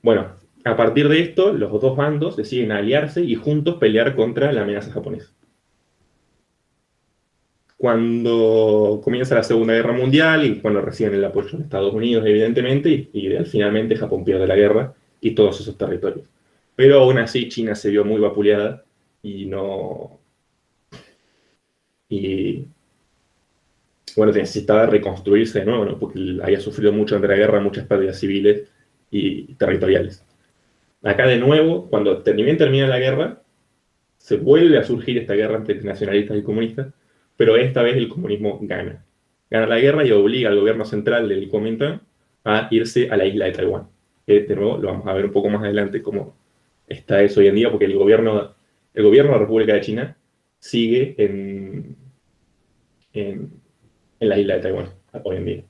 Bueno, a partir de esto, los dos bandos deciden aliarse y juntos pelear contra la amenaza japonesa. Cuando comienza la Segunda Guerra Mundial y cuando reciben el apoyo de Estados Unidos, evidentemente, y finalmente Japón pierde la guerra y todos esos territorios. Pero aún así China se vio muy vapuleada y no... Y bueno, necesitaba reconstruirse de nuevo, ¿no? Porque había sufrido mucho entre la guerra, muchas pérdidas civiles y territoriales. Acá de nuevo, cuando termina la guerra, se vuelve a surgir esta guerra entre nacionalistas y comunistas, pero esta vez el comunismo gana. Gana la guerra y obliga al gobierno central del Kuomintang a irse a la isla de Taiwán. Que de nuevo lo vamos a ver un poco más adelante cómo está eso hoy en día, porque el gobierno de la República de China sigue en, en la isla de Taiwán hoy en día.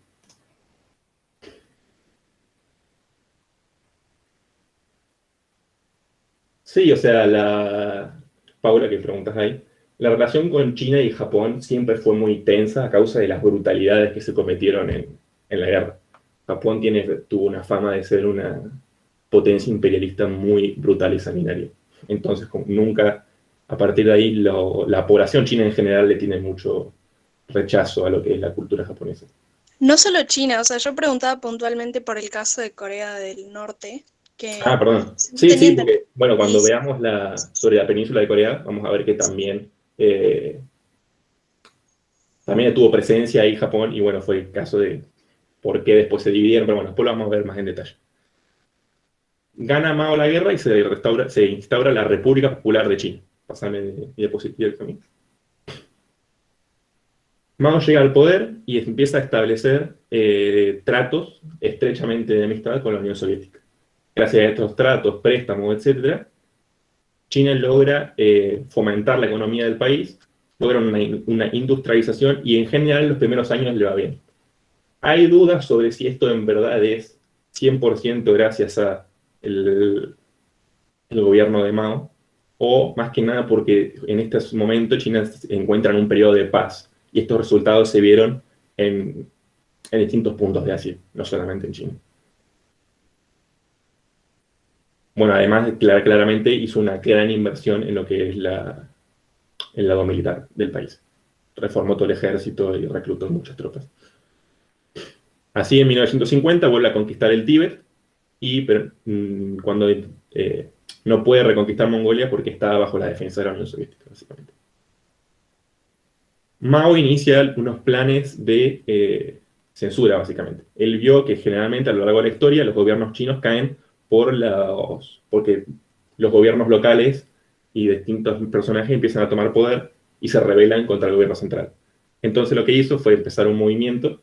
Sí, o sea, Paula, que preguntas ahí, la relación con China y Japón siempre fue muy tensa a causa de las brutalidades que se cometieron en la guerra. Japón tuvo una fama de ser una potencia imperialista muy brutal y sanguinaria. Entonces, como nunca, a partir de ahí, la población china en general le tiene mucho rechazo a lo que es la cultura japonesa. No solo China, o sea, yo preguntaba puntualmente por el caso de Corea del Norte, Ah, que perdón. Sí, tenía sí, entendido. porque, bueno, Y cuando veamos sobre la península de Corea, vamos a ver que también tuvo presencia ahí Japón, y bueno, fue el caso de por qué después se dividieron, pero bueno, después lo vamos a ver más en detalle. Gana Mao la guerra y se instaura la República Popular de China. Pasame mi diapositiva el camino. Mao llega al poder y empieza a establecer tratos estrechamente de amistad con la Unión Soviética. Gracias a estos tratos, préstamos, etcétera, China logra fomentar la economía del país, logra una industrialización y en general en los primeros años le va bien. Hay dudas sobre si esto en verdad es 100% gracias a el gobierno de Mao, o más que nada porque en este momento China se encuentra en un periodo de paz, y estos resultados se vieron en distintos puntos de Asia, no solamente en China. Bueno, además, claramente hizo una gran inversión en lo que es el lado militar del país. Reformó todo el ejército y reclutó muchas tropas. Así, en 1950 vuelve a conquistar el Tíbet, cuando no puede reconquistar Mongolia porque estaba bajo la defensa de la Unión Soviética, básicamente. Mao inicia unos planes de censura, básicamente. Él vio que generalmente a lo largo de la historia los gobiernos chinos caen porque los gobiernos locales y distintos personajes empiezan a tomar poder y se rebelan contra el gobierno central. Entonces lo que hizo fue empezar un movimiento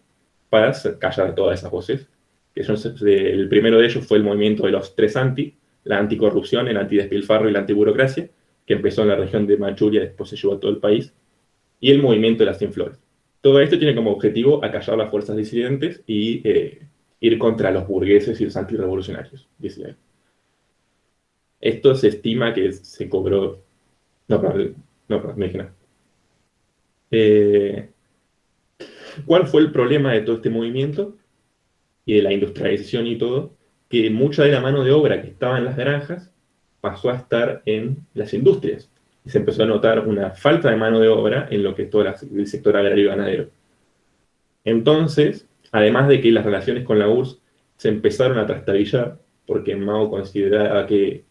para callar todas esas voces. El primero de ellos fue el movimiento de los tres anti, la anticorrupción, el antidespilfarro y la antiburocracia, que empezó en la región de Manchuria y después se llevó a todo el país, y el movimiento de las 100 flores. Todo esto tiene como objetivo acallar las fuerzas disidentes y ir contra los burgueses y los antirrevolucionarios. Esto se estima que se cobró... No, perdón, no, perdón, me dije nada. ¿Cuál fue el problema de todo este movimiento y de la industrialización y todo? Que mucha de la mano de obra que estaba en las granjas pasó a estar en las industrias. Y se empezó a notar una falta de mano de obra en lo que es todo el sector agrario y ganadero. Entonces, además de que las relaciones con la URSS se empezaron a trastabillar, porque Mao consideraba que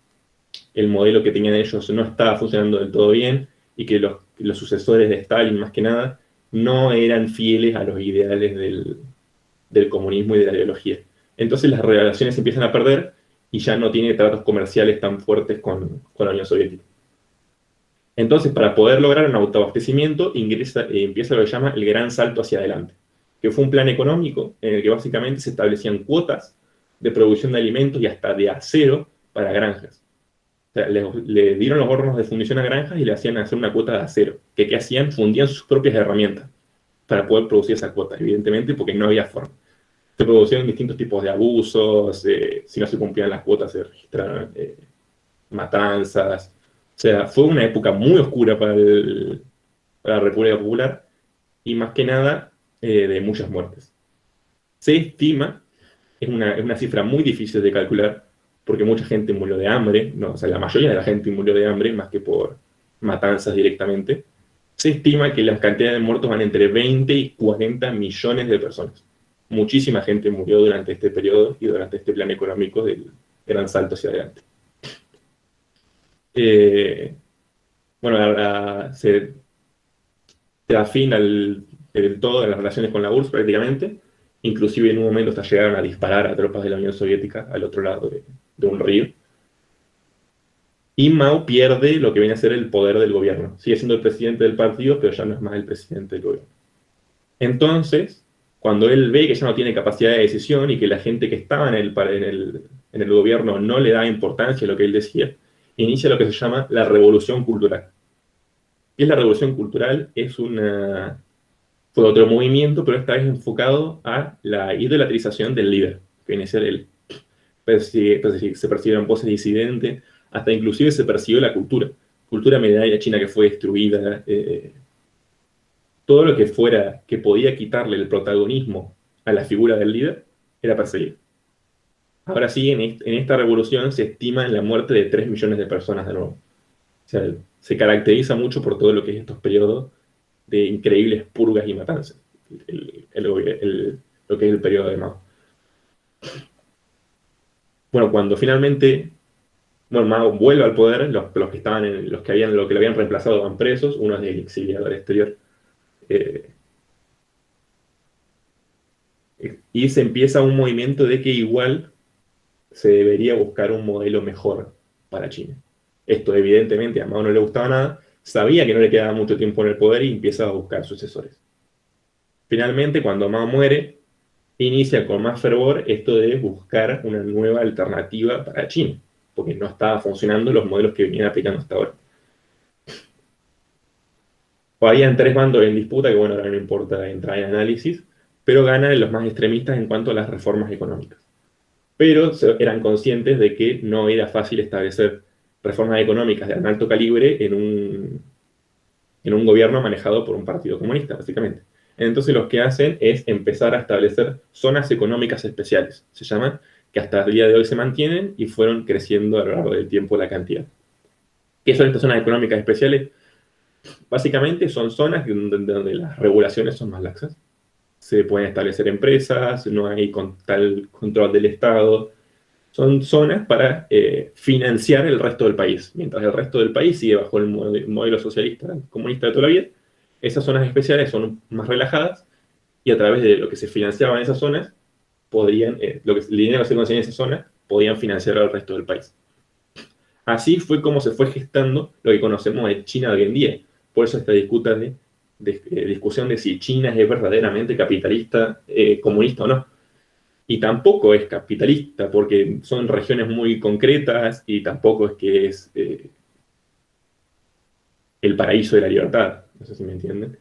el modelo que tenían ellos no estaba funcionando del todo bien y que los sucesores de Stalin, más que nada, no eran fieles a los ideales del comunismo y de la ideología. Entonces las relaciones se empiezan a perder y ya no tiene tratos comerciales tan fuertes con la Unión Soviética. Entonces, para poder lograr un autoabastecimiento, empieza lo que llama el Gran Salto hacia adelante, que fue un plan económico en el que básicamente se establecían cuotas de producción de alimentos y hasta de acero para granjas. O sea, le dieron los hornos de fundición a granjas y le hacían hacer una cuota de acero, que ¿qué hacían? Fundían sus propias herramientas para poder producir esa cuota, evidentemente, porque no había forma. Se producían distintos tipos de abusos, si no se cumplían las cuotas se registraron matanzas. O sea, fue una época muy oscura para la República Popular y más que nada de muchas muertes. Se estima, es una cifra muy difícil de calcular, porque mucha gente murió de hambre, no, o sea, la mayoría de la gente murió de hambre, más que por matanzas directamente. Se estima que las cantidades de muertos van entre 20 y 40 millones de personas. Muchísima gente murió durante este periodo y durante este plan económico del gran salto hacia adelante. Bueno, se da fin del todo en las relaciones con la URSS prácticamente. Inclusive en un momento hasta llegaron a disparar a tropas de la Unión Soviética al otro lado de un río. Y Mao pierde lo que viene a ser el poder del gobierno. Sigue siendo el presidente del partido, pero ya no es más el presidente del gobierno. Entonces, cuando él ve que ya no tiene capacidad de decisión y que la gente que estaba en el gobierno no le da importancia a lo que él decía, inicia lo que se llama la revolución cultural. ¿Qué es la revolución cultural? Fue otro movimiento, pero esta vez enfocado a la idolatrización del líder, que viene a ser él. Se percibieron voces disidentes, hasta inclusive se persiguió la cultura milenaria china que fue destruida, todo lo que fuera que podía quitarle el protagonismo a la figura del líder era perseguido. Ahora sí, en esta revolución se estima en la muerte de 3 millones de personas de nuevo. O sea, se caracteriza mucho por todo lo que es estos periodos de increíbles purgas y matanzas, lo que es el periodo de Mao. Bueno, cuando finalmente Mao vuelve al poder, los que estaban lo que lo habían reemplazado van presos, uno es el exiliado al exterior. Eh, y se empieza un movimiento de que igual se debería buscar un modelo mejor para China. Esto evidentemente a Mao no le gustaba nada, sabía que no le quedaba mucho tiempo en el poder y empieza a buscar sucesores. Finalmente, cuando Mao muere, inicia con más fervor esto de buscar una nueva alternativa para China, porque no estaban funcionando los modelos que venían aplicando hasta ahora. O habían 3 bandos en disputa, que bueno, ahora no importa entrar en análisis, pero ganan los más extremistas en cuanto a las reformas económicas. Pero eran conscientes de que no era fácil establecer reformas económicas de alto calibre en un gobierno manejado por un partido comunista, básicamente. Entonces lo que hacen es empezar a establecer zonas económicas especiales, se llaman, que hasta el día de hoy se mantienen y fueron creciendo a lo largo del tiempo la cantidad. ¿Qué son estas zonas económicas especiales? Básicamente son zonas donde las regulaciones son más laxas. Se pueden establecer empresas, no hay tal control del Estado. Son zonas para financiar el resto del país. Mientras el resto del país sigue bajo el modelo socialista, comunista de toda la vida, esas zonas especiales son más relajadas y a través de lo que se financiaba en esas zonas, el dinero que se conseguía en esas zonas, podían financiar al resto del país. Así fue como se fue gestando lo que conocemos de China de hoy en día. Por eso esta discusión de si China es verdaderamente capitalista, comunista o no. Y tampoco es capitalista, porque son regiones muy concretas y tampoco es que es el paraíso de la libertad. No sé si me entienden.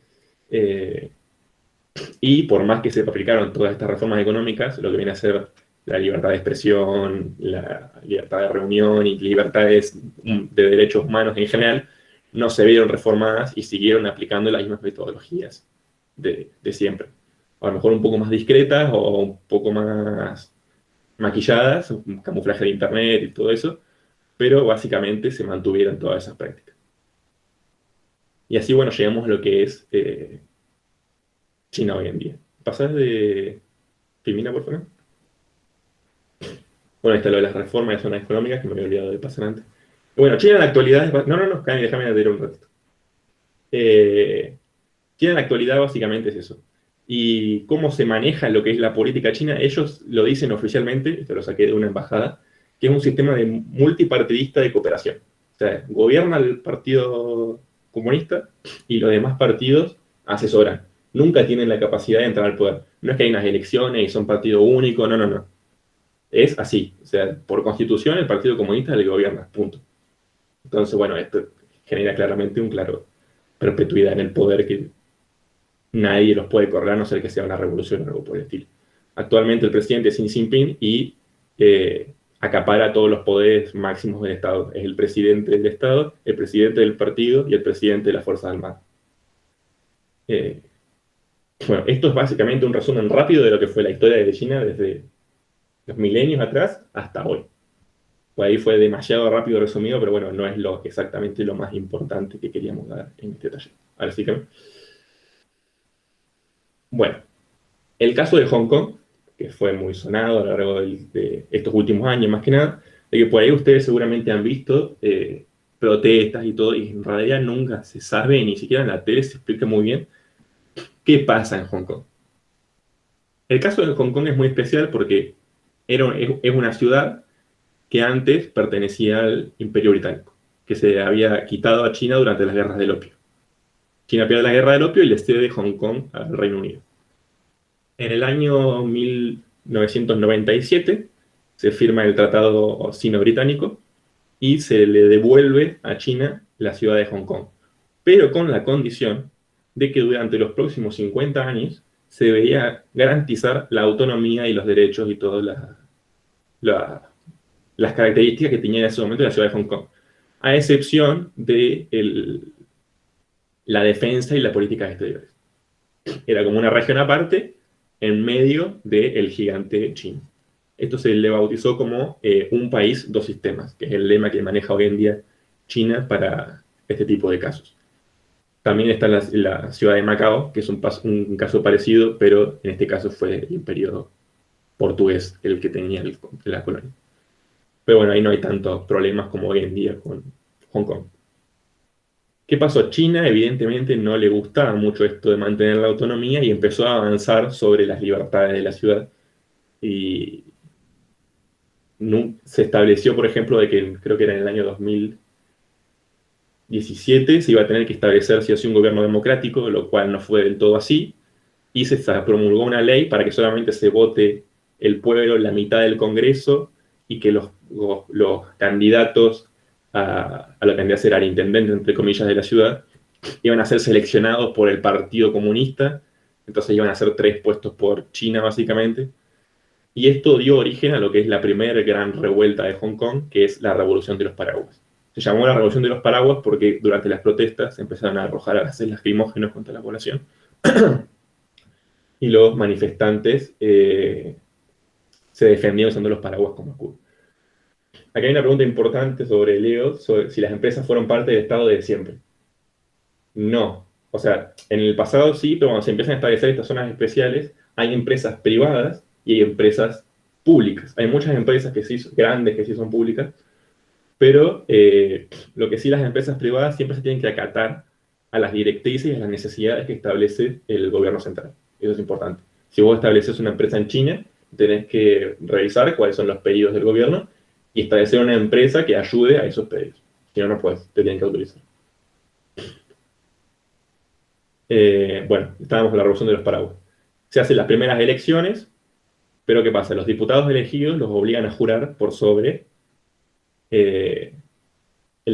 Y por más que se aplicaron todas estas reformas económicas, lo que viene a ser la libertad de expresión, la libertad de reunión y libertades de derechos humanos en general, no se vieron reformadas y siguieron aplicando las mismas metodologías de siempre. A lo mejor un poco más discretas o un poco más maquilladas, un camuflaje de internet y todo eso, pero básicamente se mantuvieron todas esas prácticas. Y así, bueno, llegamos a lo que es China hoy en día. ¿Pasás de Filmina, por favor? Bueno, ahí está lo de las reformas de zonas económicas, que me había olvidado de pasar antes. Bueno, China en la actualidad No, Cami, déjame leer un ratito. China en la actualidad básicamente es eso. Y cómo se maneja lo que es la política china, ellos lo dicen oficialmente, esto lo saqué de una embajada, que es un sistema de multipartidista de cooperación. O sea, gobierna el Partido Comunista y los demás partidos asesoran. Nunca tienen la capacidad de entrar al poder. No es que hay unas elecciones y son partido único, no. Es así. O sea, por constitución el Partido Comunista le gobierna, punto. Entonces, bueno, esto genera claramente un claro perpetuidad en el poder que nadie los puede correr a no ser que sea una revolución o algo por el estilo. Actualmente el presidente es Xi Jinping y acapara todos los poderes máximos del Estado. Es el presidente del Estado, el presidente del partido y el presidente de las Fuerzas Armadas. Bueno, esto es básicamente un resumen rápido de lo que fue la historia de China desde los milenios atrás hasta hoy. Pues ahí fue demasiado rápido resumido, pero bueno, no es exactamente lo más importante que queríamos dar en este taller. Así que, bueno, el caso de Hong Kong, que fue muy sonado a lo largo de estos últimos años, más que nada, de que por ahí ustedes seguramente han visto protestas y todo, y en realidad nunca se sabe, ni siquiera en la tele se explica muy bien qué pasa en Hong Kong. El caso de Hong Kong es muy especial porque es una ciudad que antes pertenecía al Imperio Británico, que se había quitado a China durante las guerras del opio. China pierde la guerra del opio y le cede Hong Kong al Reino Unido. En el año 1997 se firma el Tratado Sino-Británico y se le devuelve a China la ciudad de Hong Kong, pero con la condición de que durante los próximos 50 años se debía garantizar la autonomía y los derechos y todas las características que tenía en ese momento la ciudad de Hong Kong, a excepción de la defensa y la política exteriores. Era como una región aparte en medio del gigante chino. Esto se le bautizó como un país, dos sistemas, que es el lema que maneja hoy en día China para este tipo de casos. También está la ciudad de Macao, que es un caso parecido, pero en este caso fue el imperio portugués el que tenía la colonia. Pero bueno, ahí no hay tantos problemas como hoy en día con Hong Kong. ¿Qué pasó? China evidentemente no le gustaba mucho esto de mantener la autonomía y empezó a avanzar sobre las libertades de la ciudad. Y se estableció, por ejemplo, de que creo que era en el año 2017 se iba a tener que establecer si o un gobierno democrático, lo cual no fue del todo así. Y se promulgó una ley para que solamente se vote el pueblo, la mitad del Congreso, y que los candidatos a lo que tendría a ser al intendente, entre comillas, de la ciudad, iban a ser seleccionados por el Partido Comunista, entonces iban a ser 3 puestos por China, básicamente. Y esto dio origen a lo que es la primera gran revuelta de Hong Kong, que es la Revolución de los Paraguas. Se llamó la Revolución de los Paraguas porque durante las protestas empezaron a arrojar gases lacrimógenos contra la población y los manifestantes se defendían usando los paraguas como escudo. Aquí hay una pregunta importante sobre Leo, sobre si las empresas fueron parte del Estado desde siempre. No. O sea, en el pasado sí, pero cuando se empiezan a establecer estas zonas especiales, hay empresas privadas y hay empresas públicas. Hay muchas empresas que sí, grandes que sí son públicas, pero lo que sí las empresas privadas siempre se tienen que acatar a las directrices y a las necesidades que establece el gobierno central. Eso es importante. Si vos estableces una empresa en China, tenés que revisar cuáles son los pedidos del gobierno y establecer una empresa que ayude a esos pedidos. Si no, no puedes, te tienen que autorizar. Bueno, estábamos en la revolución de los paraguas. Se hacen las primeras elecciones, pero ¿qué pasa? Los diputados elegidos los obligan a jurar por sobre el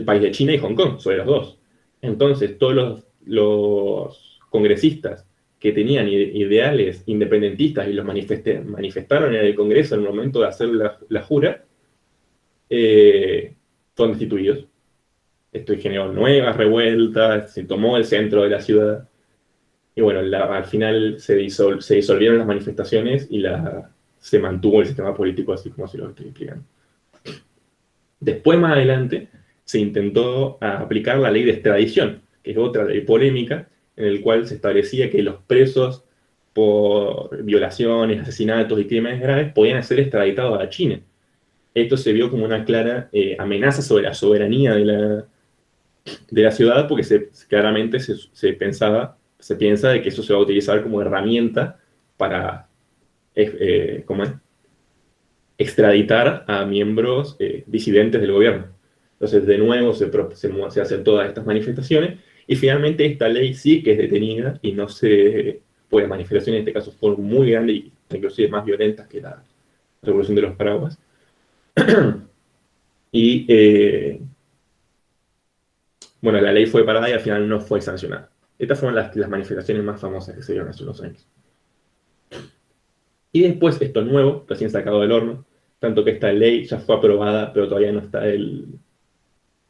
país de China y Hong Kong, sobre los dos. Entonces, todos los congresistas que tenían ideales independentistas y los manifestaron en el Congreso en el momento de hacer la jura, fueron destituidos. Esto generó nuevas revueltas, se tomó el centro de la ciudad. Y bueno, al final se disolvieron las manifestaciones y se mantuvo el sistema político así como se lo estoy explicando. Después, más adelante, se intentó aplicar la ley de extradición, que es otra ley polémica, en el cual se establecía que los presos por violaciones, asesinatos y crímenes graves podían ser extraditados a China. Esto se vio como una clara amenaza sobre la soberanía de la ciudad, porque claramente se piensa de que eso se va a utilizar como herramienta para extraditar a miembros disidentes del gobierno. Entonces, de nuevo, se hacen todas estas manifestaciones y finalmente esta ley sí que es detenida y no se puede. Manifestaciones en este caso fueron muy grandes y inclusive más violentas que la Revolución de los Paraguas. Y bueno, la ley fue parada y al final no fue sancionada. Estas fueron las manifestaciones más famosas que se dieron hace unos años. Y después, esto nuevo, recién sacado del horno, tanto que esta ley ya fue aprobada, pero todavía no está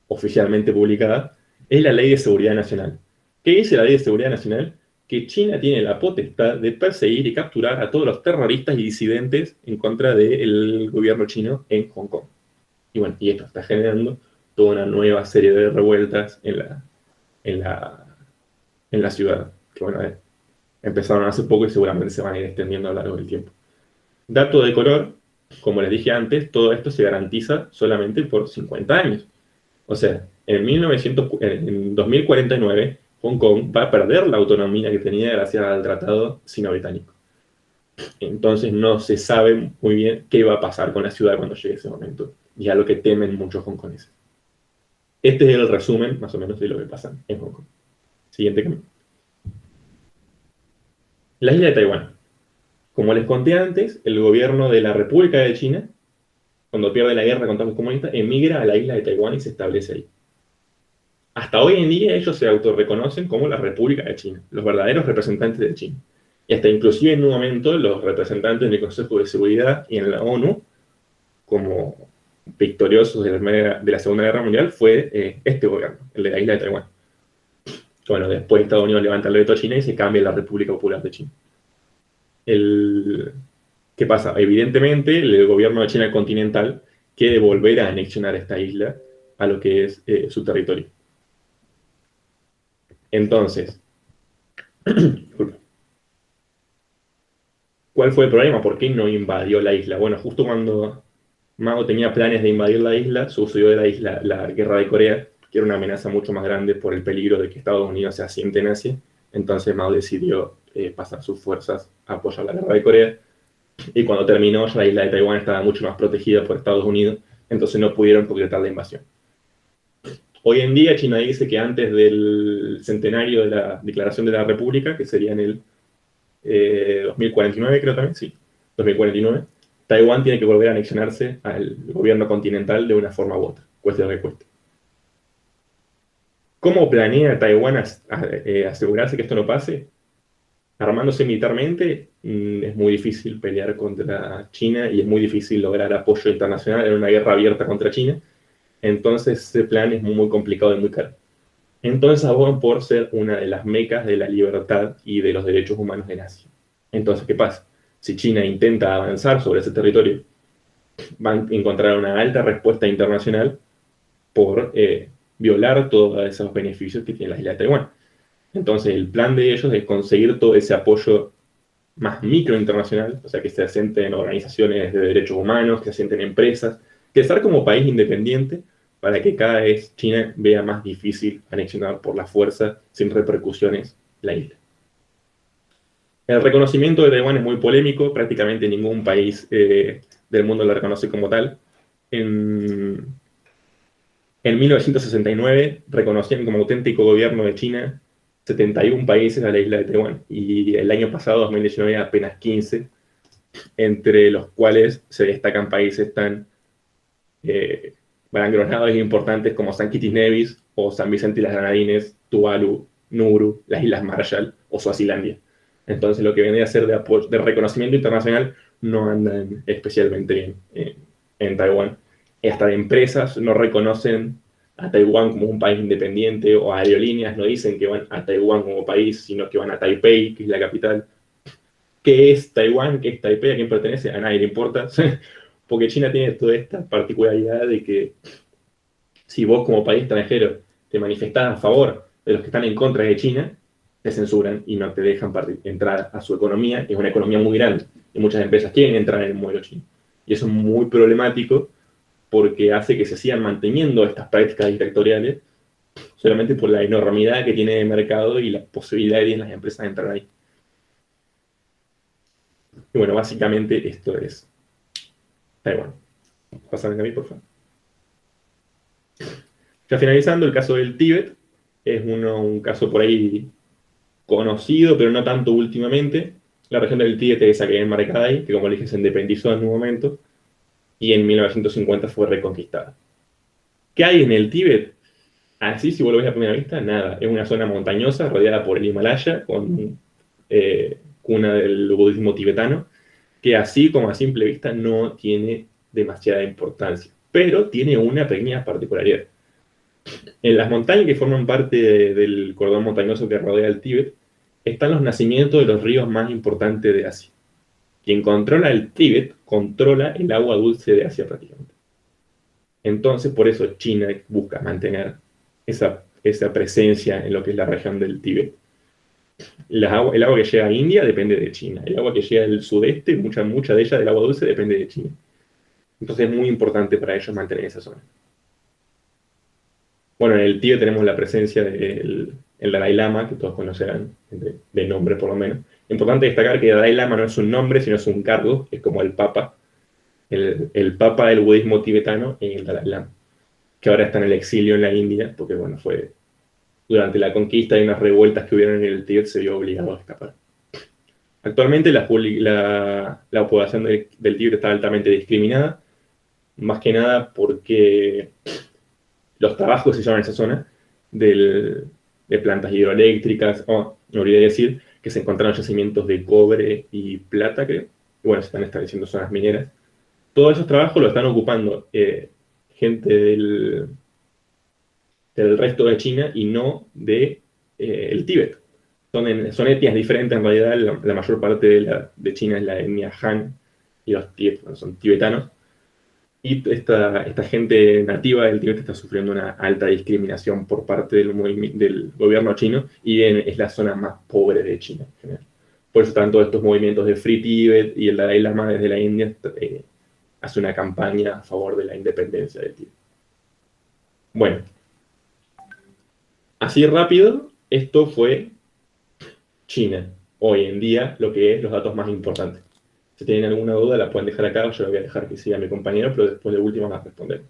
oficialmente publicada, es la Ley de Seguridad Nacional. ¿Qué dice la Ley de Seguridad Nacional? Que China tiene la potestad de perseguir y capturar a todos los terroristas y disidentes en contra del gobierno chino en Hong Kong. Y bueno, y esto está generando toda una nueva serie de revueltas en la, en la ciudad, que bueno, empezaron hace poco y seguramente se van a ir extendiendo a lo largo del tiempo. Dato de color, como les dije antes, todo esto se garantiza solamente por 50 años. O sea, en 2049, Hong Kong va a perder la autonomía que tenía gracias al Tratado Sino-Británico. Entonces no se sabe muy bien qué va a pasar con la ciudad cuando llegue ese momento. Y a lo que temen muchos hongkoneses. Este es el resumen, más o menos, de lo que pasa en Hong Kong. Siguiente camino. La isla de Taiwán. Como les conté antes, el gobierno de la República de China, cuando pierde la guerra contra los comunistas, emigra a la isla de Taiwán y se establece ahí. Hasta hoy en día ellos se autorreconocen como la República de China, los verdaderos representantes de China. Y hasta inclusive en un momento los representantes del Consejo de Seguridad y en la ONU, como victoriosos de la Segunda Guerra Mundial, fue este gobierno, el de la isla de Taiwán. Bueno, después Estados Unidos levanta el veto a China y se cambia la República Popular de China. ¿Qué pasa? Evidentemente el gobierno de China continental quiere volver a anexionar esta isla a lo que es su territorio. Entonces, ¿cuál fue el problema? ¿Por qué no invadió la isla? Bueno, justo cuando Mao tenía planes de invadir la isla, sucedió de la isla la guerra de Corea, que era una amenaza mucho más grande por el peligro de que Estados Unidos se asiente en Asia. Entonces Mao decidió pasar sus fuerzas a apoyar la guerra de Corea. Y cuando terminó, ya la isla de Taiwán estaba mucho más protegida por Estados Unidos, entonces no pudieron concretar la invasión. Hoy en día China dice que antes del centenario de la Declaración de la República, que sería en el 2049 creo también, sí, 2049, Taiwán tiene que volver a anexionarse al gobierno continental de una forma u otra, cueste lo que cueste. ¿Cómo planea Taiwán asegurarse que esto no pase? Armándose militarmente, es muy difícil pelear contra China y es muy difícil lograr apoyo internacional en una guerra abierta contra China. Entonces ese plan es muy, muy complicado y muy caro. Entonces abogan por ser una de las mecas de la libertad y de los derechos humanos en Asia. Entonces, ¿qué pasa? Si China intenta avanzar sobre ese territorio, van a encontrar una alta respuesta internacional por violar todos esos beneficios que tiene la isla de Taiwán. Entonces, el plan de ellos es conseguir todo ese apoyo más micro internacional, o sea, que se asienten en organizaciones de derechos humanos, que se asienten en empresas, que estar como país independiente para que cada vez China vea más difícil anexionar por la fuerza, sin repercusiones, la isla. El reconocimiento de Taiwán es muy polémico, prácticamente ningún país del mundo la reconoce como tal. En 1969 reconocían como auténtico gobierno de China 71 países a la isla de Taiwán y el año pasado, 2019, apenas 15, entre los cuales se destacan países tan balangronados e importantes como San Kitts Nevis o San Vicente y las Granadines, Tuvalu, Nauru, las Islas Marshall o Suazilandia. Entonces lo que viene a ser de reconocimiento internacional no andan especialmente bien en Taiwán. Hasta empresas no reconocen a Taiwán como un país independiente o aerolíneas no dicen que van a Taiwán como país, sino que van a Taipei, que es la capital. ¿Qué es Taiwán? ¿Qué es Taipei? ¿A quién pertenece? A nadie le importa. Porque China tiene toda esta particularidad de que si vos como país extranjero te manifestás a favor de los que están en contra de China, te censuran y no te dejan entrar a su economía, que es una economía muy grande, y muchas empresas quieren entrar en el modelo chino. Y eso es muy problemático porque hace que se sigan manteniendo estas prácticas dictatoriales solamente por la enormidad que tiene el mercado y la posibilidad que tienen las empresas de entrar ahí. Y bueno, básicamente esto es Taiwán. Pásame a mí, por favor. Ya finalizando, el caso del Tíbet es un caso por ahí conocido, pero no tanto últimamente. La región del Tíbet es esa que hay en Maracay, que como le dije se independizó en un momento, y en 1950 fue reconquistada. ¿Qué hay en el Tíbet? Así, si vos lo ves a primera vista, nada. Es una zona montañosa rodeada por el Himalaya, con cuna del budismo tibetano, que así como a simple vista no tiene demasiada importancia, pero tiene una pequeña particularidad. En las montañas que forman parte del cordón montañoso que rodea el Tíbet, están los nacimientos de los ríos más importantes de Asia. Quien controla el Tíbet controla el agua dulce de Asia prácticamente. Entonces, por eso China busca mantener esa presencia en lo que es la región del Tíbet. El agua que llega a India depende de China. El agua que llega del sudeste, mucha de ella del agua dulce, depende de China. Entonces es muy importante para ellos mantener esa zona. Bueno, en el Tíbet tenemos la presencia del Dalai Lama, que todos conocerán, de nombre por lo menos. Importante destacar que el Dalai Lama no es un nombre, sino es un cargo, es como el Papa, el Papa del budismo tibetano en el Dalai Lama, que ahora está en el exilio en la India, porque bueno, fue durante la conquista y unas revueltas que hubieron en el Tíbet, se vio obligado a escapar. Actualmente la población del Tíbet está altamente discriminada, más que nada porque los trabajos que se llevan en esa zona de plantas hidroeléctricas, me olvidé decir que se encontraron yacimientos de cobre y plata, creo, y bueno, se están estableciendo zonas mineras. Todos esos trabajos lo están ocupando gente del resto de China y no de el Tíbet. Son etnias diferentes, en realidad la mayor parte de China es la etnia Han y los son tibetanos. Y esta gente nativa del Tíbet está sufriendo una alta discriminación por parte del gobierno chino y es la zona más pobre de China en general. Por eso están todos estos movimientos de Free Tíbet y el Dalai Lama desde la India hace una campaña a favor de la independencia del Tíbet. Bueno, así rápido, esto fue China. Hoy en día, lo que es los datos más importantes. Si tienen alguna duda, la pueden dejar acá, yo la voy a dejar que siga mi compañero, pero después de último van a responder.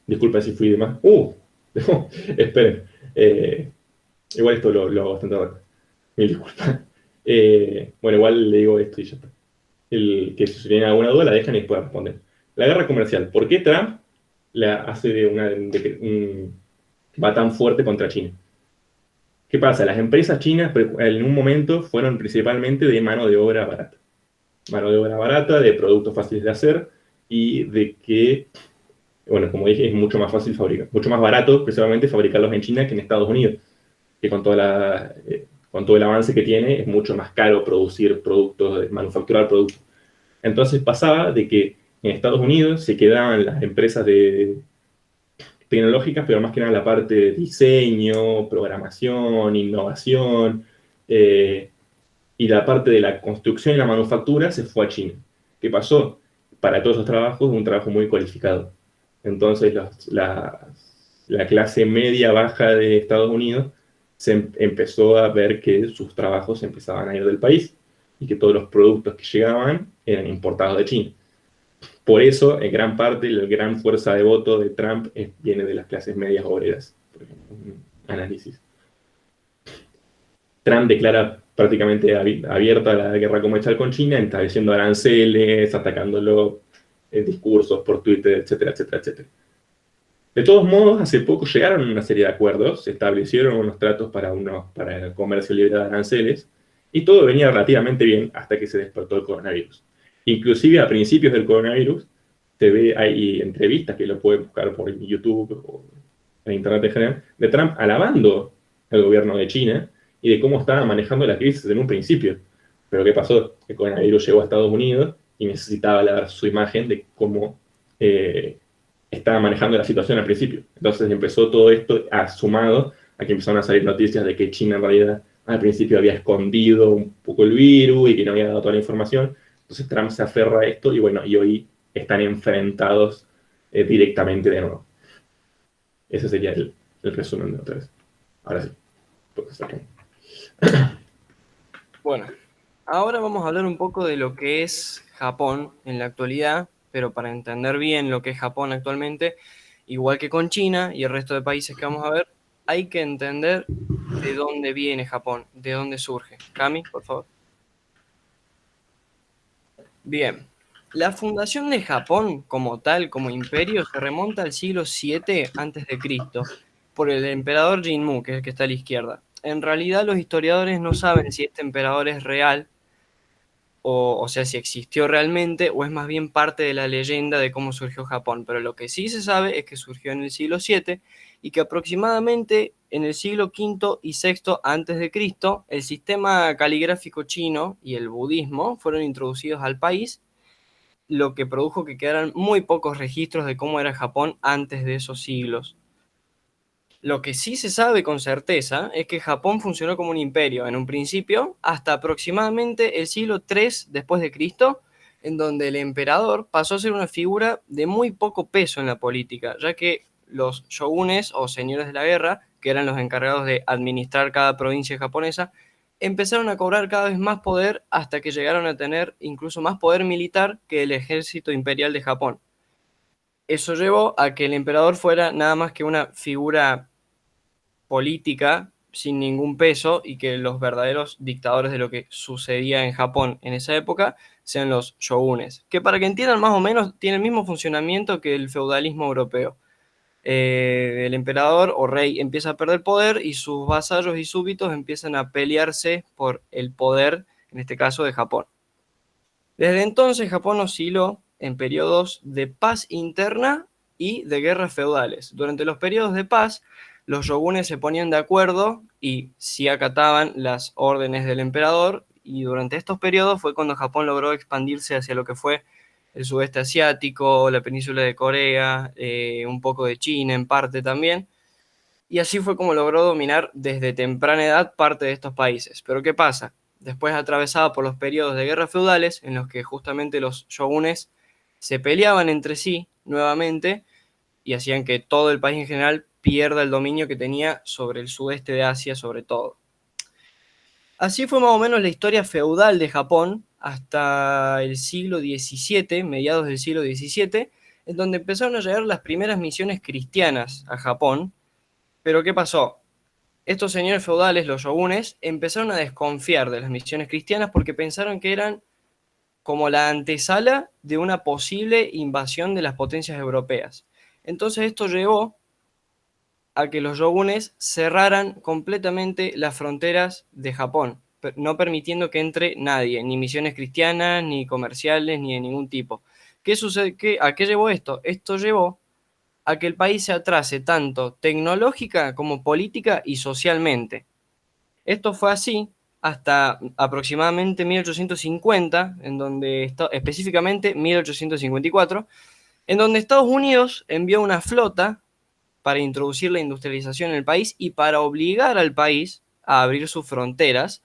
Disculpen si fui de más. No, esperen. Igual esto lo hago bastante rápido. Mil disculpas. Bueno, igual le digo esto y ya está. Que si tienen alguna duda, la dejan y después responder. La guerra comercial. ¿Por qué Trump la hace va tan fuerte contra China? ¿Qué pasa? Las empresas chinas en un momento fueron principalmente de mano de obra barata. Mano de obra barata, de productos fáciles de hacer y de que, bueno, como dije, es mucho más fácil fabricar, mucho más barato principalmente fabricarlos en China que en Estados Unidos, que con todo el avance que tiene es mucho más caro producir productos, manufacturar productos. Entonces pasaba de que en Estados Unidos se quedaban las empresas tecnológicas, pero más que nada la parte de diseño, programación, innovación, y la parte de la construcción y la manufactura se fue a China. ¿Qué pasó? Para todos esos trabajos, un trabajo muy cualificado. Entonces, la clase media baja de Estados Unidos empezó a ver que sus trabajos empezaban a ir del país y que todos los productos que llegaban eran importados de China. Por eso, en gran parte, la gran fuerza de voto de Trump viene de las clases medias obreras, por ejemplo, un análisis. Trump declara prácticamente abierta la guerra comercial con China, estableciendo aranceles, atacándolo en discursos por Twitter, etcétera, etcétera, etcétera. De todos modos, hace poco llegaron a una serie de acuerdos, se establecieron unos tratos para el comercio libre de aranceles, y todo venía relativamente bien hasta que se despertó el coronavirus. Inclusive a principios del coronavirus, hay entrevistas que lo pueden buscar por YouTube o en Internet en general, de Trump alabando al gobierno de China y de cómo estaba manejando la crisis en un principio. Pero ¿qué pasó? El coronavirus llegó a Estados Unidos y necesitaba dar su imagen de cómo estaba manejando la situación al principio. Entonces empezó todo esto sumado a que empezaron a salir noticias de que China en realidad al principio había escondido un poco el virus y que no había dado toda la información. Entonces Trump se aferra a esto y bueno, y hoy están enfrentados directamente de nuevo. Ese sería el resumen de otra vez. Ahora sí. Bueno, ahora vamos a hablar un poco de lo que es Japón en la actualidad, pero para entender bien lo que es Japón actualmente, igual que con China y el resto de países que vamos a ver, hay que entender de dónde viene Japón, de dónde surge. Cami, por favor. Bien, la fundación de Japón como tal, como imperio, se remonta al siglo VII a.C. por el emperador Jinmu, que es el que está a la izquierda. En realidad los historiadores no saben si este emperador es real, o sea, si existió realmente, o es más bien parte de la leyenda de cómo surgió Japón. Pero lo que sí se sabe es que surgió en el siglo VII y que aproximadamente en el siglo V y VI a.C., el sistema caligráfico chino y el budismo fueron introducidos al país, lo que produjo que quedaran muy pocos registros de cómo era Japón antes de esos siglos. Lo que sí se sabe con certeza es que Japón funcionó como un imperio en un principio hasta aproximadamente el siglo III después de Cristo, en donde el emperador pasó a ser una figura de muy poco peso en la política, ya que los shogunes o señores de la guerra, que eran los encargados de administrar cada provincia japonesa, empezaron a cobrar cada vez más poder hasta que llegaron a tener incluso más poder militar que el ejército imperial de Japón. Eso llevó a que el emperador fuera nada más que una figura política sin ningún peso y que los verdaderos dictadores de lo que sucedía en Japón en esa época sean los shogunes, que para que entiendan más o menos tiene el mismo funcionamiento que el feudalismo europeo. El emperador o rey empieza a perder poder y sus vasallos y súbditos empiezan a pelearse por el poder, en este caso de Japón. Desde entonces Japón osciló en periodos de paz interna y de guerras feudales. Durante los periodos de paz, los shogunes se ponían de acuerdo y sí acataban las órdenes del emperador, y durante estos periodos fue cuando Japón logró expandirse hacia lo que fue el sudeste asiático, la península de Corea, un poco de China en parte también, y así fue como logró dominar desde temprana edad parte de estos países. Pero ¿qué pasa? Después atravesado por los periodos de guerras feudales, en los que justamente los shogunes se peleaban entre sí nuevamente y hacían que todo el país en general pierda el dominio que tenía sobre el sudeste de Asia sobre todo. Así fue más o menos la historia feudal de Japón hasta el siglo XVII, mediados del siglo XVII, en donde empezaron a llegar las primeras misiones cristianas a Japón. Pero ¿qué pasó? Estos señores feudales, los shogunes, empezaron a desconfiar de las misiones cristianas porque pensaron que eran como la antesala de una posible invasión de las potencias europeas. Entonces esto llevó a que los shogunes cerraran completamente las fronteras de Japón, no permitiendo que entre nadie, ni misiones cristianas, ni comerciales, ni de ningún tipo. ¿Qué sucede? ¿A qué llevó esto? Esto llevó a que el país se atrase tanto tecnológica como política y socialmente. Esto fue así hasta aproximadamente 1850, en donde específicamente 1854, en donde Estados Unidos envió una flota para introducir la industrialización en el país y para obligar al país a abrir sus fronteras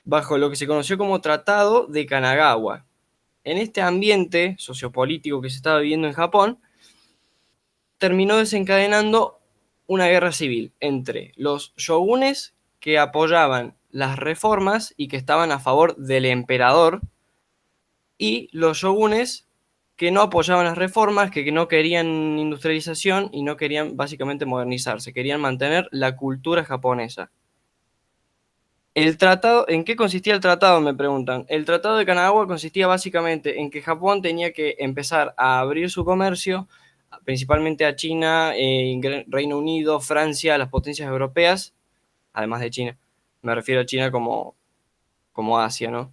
bajo lo que se conoció como Tratado de Kanagawa. En este ambiente sociopolítico que se estaba viviendo en Japón, terminó desencadenando una guerra civil entre los shogunes que apoyaban las reformas y que estaban a favor del emperador, y los shogunes que no apoyaban las reformas, que no querían industrialización y no querían básicamente modernizarse, querían mantener la cultura japonesa. El tratado, ¿en qué consistía el tratado? Me preguntan. El tratado de Kanagawa consistía básicamente en que Japón tenía que empezar a abrir su comercio, principalmente a China, Reino Unido, Francia, las potencias europeas, además de China. Me refiero a China como Asia, ¿no?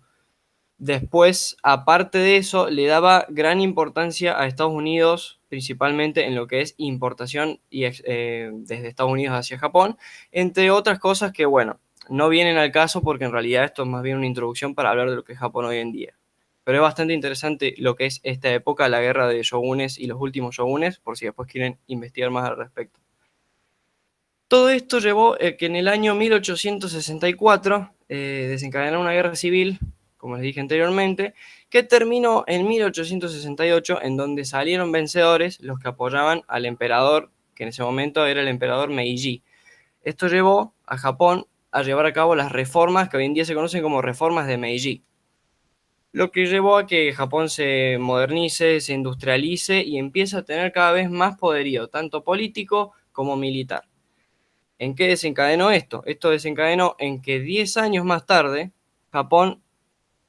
Después, aparte de eso, le daba gran importancia a Estados Unidos, principalmente en lo que es importación y desde Estados Unidos hacia Japón, entre otras cosas que, bueno, no vienen al caso porque en realidad esto es más bien una introducción para hablar de lo que es Japón hoy en día. Pero es bastante interesante lo que es esta época, la guerra de shogunes y los últimos shogunes, por si después quieren investigar más al respecto. Todo esto llevó a que en el año 1864 desencadenara una guerra civil, como les dije anteriormente, que terminó en 1868, en donde salieron vencedores los que apoyaban al emperador, que en ese momento era el emperador Meiji. Esto llevó a Japón a llevar a cabo las reformas que hoy en día se conocen como reformas de Meiji, lo que llevó a que Japón se modernice, se industrialice y empiece a tener cada vez más poderío, tanto político como militar. ¿En qué desencadenó esto? Esto desencadenó en que 10 años más tarde, Japón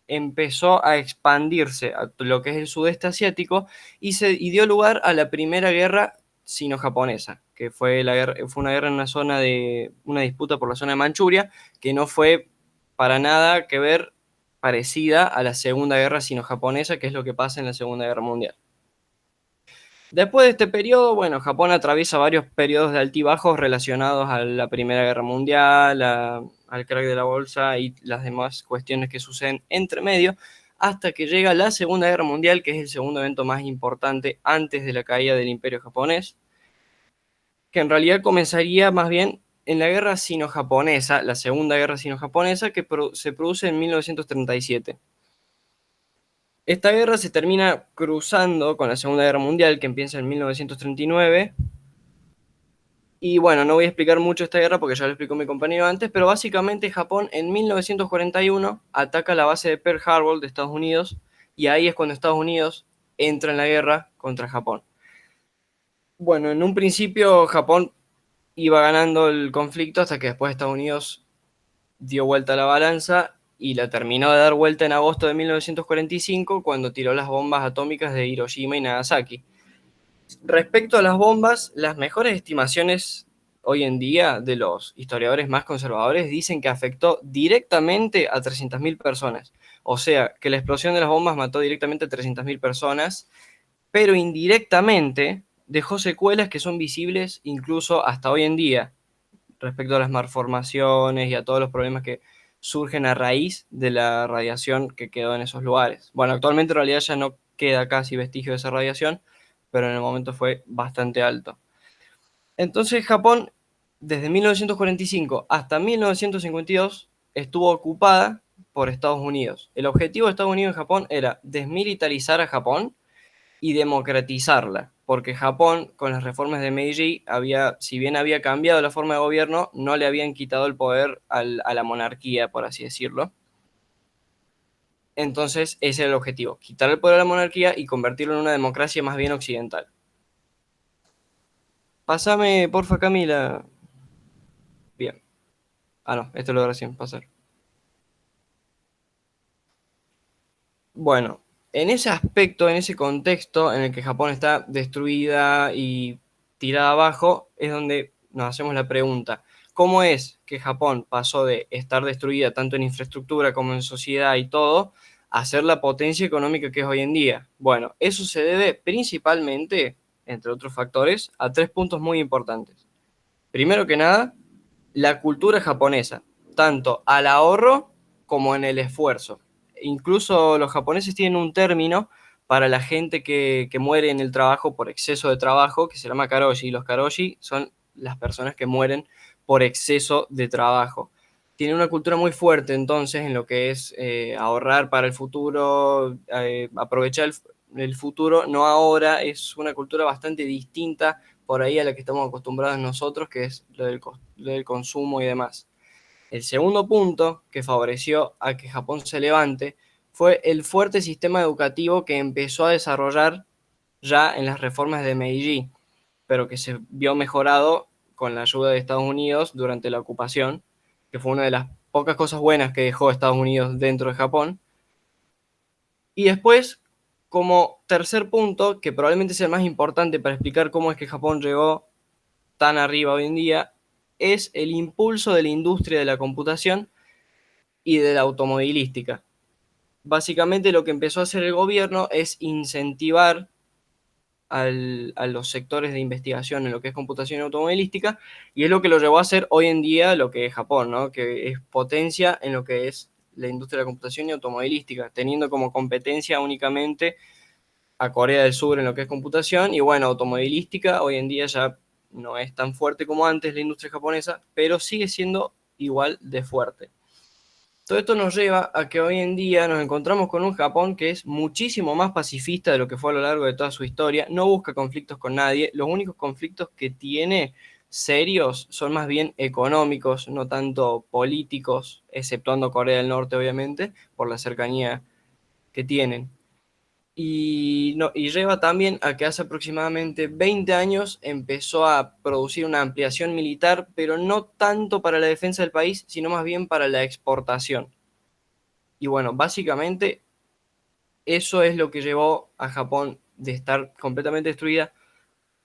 empezó a expandirse a lo que es el sudeste asiático y dio lugar a la primera guerra sino-japonesa, que fue una guerra en una disputa por la zona de Manchuria, que no fue para nada que ver parecida a la segunda guerra sino-japonesa, que es lo que pasa en la Segunda Guerra Mundial. Después de este periodo, bueno, Japón atraviesa varios periodos de altibajos relacionados a la Primera Guerra Mundial, al crack de la bolsa y las demás cuestiones que suceden entre medio, hasta que llega la Segunda Guerra Mundial, que es el segundo evento más importante antes de la caída del Imperio japonés, que en realidad comenzaría más bien en la Guerra Sino-Japonesa, la Segunda Guerra Sino-Japonesa, que se produce en 1937. Esta guerra se termina cruzando con la Segunda Guerra Mundial, que empieza en 1939. Y bueno, no voy a explicar mucho esta guerra porque ya lo explicó mi compañero antes, pero básicamente Japón en 1941 ataca la base de Pearl Harbor de Estados Unidos, y ahí es cuando Estados Unidos entra en la guerra contra Japón. Bueno, en un principio Japón iba ganando el conflicto hasta que después Estados Unidos dio vuelta a la balanza y la terminó de dar vuelta en agosto de 1945 cuando tiró las bombas atómicas de Hiroshima y Nagasaki. Respecto a las bombas, las mejores estimaciones hoy en día de los historiadores más conservadores dicen que afectó directamente a 300.000 personas. O sea, que la explosión de las bombas mató directamente a 300.000 personas, pero indirectamente dejó secuelas que son visibles incluso hasta hoy en día, respecto a las malformaciones y a todos los problemas que surgen a raíz de la radiación que quedó en esos lugares. Bueno, actualmente en realidad ya no queda casi vestigio de esa radiación, pero en el momento fue bastante alto. Entonces Japón, desde 1945 hasta 1952, estuvo ocupada por Estados Unidos. El objetivo de Estados Unidos en Japón era desmilitarizar a Japón y democratizarla, porque Japón, con las reformas de Meiji, si bien había cambiado la forma de gobierno, no le habían quitado el poder a la monarquía, por así decirlo. Entonces, ese era el objetivo, quitar el poder a la monarquía y convertirlo en una democracia más bien occidental. Pásame, porfa, Camila. Bien. Ah, no, esto lo de recién, pasar. Bueno, en ese aspecto, en ese contexto en el que Japón está destruida y tirada abajo, es donde nos hacemos la pregunta: ¿cómo es que Japón pasó de estar destruida tanto en infraestructura como en sociedad y todo, a ser la potencia económica que es hoy en día? Bueno, eso se debe principalmente, entre otros factores, a 3 puntos muy importantes. Primero que nada, la cultura japonesa, tanto al ahorro como en el esfuerzo. Incluso los japoneses tienen un término para la gente que muere en el trabajo por exceso de trabajo, que se llama karoshi. Los karoshi son las personas que mueren por exceso de trabajo. Tienen una cultura muy fuerte entonces en lo que es ahorrar para el futuro, aprovechar el futuro, no ahora. Es una cultura bastante distinta por ahí a la que estamos acostumbrados nosotros, que es lo del consumo y demás. El segundo punto que favoreció a que Japón se levante fue el fuerte sistema educativo que empezó a desarrollar ya en las reformas de Meiji, pero que se vio mejorado con la ayuda de Estados Unidos durante la ocupación, que fue una de las pocas cosas buenas que dejó Estados Unidos dentro de Japón. Y después, como tercer punto, que probablemente sea el más importante para explicar cómo es que Japón llegó tan arriba hoy en día, es el impulso de la industria de la computación y de la automovilística. Básicamente lo que empezó a hacer el gobierno es incentivar a los sectores de investigación en lo que es computación y automovilística, y es lo que lo llevó a hacer hoy en día lo que es Japón, ¿no? Que es potencia en lo que es la industria de la computación y automovilística, teniendo como competencia únicamente a Corea del Sur en lo que es computación. Y bueno, automovilística hoy en día ya no es tan fuerte como antes la industria japonesa, pero sigue siendo igual de fuerte. Todo esto nos lleva a que hoy en día nos encontramos con un Japón que es muchísimo más pacifista de lo que fue a lo largo de toda su historia, no busca conflictos con nadie. Los únicos conflictos que tiene serios son más bien económicos, no tanto políticos, exceptuando Corea del Norte, obviamente, por la cercanía que tienen. Y lleva también a que hace aproximadamente 20 años empezó a producir una ampliación militar, pero no tanto para la defensa del país, sino más bien para la exportación. Y bueno, básicamente eso es lo que llevó a Japón de estar completamente destruida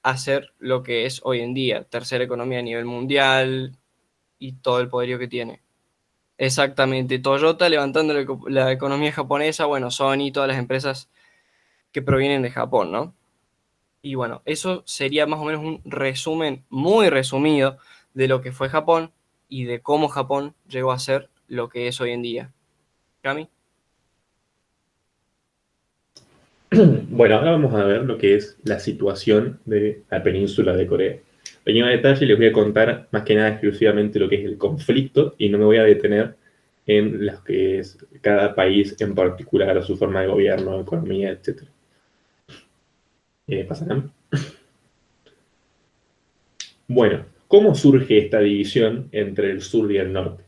a ser lo que es hoy en día, tercera economía a nivel mundial y todo el poderío que tiene. Exactamente, Toyota levantando la economía japonesa, bueno, Sony, todas las empresas que provienen de Japón, ¿no? Y bueno, eso sería más o menos un resumen muy resumido de lo que fue Japón y de cómo Japón llegó a ser lo que es hoy en día. ¿Cami? Bueno, ahora vamos a ver lo que es la situación de la península de Corea. Pequeño detalle, les voy a contar más que nada exclusivamente lo que es el conflicto y no me voy a detener en lo que es cada país en particular, su forma de gobierno, economía, etc. ¿Pasarán? Bueno, ¿cómo surge esta división entre el sur y el norte?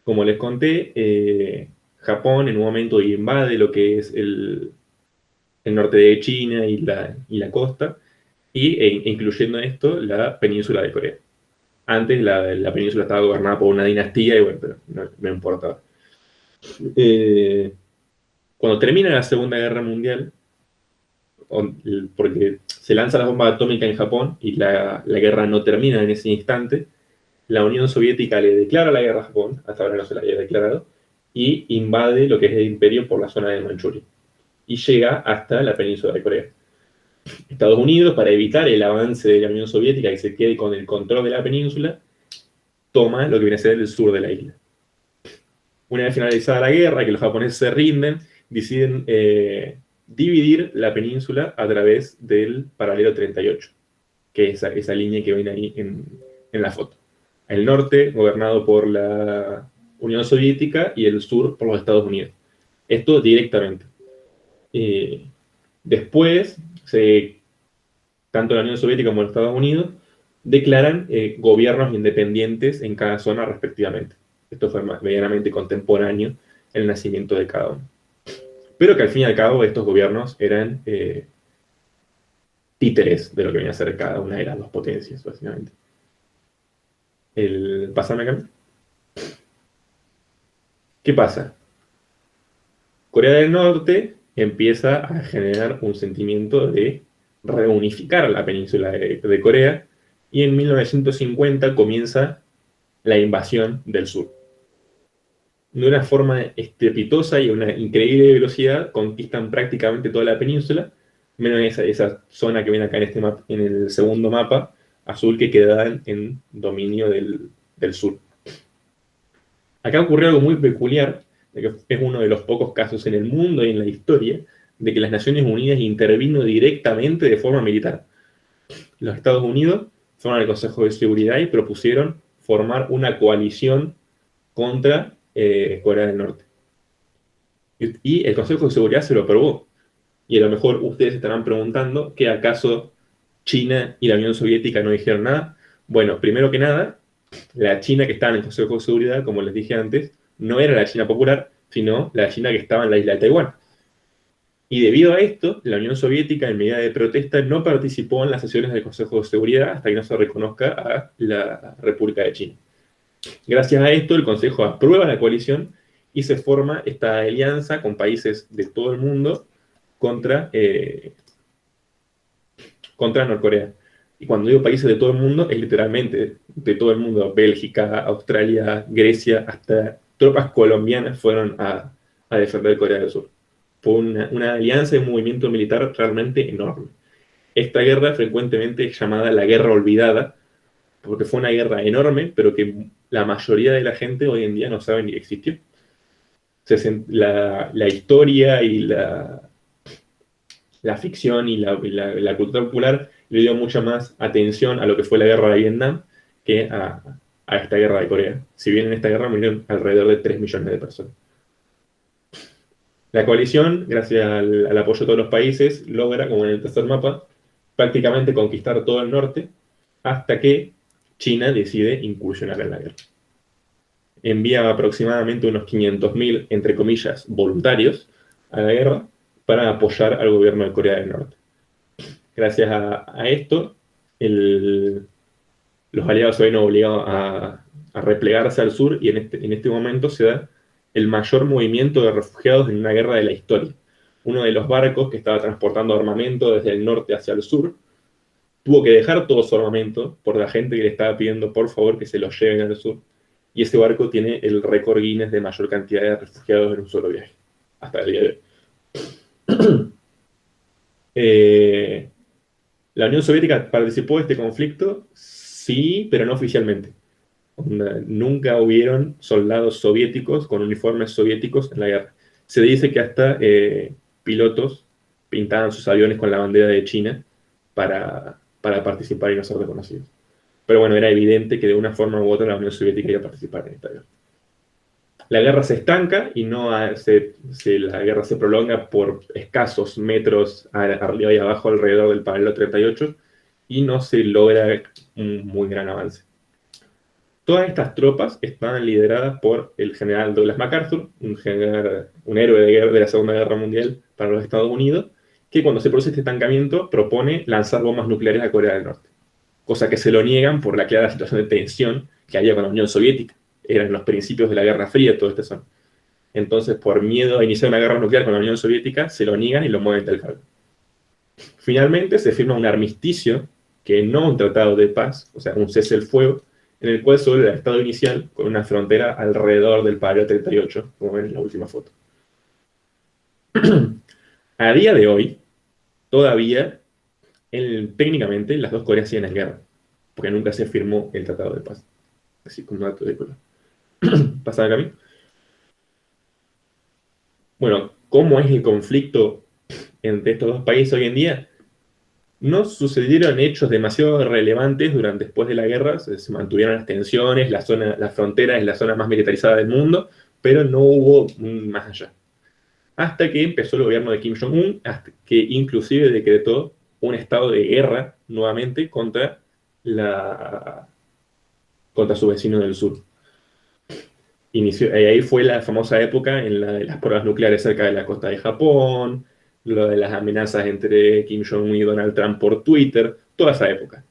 Como les conté, Japón en un momento invade lo que es el norte de China y la costa, incluyendo esto la península de Corea. Antes la península estaba gobernada por una dinastía y bueno, pero no importaba. Cuando termina la Segunda Guerra Mundial, porque se lanza la bomba atómica en Japón y la guerra no termina en ese instante, la Unión Soviética le declara la guerra a Japón, hasta ahora no se la había declarado, y invade lo que es el imperio por la zona de Manchuria. Y llega hasta la península de Corea. Estados Unidos, para evitar el avance de la Unión Soviética y se quede con el control de la península, toma lo que viene a ser el sur de la isla. Una vez finalizada la guerra, que los japoneses se rinden, deciden dividir la península a través del paralelo 38, que es esa línea que ven ahí en la foto. El norte gobernado por la Unión Soviética y el sur por los Estados Unidos. Esto directamente. Después, tanto la Unión Soviética como los Estados Unidos declaran gobiernos independientes en cada zona respectivamente. Esto fue medianamente contemporáneo el nacimiento de cada uno. Pero que al fin y al cabo estos gobiernos eran títeres de lo que venía a ser cada una de las dos potencias, básicamente. Pásame acá. ¿Qué pasa? Corea del Norte empieza a generar un sentimiento de reunificar la península de Corea y en 1950 comienza la invasión del sur. De una forma estrepitosa y a una increíble velocidad conquistan prácticamente toda la península, menos esa zona que ven acá en el segundo mapa azul que queda en dominio del sur. Acá ocurrió algo muy peculiar, que es uno de los pocos casos en el mundo y en la historia de que las Naciones Unidas intervino directamente de forma militar. Los Estados Unidos fueron al Consejo de Seguridad y propusieron formar una coalición contra Corea del Norte. Y el Consejo de Seguridad se lo aprobó. Y a lo mejor ustedes estarán preguntando que acaso China y la Unión Soviética no dijeron nada. Bueno, primero que nada, la China que estaba en el Consejo de Seguridad, como les dije antes, no era la China popular, sino la China que estaba en la isla de Taiwán. Y debido a esto, la Unión Soviética, en medida de protesta, no participó en las sesiones del Consejo de Seguridad hasta que no se reconozca a la República de China. Gracias a esto, el Consejo aprueba la coalición y se forma esta alianza con países de todo el mundo contra Norcorea. Y cuando digo países de todo el mundo, es literalmente de todo el mundo. Bélgica, Australia, Grecia, hasta tropas colombianas fueron a defender Corea del Sur. Fue una alianza y un movimiento militar realmente enorme. Esta guerra frecuentemente es llamada la guerra olvidada, porque fue una guerra enorme, pero que la mayoría de la gente hoy en día no sabe ni que existió. La historia y la ficción y la cultura popular le dio mucha más atención a lo que fue la guerra de Vietnam que a esta guerra de Corea. Si bien en esta guerra murieron alrededor de 3 millones de personas. La coalición, gracias al apoyo de todos los países, logra, como en el tercer mapa, prácticamente conquistar todo el norte hasta que China decide incursionar en la guerra. Envía aproximadamente unos 500.000, entre comillas, voluntarios a la guerra para apoyar al gobierno de Corea del Norte. Gracias a esto, los aliados se ven obligados a replegarse al sur y en este momento se da el mayor movimiento de refugiados en una guerra de la historia. Uno de los barcos que estaba transportando armamento desde el norte hacia el sur tuvo que dejar todo su armamento por la gente que le estaba pidiendo por favor que se lo lleven al sur. Y ese barco tiene el récord Guinness de mayor cantidad de refugiados en un solo viaje, hasta el día de hoy. ¿La Unión Soviética participó de este conflicto? Sí, pero no oficialmente. Nunca hubieron soldados soviéticos con uniformes soviéticos en la guerra. Se dice que hasta pilotos pintaban sus aviones con la bandera de China para participar y no ser reconocidos. Pero bueno, era evidente que de una forma u otra la Unión Soviética iba a participar en esta guerra. La guerra se estanca y la guerra se prolonga por escasos metros arriba y abajo alrededor del paralelo 38 y no se logra un muy gran avance. Todas estas tropas estaban lideradas por el general Douglas MacArthur, un héroe de la Segunda Guerra Mundial para los Estados Unidos, que cuando se produce este estancamiento propone lanzar bombas nucleares a Corea del Norte, cosa que se lo niegan por la clara situación de tensión que había con la Unión Soviética. Eran los principios de la Guerra Fría, todo este son. Entonces, por miedo a iniciar una guerra nuclear con la Unión Soviética, se lo niegan y lo mueven del cargo. Finalmente se firma un armisticio, que no un tratado de paz, o sea, un cese el fuego, en el cual solo el estado inicial con una frontera alrededor del paralelo 38, como ven en la última foto. A día de hoy, todavía, técnicamente, las dos Coreas siguen en guerra, porque nunca se firmó el tratado de paz. Así como un dato de color. ¿Pasa acá a mí? Bueno, ¿cómo es el conflicto entre estos dos países hoy en día? No sucedieron hechos demasiado relevantes después de la guerra, se mantuvieron las tensiones, la frontera es la zona más militarizada del mundo, pero no hubo más allá. Hasta que empezó el gobierno de Kim Jong-un, que inclusive decretó un estado de guerra nuevamente contra su vecino del sur. Ahí fue la famosa época en la de las pruebas nucleares cerca de la costa de Japón, lo de las amenazas entre Kim Jong-un y Donald Trump por Twitter, toda esa época.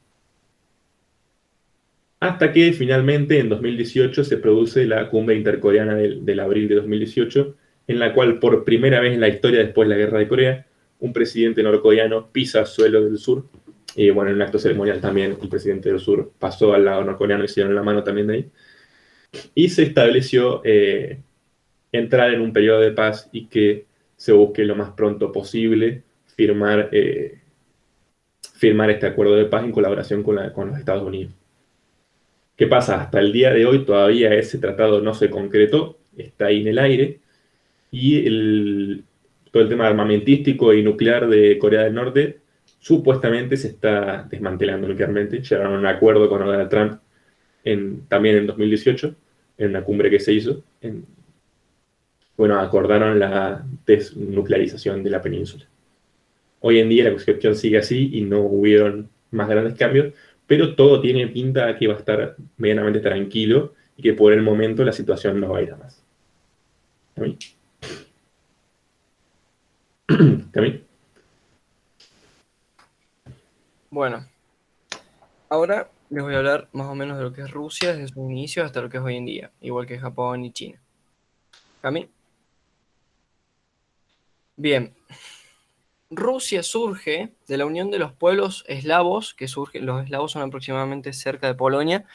Hasta que finalmente en 2018 se produce la cumbre intercoreana del abril de 2018, en la cual por primera vez en la historia después de la guerra de Corea, un presidente norcoreano pisa suelo del sur, y bueno, en un acto ceremonial también el presidente del sur pasó al lado norcoreano y hicieron la mano también de ahí, y se estableció entrar en un periodo de paz y que se busque lo más pronto posible firmar este acuerdo de paz en colaboración con los Estados Unidos. ¿Qué pasa? Hasta el día de hoy todavía ese tratado no se concretó, está ahí en el aire, y todo el tema armamentístico y nuclear de Corea del Norte supuestamente se está desmantelando nuclearmente. Llegaron a un acuerdo con Donald Trump también en 2018, en una cumbre que se hizo. Acordaron la desnuclearización de la península. Hoy en día la cuestión sigue así y no hubieron más grandes cambios, pero todo tiene pinta de que va a estar medianamente tranquilo y que por el momento la situación no va a ir a más. ¿Cami? Bueno, ahora les voy a hablar más o menos de lo que es Rusia desde su inicio hasta lo que es hoy en día, igual que Japón y China. ¿Cami? Bien. Rusia surge de la unión de los pueblos eslavos, los eslavos son aproximadamente cerca de Polonia,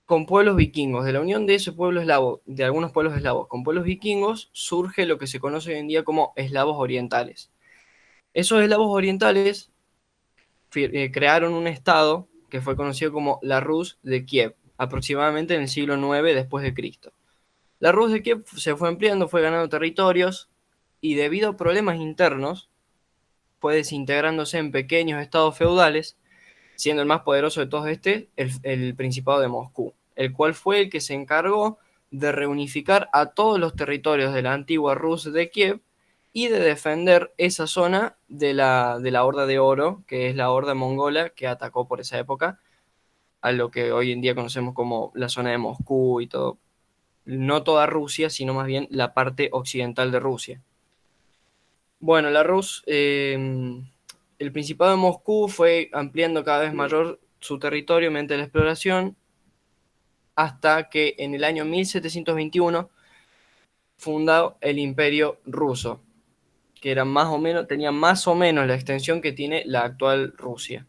con pueblos vikingos. De la unión de ese pueblo eslavo, de algunos pueblos eslavos con pueblos vikingos, surge lo que se conoce hoy en día como eslavos orientales. Esos eslavos orientales crearon un estado que fue conocido como la Rus de Kiev, aproximadamente en el siglo IX después de Cristo. La Rus de Kiev se fue ampliando, fue ganando territorios y debido a problemas internos fue desintegrándose en pequeños estados feudales, siendo el más poderoso de todos el Principado de Moscú, el cual fue el que se encargó de reunificar a todos los territorios de la antigua Rus de Kiev y de defender esa zona de la Horda de Oro, que es la horda mongola que atacó por esa época a lo que hoy en día conocemos como la zona de Moscú y todo. No toda Rusia, sino más bien la parte occidental de Rusia. Bueno, el Principado de Moscú fue ampliando cada vez mayor su territorio mediante la exploración, hasta que en el año 1721 fundó el Imperio Ruso, que tenía más o menos la extensión que tiene la actual Rusia.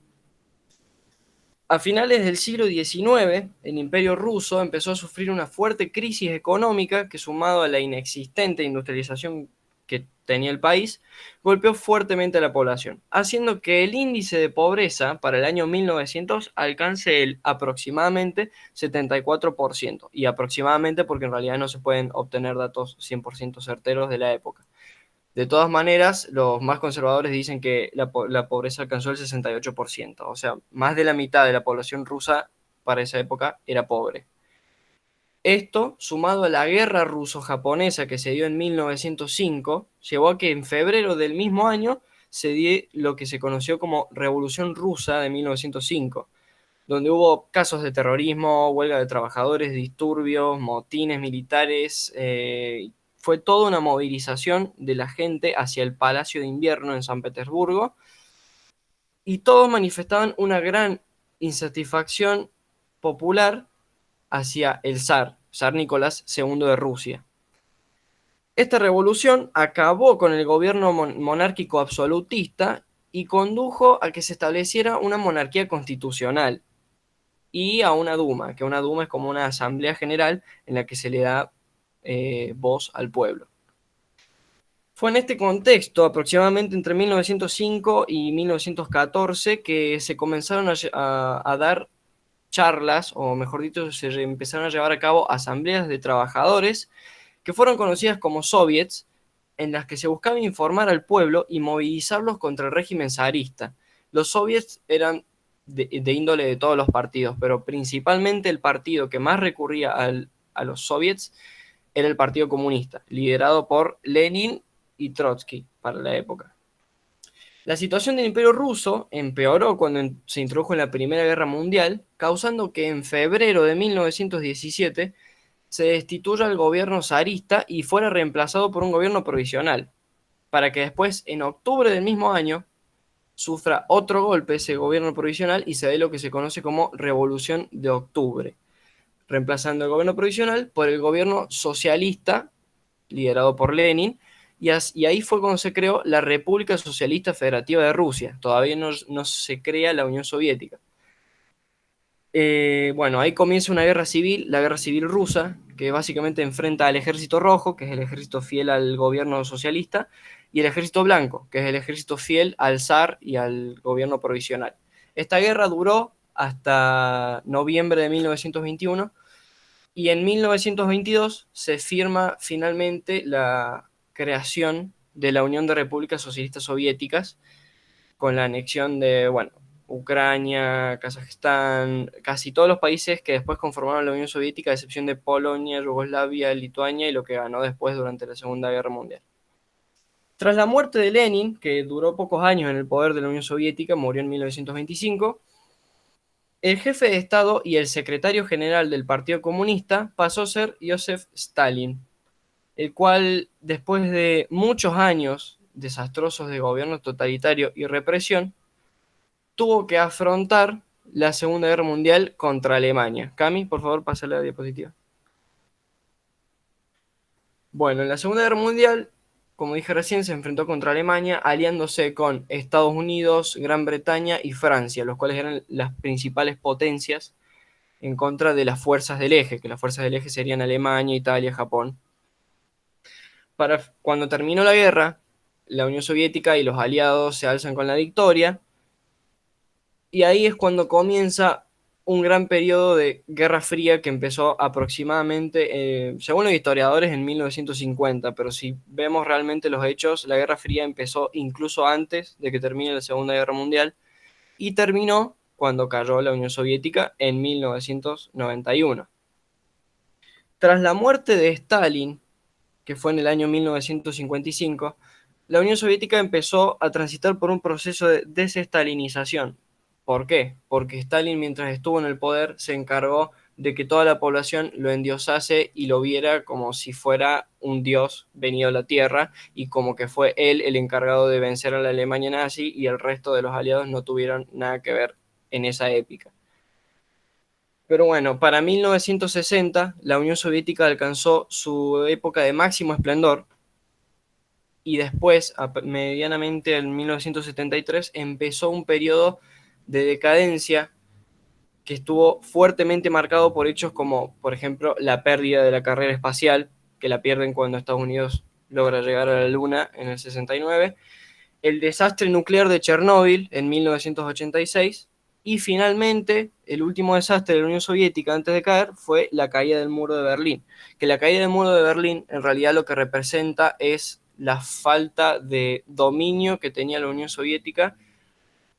A finales del siglo XIX, el Imperio Ruso empezó a sufrir una fuerte crisis económica que, sumado a la inexistente industrialización que tenía el país, golpeó fuertemente a la población, haciendo que el índice de pobreza para el año 1900 alcance el aproximadamente 74%, y aproximadamente porque en realidad no se pueden obtener datos 100% certeros de la época. De todas maneras, los más conservadores dicen que la pobreza alcanzó el 68%, o sea, más de la mitad de la población rusa para esa época era pobre. Esto, sumado a la guerra ruso-japonesa que se dio en 1905, llevó a que en febrero del mismo año se dio lo que se conoció como Revolución Rusa de 1905, donde hubo casos de terrorismo, huelga de trabajadores, disturbios, motines militares. Fue toda una movilización de la gente hacia el Palacio de Invierno en San Petersburgo, y todos manifestaban una gran insatisfacción popular hacia el zar Nicolás II de Rusia. Esta revolución acabó con el gobierno monárquico absolutista y condujo a que se estableciera una monarquía constitucional y a una Duma, que una Duma es como una asamblea general en la que se le da voz al pueblo. Fue en este contexto, aproximadamente entre 1905 y 1914, que se comenzaron a dar charlas, o mejor dicho, se empezaron a llevar a cabo asambleas de trabajadores que fueron conocidas como soviets, en las que se buscaba informar al pueblo y movilizarlos contra el régimen zarista. Los soviets eran de índole de todos los partidos, pero principalmente el partido que más recurría a los soviets era el Partido Comunista, liderado por Lenin y Trotsky para la época. La situación del Imperio Ruso empeoró cuando se introdujo en la Primera Guerra Mundial, causando que en febrero de 1917 se destituya el gobierno zarista y fuera reemplazado por un gobierno provisional, para que después, en octubre del mismo año, sufra otro golpe ese gobierno provisional y se dé lo que se conoce como Revolución de Octubre, reemplazando el gobierno provisional por el gobierno socialista, liderado por Lenin, y ahí fue cuando se creó la República Socialista Federativa de Rusia. Todavía no se crea la Unión Soviética. Bueno, ahí comienza una guerra civil, la guerra civil rusa, que básicamente enfrenta al ejército rojo, que es el ejército fiel al gobierno socialista, y el ejército blanco, que es el ejército fiel al zar y al gobierno provisional. Esta guerra duró hasta noviembre de 1921, y en 1922 se firma finalmente la creación de la Unión de Repúblicas Socialistas Soviéticas, con la anexión de, bueno, Ucrania, Kazajistán, casi todos los países que después conformaron la Unión Soviética, a excepción de Polonia, Yugoslavia, Lituania y lo que ganó después durante la Segunda Guerra Mundial. Tras la muerte de Lenin, que duró pocos años en el poder de la Unión Soviética, murió en 1925, el jefe de Estado y el secretario general del Partido Comunista pasó a ser Joseph Stalin, el cual, después de muchos años desastrosos de gobierno totalitario y represión, tuvo que afrontar la Segunda Guerra Mundial contra Alemania. Cami, por favor, pásale la diapositiva. Bueno, en la Segunda Guerra Mundial, como dije recién, se enfrentó contra Alemania, aliándose con Estados Unidos, Gran Bretaña y Francia, los cuales eran las principales potencias en contra de las fuerzas del eje, que las fuerzas del eje serían Alemania, Italia, Japón. Cuando terminó la guerra, la Unión Soviética y los aliados se alzan con la victoria, y ahí es cuando comienza un gran periodo de Guerra Fría que empezó aproximadamente, según los historiadores, en 1950, pero si vemos realmente los hechos, la Guerra Fría empezó incluso antes de que termine la Segunda Guerra Mundial y terminó cuando cayó la Unión Soviética en 1991. Tras la muerte de Stalin, que fue en el año 1955, la Unión Soviética empezó a transitar por un proceso de desestalinización. ¿Por qué? Porque Stalin, mientras estuvo en el poder, se encargó de que toda la población lo endiosase y lo viera como si fuera un dios venido a la tierra, y como que fue él el encargado de vencer a la Alemania nazi y el resto de los aliados no tuvieron nada que ver en esa épica. Pero bueno, para 1960 la Unión Soviética alcanzó su época de máximo esplendor, y después, medianamente en 1973, empezó un periodo de decadencia que estuvo fuertemente marcado por hechos como, por ejemplo, la pérdida de la carrera espacial, que la pierden cuando Estados Unidos logra llegar a la Luna en el 69, el desastre nuclear de Chernóbil en 1986, y finalmente el último desastre de la Unión Soviética antes de caer fue la caída del muro de Berlín, que la caída del muro de Berlín en realidad lo que representa es la falta de dominio que tenía la Unión Soviética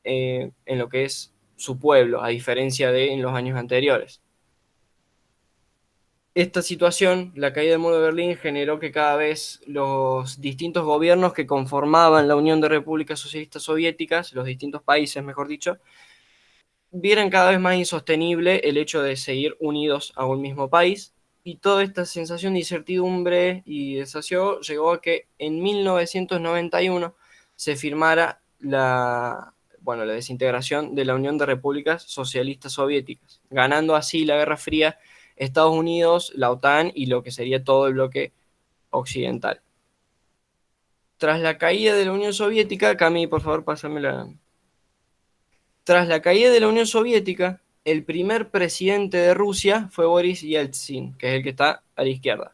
en lo que es su pueblo, a diferencia de en los años anteriores. Esta situación, la caída del muro de Berlín, generó que cada vez los distintos gobiernos que conformaban la Unión de Repúblicas Socialistas Soviéticas, los distintos países, mejor dicho, vieran cada vez más insostenible el hecho de seguir unidos a un mismo país, y toda esta sensación de incertidumbre y desasosiego llegó a que en 1991 se firmara la desintegración de la Unión de Repúblicas Socialistas Soviéticas, ganando así la Guerra Fría Estados Unidos, la OTAN y lo que sería todo el bloque occidental. Tras la caída de la Unión Soviética, Cami, por favor, pásame la... Tras la caída de la Unión Soviética, el primer presidente de Rusia fue Boris Yeltsin, que es el que está a la izquierda.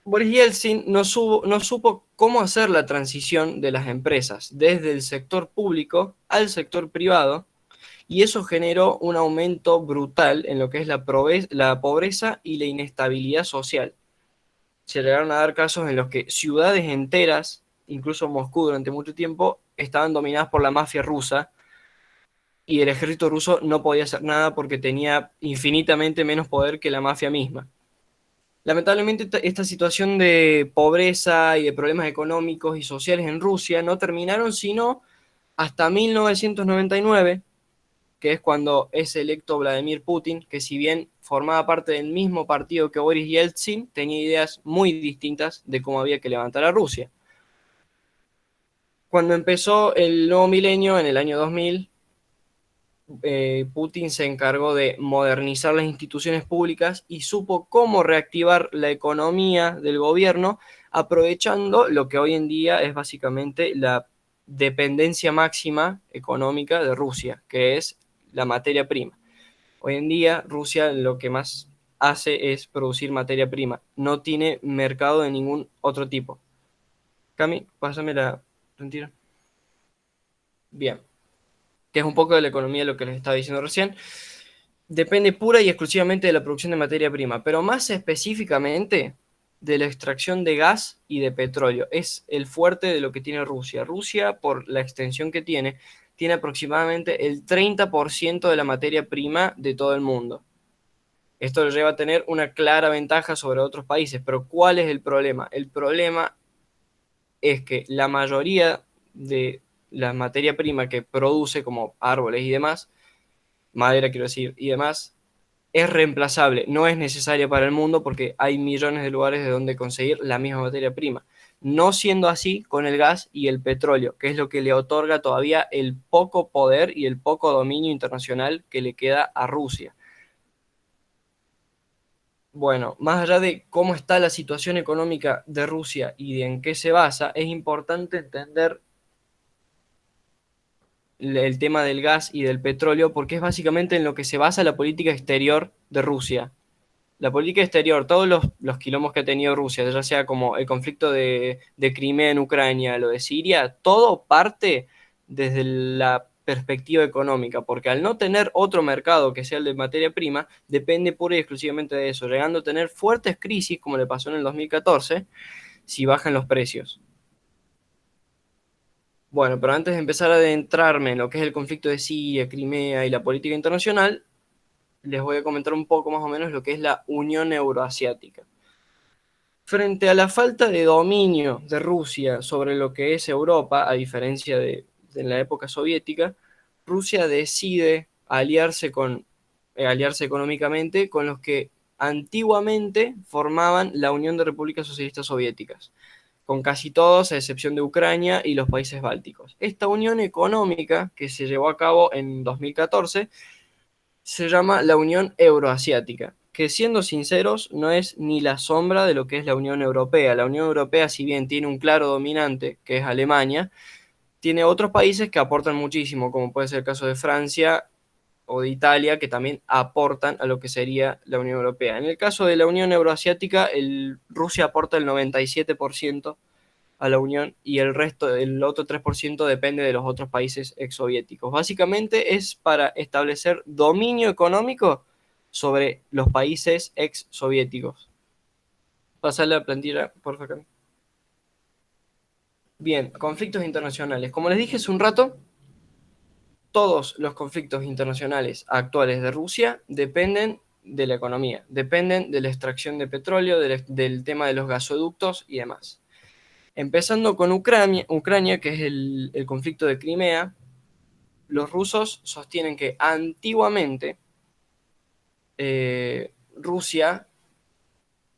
Boris Yeltsin no supo cómo hacer la transición de las empresas desde el sector público al sector privado, y eso generó un aumento brutal en lo que es la pobreza y la inestabilidad social. Se llegaron a dar casos en los que ciudades enteras, incluso Moscú durante mucho tiempo, estaban dominadas por la mafia rusa, y el ejército ruso no podía hacer nada porque tenía infinitamente menos poder que la mafia misma. Lamentablemente, esta situación de pobreza y de problemas económicos y sociales en Rusia no terminaron sino hasta 1999, que es cuando es electo Vladimir Putin, que si bien formaba parte del mismo partido que Boris Yeltsin, tenía ideas muy distintas de cómo había que levantar a Rusia. Cuando empezó el nuevo milenio, en el año 2000, Putin se encargó de modernizar las instituciones públicas y supo cómo reactivar la economía del gobierno, aprovechando lo que hoy en día es básicamente la dependencia máxima económica de Rusia, que es la materia prima. Hoy en día Rusia lo que más hace es producir materia prima, no tiene mercado de ningún otro tipo. Cami, pásame la mentira. Bien, que es un poco de la economía lo que les estaba diciendo recién. Depende pura y exclusivamente de la producción de materia prima, pero más específicamente de la extracción de gas y de petróleo. Es el fuerte de lo que tiene Rusia. Rusia, por la extensión que tiene aproximadamente el 30% de la materia prima de todo el mundo. Esto lo lleva a tener una clara ventaja sobre otros países, pero ¿cuál es el problema? El problema es que la mayoría de la materia prima que produce, como árboles y demás, madera quiero decir, y demás, es reemplazable, no es necesaria para el mundo porque hay millones de lugares de donde conseguir la misma materia prima. No siendo así con el gas y el petróleo, que es lo que le otorga todavía el poco poder y el poco dominio internacional que le queda a Rusia. Bueno, más allá de cómo está la situación económica de Rusia y de en qué se basa, es importante entender el tema del gas y del petróleo porque es básicamente en lo que se basa la política exterior de Rusia. La política exterior, todos los quilombos que ha tenido Rusia, ya sea como el conflicto de Crimea en Ucrania, lo de Siria, todo parte desde la perspectiva económica, porque al no tener otro mercado que sea el de materia prima, depende pura y exclusivamente de eso, llegando a tener fuertes crisis, como le pasó en el 2014, si bajan los precios. Bueno, pero antes de empezar a adentrarme en lo que es el conflicto de Siria, Crimea y la política internacional, les voy a comentar un poco más o menos lo que es la Unión Euroasiática. Frente a la falta de dominio de Rusia sobre lo que es Europa, a diferencia de la época soviética, Rusia decide aliarse económicamente con los que antiguamente formaban la Unión de Repúblicas Socialistas Soviéticas, con casi todos, a excepción de Ucrania y los países bálticos. Esta unión económica, que se llevó a cabo en 2014, se llama la Unión Euroasiática, que siendo sinceros no es ni la sombra de lo que es la Unión Europea. La Unión Europea, si bien tiene un claro dominante, que es Alemania, tiene otros países que aportan muchísimo, como puede ser el caso de Francia o de Italia, que también aportan a lo que sería la Unión Europea. En el caso de la Unión Euroasiática, Rusia aporta el 97% a la Unión y el resto, el otro 3% depende de los otros países exsoviéticos. Básicamente es para establecer dominio económico sobre los países exsoviéticos. Pasar la plantilla, por favor. Bien, conflictos internacionales. Como les dije hace un rato, todos los conflictos internacionales actuales de Rusia dependen de la economía, dependen de la extracción de petróleo, del tema de los gasoductos y demás. Empezando con Ucrania, que es el conflicto de Crimea, los rusos sostienen que antiguamente Rusia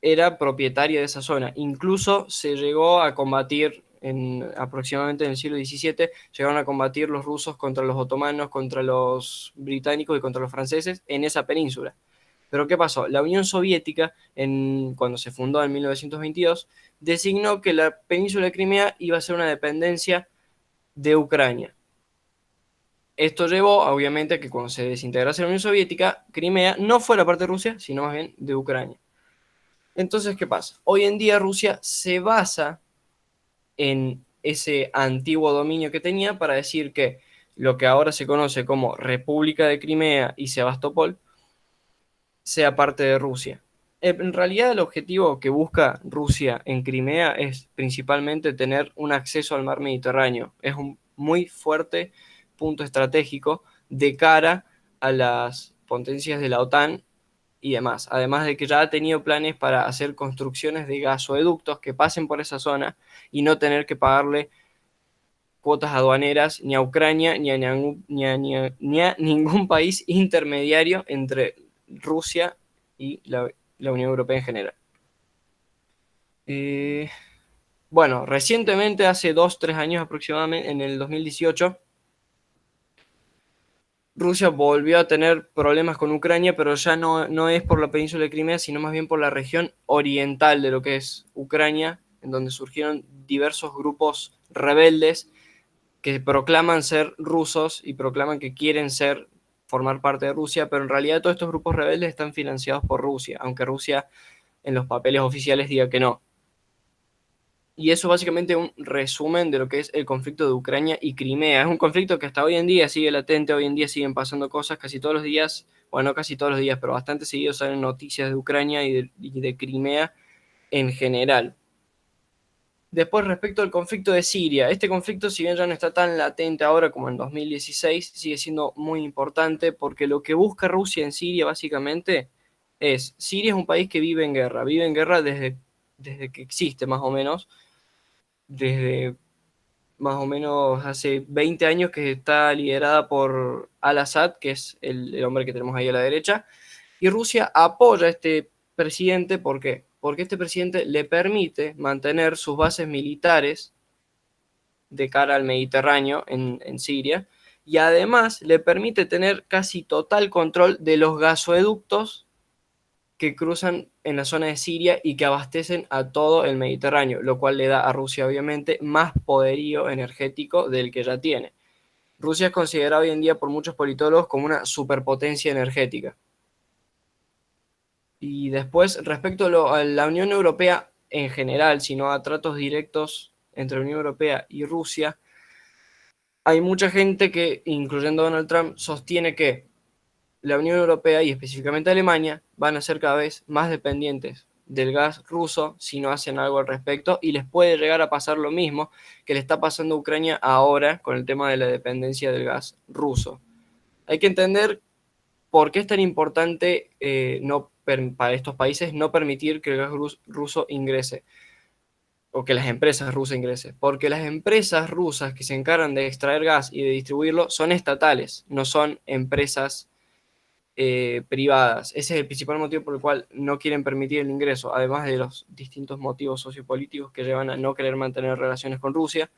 era propietaria de esa zona. Incluso se llegó a combatir aproximadamente en el siglo XVII, llegaron a combatir los rusos contra los otomanos, contra los británicos y contra los franceses en esa península. Pero ¿qué pasó? La Unión Soviética, cuando se fundó en 1922, designó que la península de Crimea iba a ser una dependencia de Ucrania. Esto llevó, obviamente, a que cuando se desintegrase la Unión Soviética, Crimea no fuera parte de Rusia, sino más bien de Ucrania. Entonces, ¿qué pasa? Hoy en día Rusia se basa en ese antiguo dominio que tenía para decir que lo que ahora se conoce como República de Crimea y Sebastopol sea parte de Rusia. En realidad el objetivo que busca Rusia en Crimea es principalmente tener un acceso al mar Mediterráneo. Es un muy fuerte punto estratégico de cara a las potencias de la OTAN y demás. Además de que ya ha tenido planes para hacer construcciones de gasoductos que pasen por esa zona y no tener que pagarle cuotas aduaneras ni a Ucrania ni a ningún país intermediario entre Rusia y la Unión Europea en general. Bueno, recientemente, hace 2-3 años aproximadamente, en el 2018, Rusia volvió a tener problemas con Ucrania, pero ya no es por la península de Crimea, sino más bien por la región oriental de lo que es Ucrania, en donde surgieron diversos grupos rebeldes que proclaman ser rusos y proclaman que quieren formar parte de Rusia, pero en realidad todos estos grupos rebeldes están financiados por Rusia, aunque Rusia en los papeles oficiales diga que no. Y eso básicamente es un resumen de lo que es el conflicto de Ucrania y Crimea. Es un conflicto que hasta hoy en día sigue latente, hoy en día siguen pasando cosas casi todos los días, bueno, no casi todos los días, pero bastante seguido salen noticias de Ucrania y de Crimea en general. Después, respecto al conflicto de Siria, este conflicto, si bien ya no está tan latente ahora como en 2016, sigue siendo muy importante porque lo que busca Rusia en Siria básicamente Siria es un país que vive en guerra desde que existe más o menos, desde más o menos hace 20 años que está liderada por Al-Assad, que es el hombre que tenemos ahí a la derecha, y Rusia apoya a este presidente. ¿Por qué? Porque este presidente le permite mantener sus bases militares de cara al Mediterráneo en Siria, y además le permite tener casi total control de los gasoductos que cruzan en la zona de Siria y que abastecen a todo el Mediterráneo, lo cual le da a Rusia obviamente más poderío energético del que ya tiene. Rusia es considerada hoy en día por muchos politólogos como una superpotencia energética. Y después, respecto a la Unión Europea en general, sino a tratos directos entre la Unión Europea y Rusia, hay mucha gente que, incluyendo Donald Trump, sostiene que la Unión Europea y específicamente Alemania van a ser cada vez más dependientes del gas ruso si no hacen algo al respecto, y les puede llegar a pasar lo mismo que le está pasando a Ucrania ahora con el tema de la dependencia del gas ruso. Hay que entender por qué es tan importante para estos países no permitir que el gas ruso ingrese o que las empresas rusas ingresen, porque las empresas rusas que se encargan de extraer gas y de distribuirlo son estatales, no son empresas privadas. Ese es el principal motivo por el cual no quieren permitir el ingreso, además de los distintos motivos sociopolíticos que llevan a no querer mantener relaciones con Rusia,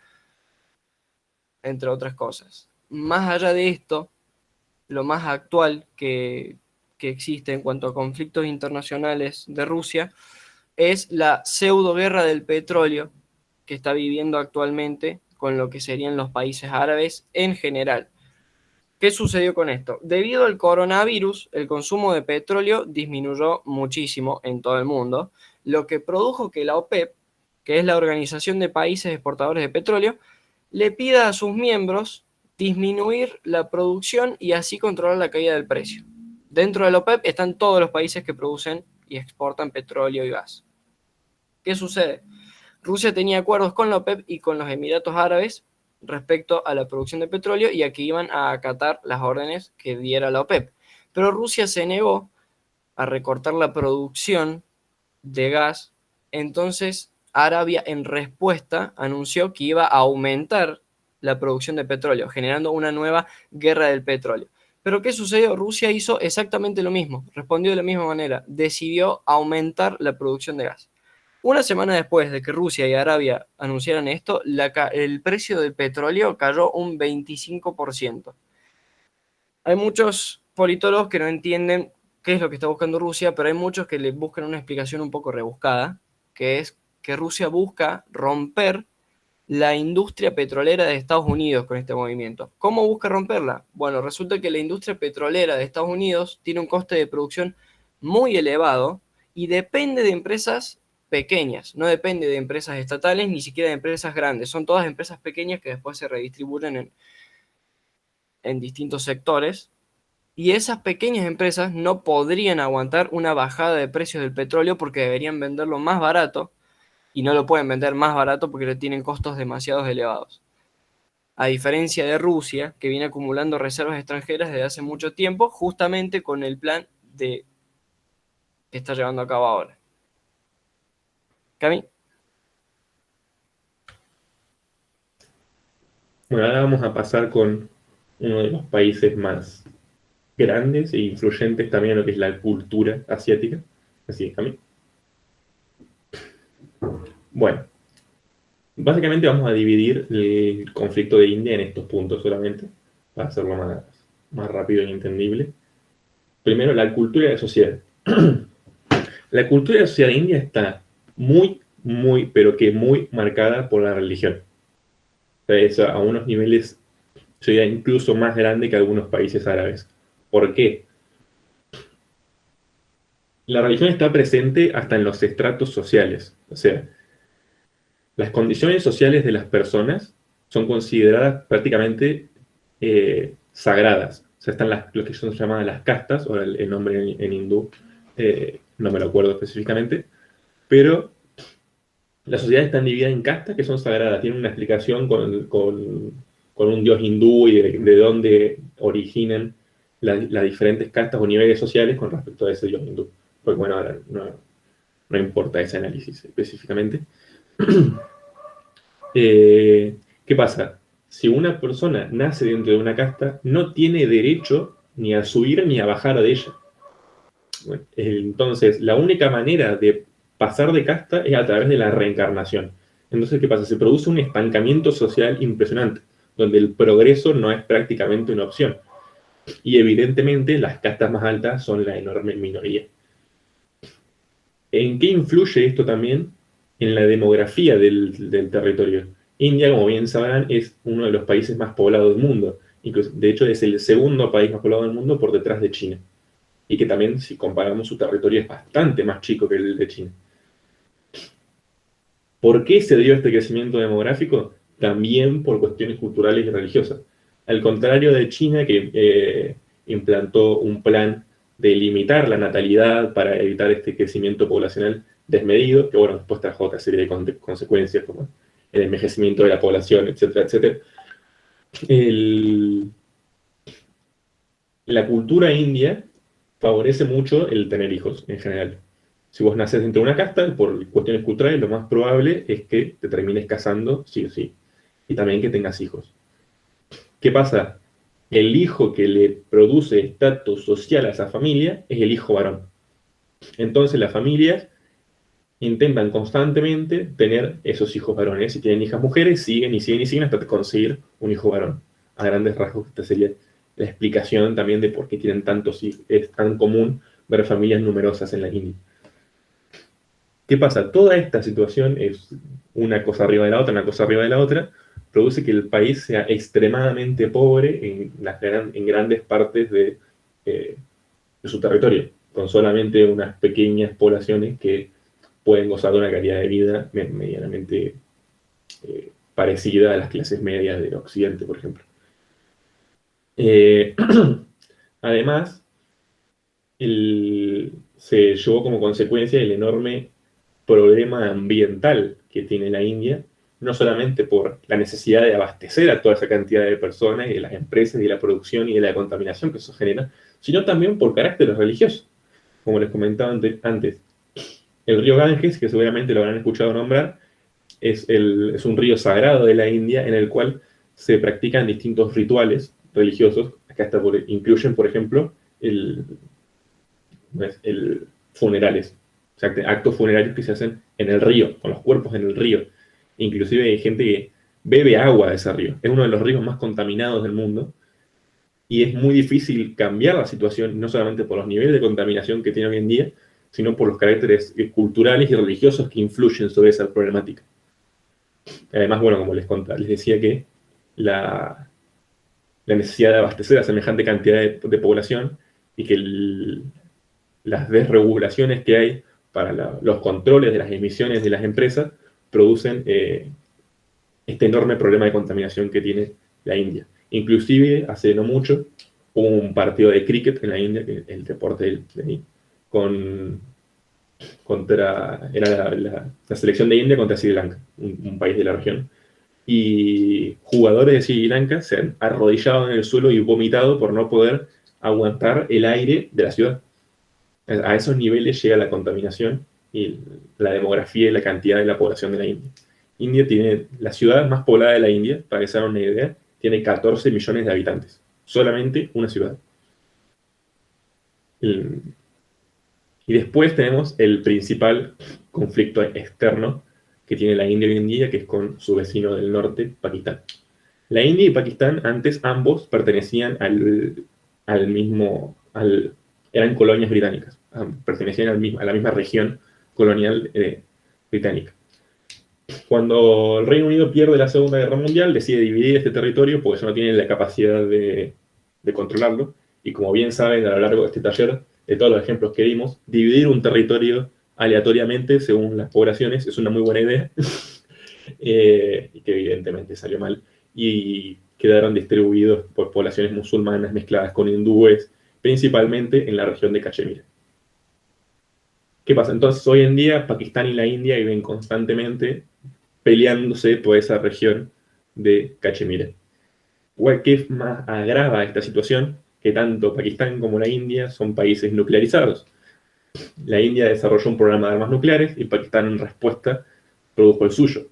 entre otras cosas. Más allá de esto, lo más actual que existe en cuanto a conflictos internacionales de Rusia es la pseudo guerra del petróleo que está viviendo actualmente con lo que serían los países árabes en general. ¿Qué sucedió con esto? Debido al coronavirus, el consumo de petróleo disminuyó muchísimo en todo el mundo, lo que produjo que la OPEP, que es la Organización de Países Exportadores de Petróleo, le pida a sus miembros disminuir la producción y así controlar la caída del precio. Dentro de la OPEP están todos los países que producen y exportan petróleo y gas. ¿Qué sucede? Rusia tenía acuerdos con la OPEP y con los Emiratos Árabes respecto a la producción de petróleo y a que iban a acatar las órdenes que diera la OPEP. Pero Rusia se negó a recortar la producción de gas, entonces Arabia en respuesta anunció que iba a aumentar la producción de petróleo, generando una nueva guerra del petróleo. Pero ¿qué sucedió? Rusia hizo exactamente lo mismo, respondió de la misma manera, decidió aumentar la producción de gas. Una semana después de que Rusia y Arabia anunciaran esto, el precio del petróleo cayó un 25%. Hay muchos politólogos que no entienden qué es lo que está buscando Rusia, pero hay muchos que le buscan una explicación un poco rebuscada, que es que Rusia busca romper la industria petrolera de Estados Unidos con este movimiento. ¿Cómo busca romperla? Bueno, resulta que la industria petrolera de Estados Unidos tiene un coste de producción muy elevado y depende de empresas pequeñas, no depende de empresas estatales ni siquiera de empresas grandes, son todas empresas pequeñas que después se redistribuyen en distintos sectores y esas pequeñas empresas no podrían aguantar una bajada de precios del petróleo porque deberían venderlo más barato y no lo pueden vender más barato porque tienen costos demasiado elevados. A diferencia de Rusia, que viene acumulando reservas extranjeras desde hace mucho tiempo, justamente con el plan que está llevando a cabo ahora. ¿Cami? Bueno, ahora vamos a pasar con uno de los países más grandes e influyentes también en lo que es la cultura asiática. Así, a mí. Bueno, básicamente vamos a dividir el conflicto de India en estos puntos solamente, para hacerlo más rápido y entendible. Primero, la cultura y la sociedad. La cultura y la sociedad de India está pero que muy marcada por la religión. O sea, es a unos niveles, sería incluso más grande que algunos países árabes. ¿Por qué? La religión está presente hasta en los estratos sociales. O sea, las condiciones sociales de las personas son consideradas prácticamente sagradas. O sea, están lo que son llamadas las castas, o el nombre en hindú, no me lo acuerdo específicamente, pero las sociedades están divididas en castas que son sagradas. Tienen una explicación con un dios hindú y de dónde originan las diferentes castas o niveles sociales con respecto a ese dios hindú. Porque bueno, ahora no importa ese análisis específicamente. ¿Qué pasa? Si una persona nace dentro de una casta, no tiene derecho ni a subir ni a bajar de ella. Bueno, entonces, la única manera de pasar de casta es a través de la reencarnación. Entonces, ¿qué pasa? Se produce un estancamiento social impresionante, donde el progreso no es prácticamente una opción. Y evidentemente las castas más altas son la enorme minoría. ¿En qué influye esto también? En la demografía del territorio. India, como bien sabrán, es uno de los países más poblados del mundo. Incluso, de hecho, es el segundo país más poblado del mundo por detrás de China. Y que también, si comparamos su territorio, es bastante más chico que el de China. ¿Por qué se dio este crecimiento demográfico? También por cuestiones culturales y religiosas. Al contrario de China, que implantó un plan de limitar la natalidad para evitar este crecimiento poblacional desmedido, que bueno, después trajo otra serie de consecuencias como el envejecimiento de la población, etcétera, etcétera. La cultura india favorece mucho el tener hijos en general. Si vos naces dentro de una casta, por cuestiones culturales, lo más probable es que te termines casando, sí o sí. Y también que tengas hijos. ¿Qué pasa? El hijo que le produce estatus social a esa familia es el hijo varón. Entonces las familias intentan constantemente tener esos hijos varones. Si tienen hijas mujeres, siguen y siguen y siguen hasta conseguir un hijo varón. A grandes rasgos, esta sería la explicación también de por qué tienen tantos hijos. Es tan común ver familias numerosas en la India. ¿Qué pasa? Toda esta situación es una cosa arriba de la otra, una cosa arriba de la otra, produce que el país sea extremadamente pobre en grandes partes de su territorio, con solamente unas pequeñas poblaciones que pueden gozar de una calidad de vida medianamente parecida a las clases medias del occidente, por ejemplo. Además, se llevó como consecuencia el enorme problema ambiental que tiene la India, no solamente por la necesidad de abastecer a toda esa cantidad de personas y de las empresas y de la producción y de la contaminación que eso genera, sino también por carácter religioso. Como les comentaba antes, el río Ganges, que seguramente lo habrán escuchado nombrar, es un río sagrado de la India en el cual se practican distintos rituales religiosos, que hasta incluyen, por ejemplo, el funerales, o sea, actos funerarios que se hacen en el río, con los cuerpos en el río. Inclusive hay gente que bebe agua de ese río. Es uno de los ríos más contaminados del mundo y es muy difícil cambiar la situación, no solamente por los niveles de contaminación que tiene hoy en día, sino por los caracteres culturales y religiosos que influyen sobre esa problemática. Además, bueno, como les decía que la necesidad de abastecer a semejante cantidad de población y que las desregulaciones que hay para los controles de las emisiones de las empresas producen este enorme problema de contaminación que tiene la India. Inclusive, hace no mucho, hubo un partido de cricket en la India, que el deporte era la selección de India contra Sri Lanka, un país de la región. Y jugadores de Sri Lanka se han arrodillado en el suelo y vomitado por no poder aguantar el aire de la ciudad. A esos niveles llega la contaminación y la demografía y la cantidad de la población de la India. India tiene la ciudad más poblada de la India, para que se hagan una idea, tiene 14 millones de habitantes. Solamente una ciudad. Y después tenemos el principal conflicto externo que tiene la India hoy en día, que es con su vecino del norte, Pakistán. La India y Pakistán antes ambos pertenecían eran colonias británicas, pertenecían a la misma región colonial británica. Cuando el Reino Unido pierde la Segunda Guerra Mundial, decide dividir este territorio porque eso no tiene la capacidad de controlarlo. Y como bien saben, a lo largo de este taller, de todos los ejemplos que dimos, dividir un territorio aleatoriamente según las poblaciones es una muy buena idea, y que evidentemente salió mal. Y quedaron distribuidos por poblaciones musulmanas mezcladas con hindúes, principalmente en la región de Cachemira. ¿Qué pasa? Entonces, hoy en día, Pakistán y la India viven constantemente peleándose por esa región de Cachemira. ¿Qué más agrava esta situación? Que tanto Pakistán como la India son países nuclearizados. La India desarrolló un programa de armas nucleares y Pakistán en respuesta produjo el suyo.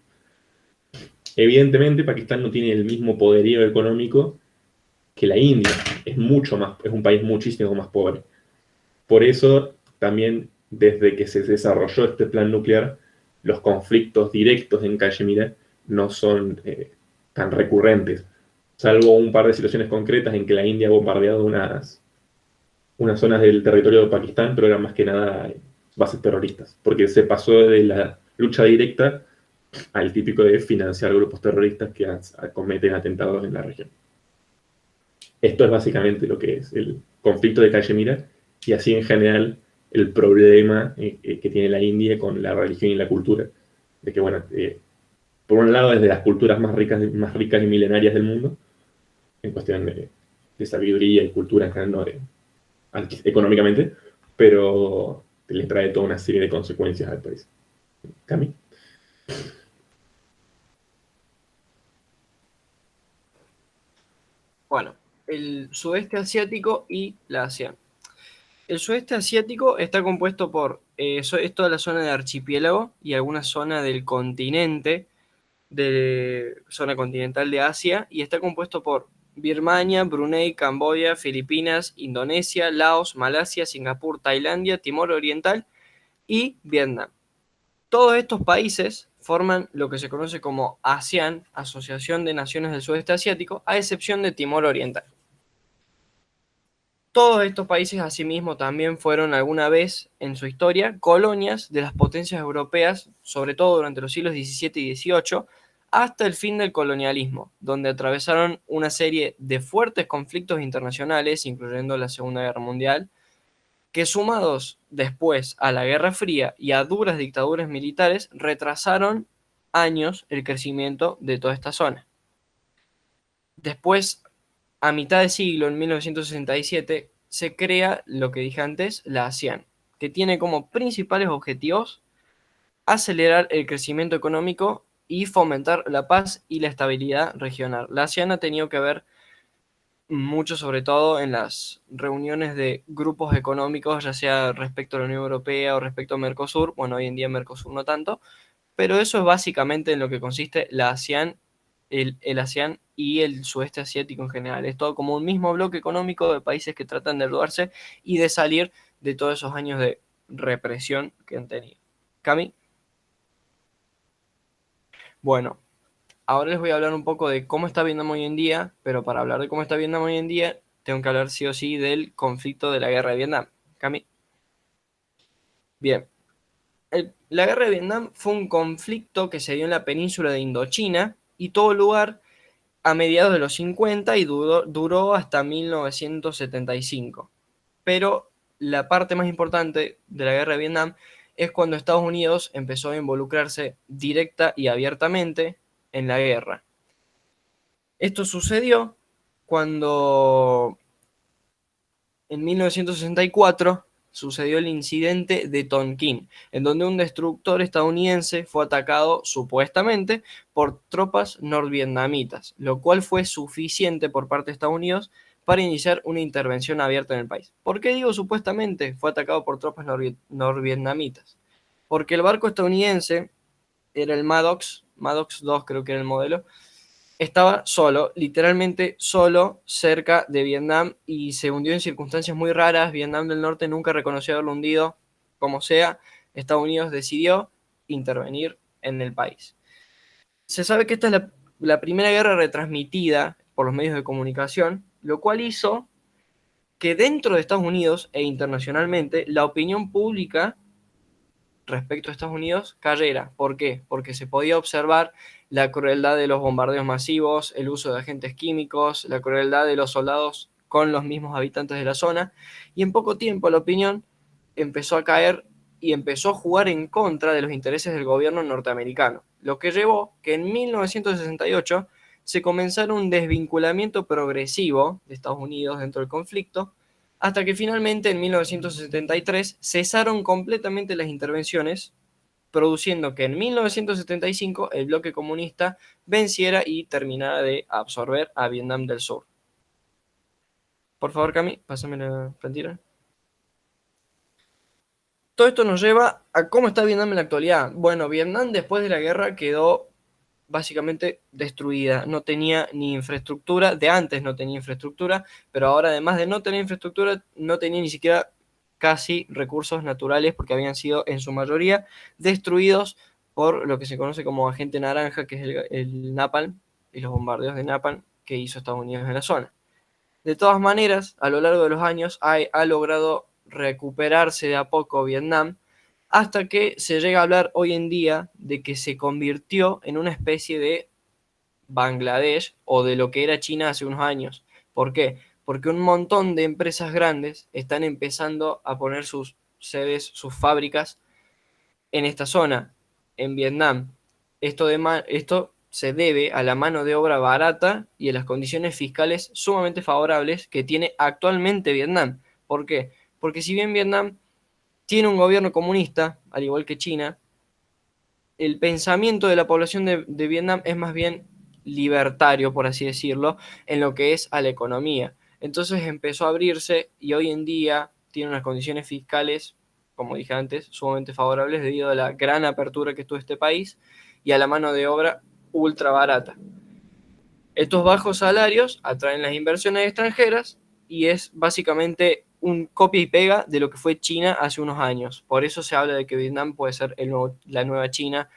Evidentemente, Pakistán no tiene el mismo poderío económico que la India. Es un país muchísimo más pobre. Por eso, también, desde que se desarrolló este plan nuclear, los conflictos directos en Cachemira no son tan recurrentes, salvo un par de situaciones concretas en que la India ha bombardeado unas zonas del territorio de Pakistán, pero eran más que nada bases terroristas, porque se pasó de la lucha directa al típico de financiar grupos terroristas que cometen atentados en la región. Esto es básicamente lo que es el conflicto de Cachemira y así en general el problema que tiene la India con la religión y la cultura. De que, bueno, por un lado es de las culturas más ricas y milenarias del mundo, en cuestión de sabiduría y cultura en general, no económicamente, pero le trae toda una serie de consecuencias al país. ¿Cami? Bueno, el sudeste asiático y la ASEAN. El sudeste asiático está compuesto por es toda la zona de archipiélago y alguna zona del continente, de zona continental de Asia, y está compuesto por Birmania, Brunei, Camboya, Filipinas, Indonesia, Laos, Malasia, Singapur, Tailandia, Timor Oriental y Vietnam. Todos estos países forman lo que se conoce como ASEAN, Asociación de Naciones del Sudeste Asiático, a excepción de Timor Oriental. Todos estos países, asimismo, también fueron alguna vez en su historia colonias de las potencias europeas, sobre todo durante los siglos XVII y XVIII, hasta el fin del colonialismo, donde atravesaron una serie de fuertes conflictos internacionales, incluyendo la Segunda Guerra Mundial, que sumados después a la Guerra Fría y a duras dictaduras militares, retrasaron años el crecimiento de toda esta zona. Después, a mitad de siglo, en 1967, se crea lo que dije antes, la ASEAN, que tiene como principales objetivos acelerar el crecimiento económico y fomentar la paz y la estabilidad regional. La ASEAN ha tenido que ver mucho, sobre todo en las reuniones de grupos económicos, ya sea respecto a la Unión Europea o respecto a Mercosur. Bueno, hoy en día Mercosur no tanto, pero eso es básicamente en lo que consiste la ASEAN, el ASEAN y el sudeste asiático en general. Es todo como un mismo bloque económico de países que tratan de ayudarse y de salir de todos esos años de represión que han tenido. Cami, bueno, ahora les voy a hablar un poco de cómo está Vietnam hoy en día, pero para hablar de cómo está Vietnam hoy en día, tengo que hablar sí o sí del conflicto de la guerra de Vietnam. Cami, bien. La guerra de Vietnam fue un conflicto que se dio en la península de Indochina y tuvo lugar a mediados de los 50 y duró hasta 1975. Pero la parte más importante de la guerra de Vietnam es cuando Estados Unidos empezó a involucrarse directa y abiertamente en la guerra. Esto sucedió cuando en 1964 sucedió el incidente de Tonkin, en donde un destructor estadounidense fue atacado supuestamente por tropas norvietnamitas, lo cual fue suficiente por parte de Estados Unidos para iniciar una intervención abierta en el país. ¿Por qué digo supuestamente fue atacado por tropas norvietnamitas? Porque el barco estadounidense era el Maddox 2 creo que era el modelo, estaba solo, literalmente solo, cerca de Vietnam y se hundió en circunstancias muy raras. Vietnam del Norte nunca reconoció haberlo hundido. Como sea, Estados Unidos decidió intervenir en el país. Se sabe que esta es la primera guerra retransmitida por los medios de comunicación, lo cual hizo que dentro de Estados Unidos e internacionalmente la opinión pública respecto a Estados Unidos cayera. ¿Por qué? Porque se podía observar la crueldad de los bombardeos masivos, el uso de agentes químicos, la crueldad de los soldados con los mismos habitantes de la zona, y en poco tiempo la opinión empezó a caer y empezó a jugar en contra de los intereses del gobierno norteamericano, lo que llevó que en 1968 se comenzara un desvinculamiento progresivo de Estados Unidos dentro del conflicto, hasta que finalmente en 1973 cesaron completamente las intervenciones, produciendo que en 1975 el bloque comunista venciera y terminara de absorber a Vietnam del Sur. Por favor, Cami, pásame la plantilla. Todo esto nos lleva a cómo está Vietnam en la actualidad. Bueno, Vietnam después de la guerra quedó básicamente destruida, no tenía ni infraestructura, de antes no tenía infraestructura, pero ahora además de no tener infraestructura, no tenía ni siquiera casi recursos naturales porque habían sido en su mayoría destruidos por lo que se conoce como agente naranja, que es el napalm y los bombardeos de napalm que hizo Estados Unidos en la zona. De todas maneras, a lo largo de los años ha logrado recuperarse de a poco Vietnam, hasta que se llega a hablar hoy en día de que se convirtió en una especie de Bangladesh o de lo que era China hace unos años. ¿Por qué? Porque un montón de empresas grandes están empezando a poner sus sedes, sus fábricas en esta zona, en Vietnam. Esto se debe a la mano de obra barata y a las condiciones fiscales sumamente favorables que tiene actualmente Vietnam. ¿Por qué? Porque si bien Vietnam tiene un gobierno comunista, al igual que China, el pensamiento de la población de Vietnam es más bien libertario, por así decirlo, en lo que es a la economía. Entonces empezó a abrirse y hoy en día tiene unas condiciones fiscales, como dije antes, sumamente favorables debido a la gran apertura que tuvo este país y a la mano de obra ultra barata. Estos bajos salarios atraen las inversiones extranjeras y es básicamente un copia y pega de lo que fue China hace unos años. Por eso se habla de que Vietnam puede ser la nueva China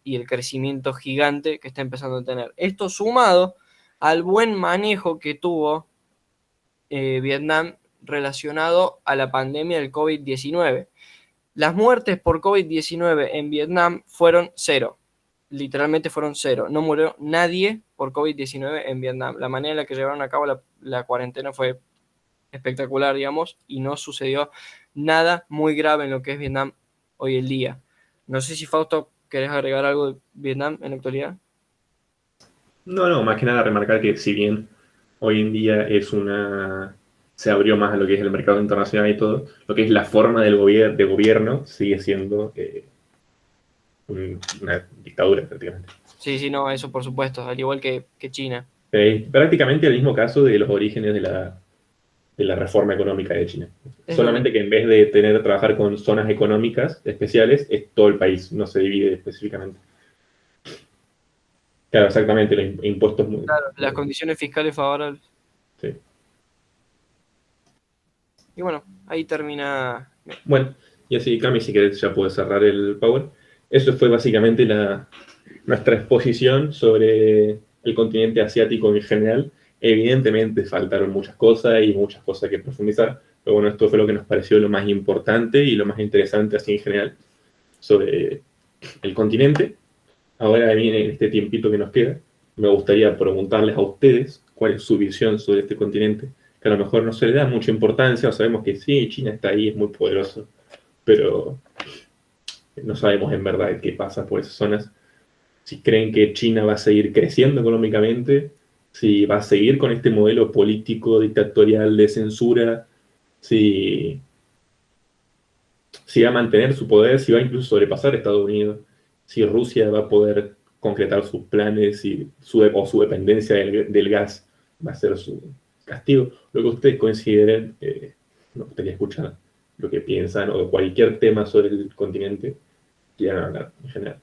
y el crecimiento gigante que está empezando a tener. Esto sumado al buen manejo que tuvo Vietnam relacionado a la pandemia del COVID-19. Las muertes por COVID-19 en Vietnam fueron cero. Literalmente fueron cero. No murió nadie por COVID-19 en Vietnam. La manera en la que llevaron a cabo la cuarentena fue espectacular, digamos, y no sucedió nada muy grave en lo que es Vietnam hoy en día. No sé si, Fausto, querés agregar algo de Vietnam en la actualidad. No, más que nada remarcar que si bien hoy en día se abrió más a lo que es el mercado internacional y todo, lo que es la forma de gobierno sigue siendo una dictadura prácticamente. Sí, sí, no, eso por supuesto, al igual que China. Prácticamente el mismo caso de los orígenes de la reforma económica de China. Es lo Solamente mismo. que en vez de trabajar con zonas económicas especiales, es todo el país, no se divide específicamente. Claro, exactamente, los impuestos Claro, las condiciones fiscales favorables. sí. Y bueno, ahí termina. Bueno, y así, Cami, si querés ya puedes cerrar el Power. Eso fue básicamente nuestra exposición sobre el continente asiático en general. Evidentemente faltaron muchas cosas y muchas cosas que profundizar, pero bueno, esto fue lo que nos pareció lo más importante y lo más interesante así en general sobre el continente. Ahora viene este tiempito que nos queda. Me gustaría preguntarles a ustedes cuál es su visión sobre este continente, que a lo mejor no se le da mucha importancia, o sabemos que sí, China está ahí, es muy poderoso, pero no sabemos en verdad qué pasa por esas zonas. Si creen que China va a seguir creciendo económicamente, si va a seguir con este modelo político dictatorial de censura, si, si va a mantener su poder, si va a incluso sobrepasar a Estados Unidos, si Rusia va a poder concretar sus planes y o su dependencia del gas va a ser su castigo. Lo que ustedes consideren, me gustaría escuchar lo que piensan o cualquier tema sobre el continente quieran hablar en general.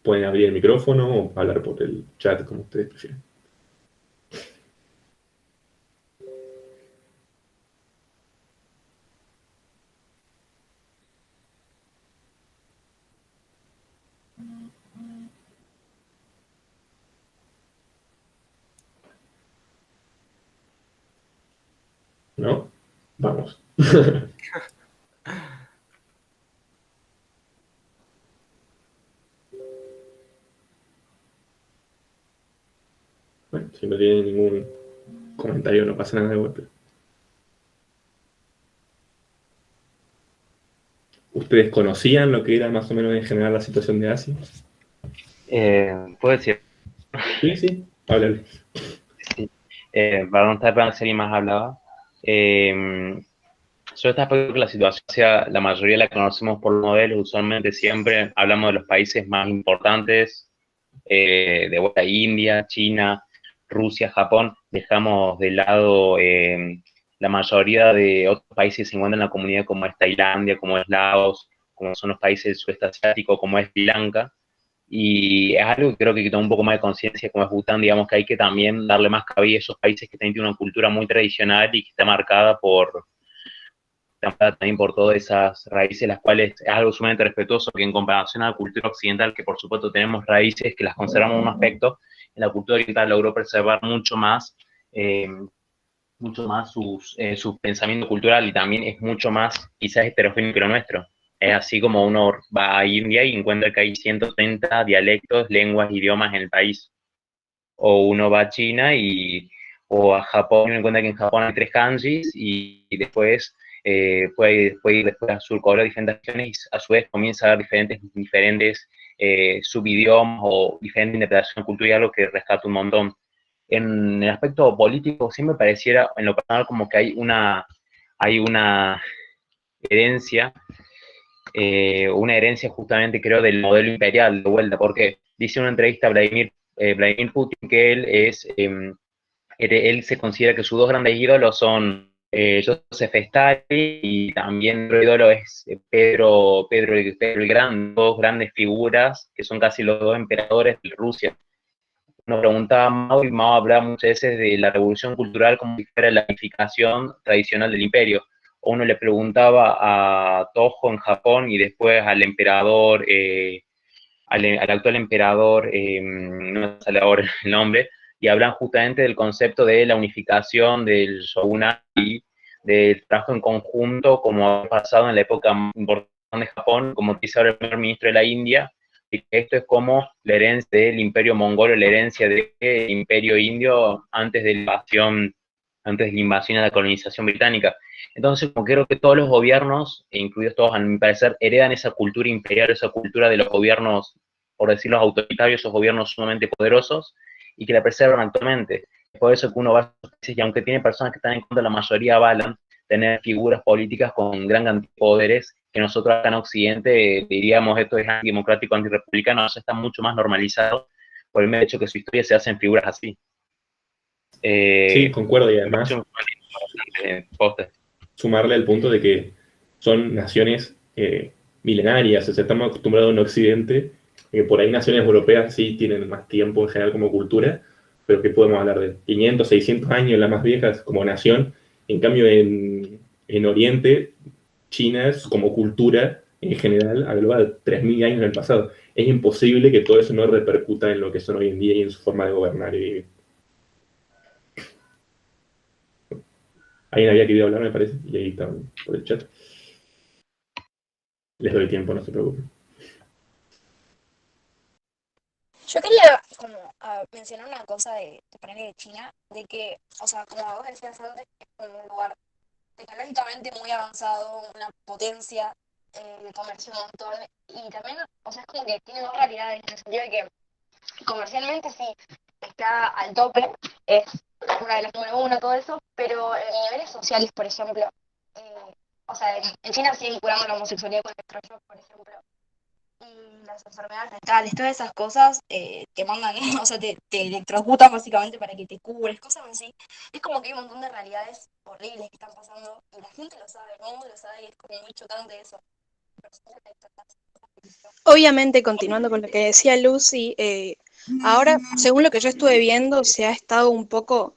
Pueden abrir el micrófono o hablar por el chat, como ustedes prefieran. ¿No? Vamos. Bueno, si no tienen ningún comentario, no pasa nada de golpe. ¿Ustedes conocían lo que era más o menos en general la situación de Asia? Puedo decir, Sí, sí, háblale. sí. Para no estar para serie más hablaba. Yo esta espero que la situación sea, la mayoría la conocemos por modelos, usualmente siempre hablamos de los países más importantes, de vuelta India, China, Rusia, Japón, dejamos de lado la mayoría de otros países que se encuentran en la comunidad como es Tailandia, como es Laos, como son los países del sudeste asiático, como es Sri Lanka. Y es algo que creo que hay que tomar un poco más de conciencia, como es Bután, digamos que hay que también darle más cabida a esos países que tienen una cultura muy tradicional y que está marcada también por todas esas raíces, las cuales es algo sumamente respetuoso, que en comparación a la cultura occidental, que por supuesto tenemos raíces que las conservamos en un aspecto, en la cultura oriental logró preservar eh, mucho más su pensamiento cultural y también es mucho más quizás heterogéneo que lo nuestro. Es así como uno va a India y encuentra que hay 130 dialectos, lenguas, idiomas en el país. O uno va a China o a Japón y encuentra que en Japón hay 3 kanjis y después puede ir después a Surcorea diferentes regiones y a su vez comienza a haber diferentes subidiomas o diferentes interpretaciones culturales, algo que rescata un montón. En el aspecto político sí me pareciera en lo personal como que hay herencia, una herencia justamente creo del modelo imperial de vuelta, porque dice en una entrevista a Vladimir Putin que él se considera que sus dos grandes ídolos son Joseph Stalin y también otro ídolo es Pedro el Grande, dos grandes figuras que son casi los dos emperadores de Rusia. Nos preguntaba Mao y Mao hablaba muchas veces de la revolución cultural como si fuera la unificación tradicional del imperio. O uno le preguntaba a Toho en Japón y después al emperador, al actual emperador, no me sale ahora el nombre, y hablan justamente del concepto de la unificación del shogunato y del trabajo en conjunto, como ha pasado en la época más importante de Japón, como dice ahora el primer ministro de la India, y que esto es como la herencia del imperio mongol, la herencia del imperio indio antes de la invasión y la colonización británica. Entonces, como creo que todos los gobiernos, incluidos todos a mi parecer, heredan esa cultura imperial, esa cultura de los gobiernos, por decirlo autoritarios, esos gobiernos sumamente poderosos, y que la preservan actualmente. Es por eso que uno va a esos países y aunque tiene personas que están en contra, la mayoría avalan tener figuras políticas con gran cantidad de poderes que nosotros acá en Occidente diríamos esto es antidemocrático, antirrepublicano, eso está mucho más normalizado por el mero hecho que su historia se hace en figuras así. Sí, concuerdo, y Me parece además bastante posta. sumarle al punto de que son naciones milenarias, o sea, estamos acostumbrados en Occidente, por ahí naciones europeas sí tienen más tiempo en general como cultura, pero que podemos hablar de 500, 600 años, las más viejas como nación, en cambio en Oriente, China es como cultura en general hablaba de 3.000 años en el pasado. Es imposible que todo eso no repercuta en lo que son hoy en día y en su forma de gobernar y vivir. Alguien había querido hablar, me parece, y ahí están por el chat. Les doy tiempo, no se preocupen. Yo quería como mencionar una cosa de ponerle de China, de que, o sea, como vos decías antes, es como un lugar tecnológicamente muy avanzado, una potencia de comercio un montón, y también, o sea, es como que tiene dos realidades, en el sentido de que comercialmente sí está al tope, es una de las número uno, todo eso, pero en niveles sociales, por ejemplo, o sea, en China siguen curando la homosexualidad con electroshock, por ejemplo, y las enfermedades mentales, todas esas cosas te mandan, o sea, te electrocutan básicamente para que te cures, cosas así. Es como que hay un montón de realidades horribles que están pasando y la gente lo sabe, el mundo lo sabe y es como muy chocante eso. Obviamente, continuando con lo que decía Lucy, ahora, según lo que yo estuve viendo, se ha estado un poco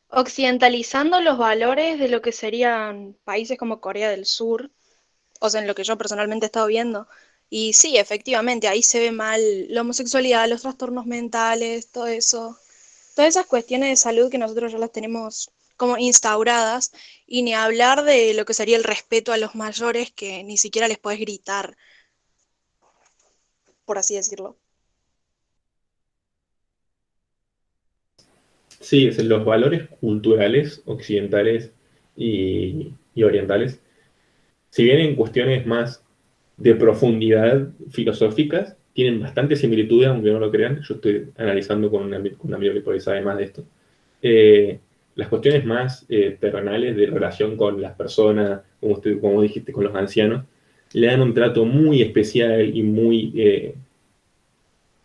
occidentalizando los valores de lo que serían países como Corea del Sur, o sea, en lo que yo personalmente he estado viendo. Y sí, efectivamente, ahí se ve mal la homosexualidad, los trastornos mentales, todo eso. Todas esas cuestiones de salud que nosotros ya las tenemos como instauradas, y ni hablar de lo que sería el respeto a los mayores, que ni siquiera les puedes gritar, por así decirlo. Sí, los valores culturales occidentales y orientales, si bien en cuestiones más de profundidad filosóficas, tienen bastante similitudes, aunque no lo crean. Yo estoy analizando con un amigo que por ahí sabe más de esto. Eh, las cuestiones más terrenales de relación con las personas, como dijiste, con los ancianos, le dan un trato muy especial y muy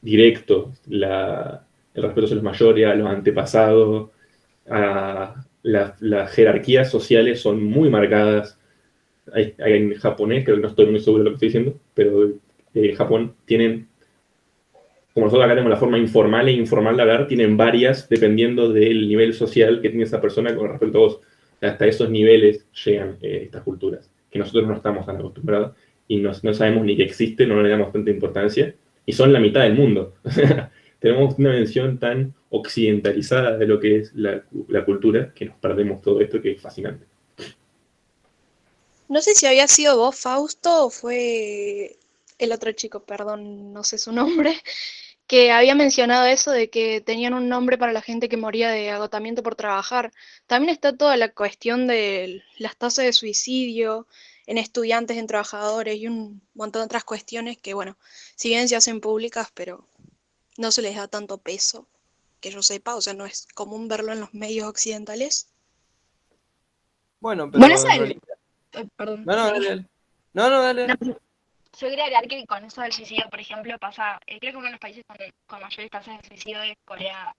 directo. El respeto a los mayores, a los antepasados, las jerarquías sociales son muy marcadas. Hay en japonés, creo que no estoy muy seguro de lo que estoy diciendo, pero en Japón tienen, como nosotros acá tenemos la forma informal e informal de hablar, tienen varias dependiendo del nivel social que tiene esa persona con respecto a vos. Hasta esos niveles llegan estas culturas, que nosotros no estamos tan acostumbrados y no sabemos ni que existen, no le damos tanta importancia, y son la mitad del mundo. Tenemos una mención tan occidentalizada de lo que es la cultura que nos perdemos todo esto, que es fascinante. No sé si había sido vos, Fausto, o fue el otro chico, perdón, no sé su nombre, que había mencionado eso de que tenían un nombre para la gente que moría de agotamiento por trabajar. También está toda la cuestión de las tasas de suicidio en estudiantes, en trabajadores y un montón de otras cuestiones que, bueno, si bien se hacen públicas, pero no se les da tanto peso, que yo sepa, o sea, no es común verlo en los medios occidentales. Bueno, Bueno, pero eso en del... realidad... perdón, No, no, sí. dale, dale. No, no, dale, No, dale. yo quería agregar que con eso del suicidio, por ejemplo, pasa, creo que uno de los países con mayores tasas de suicidio es Corea,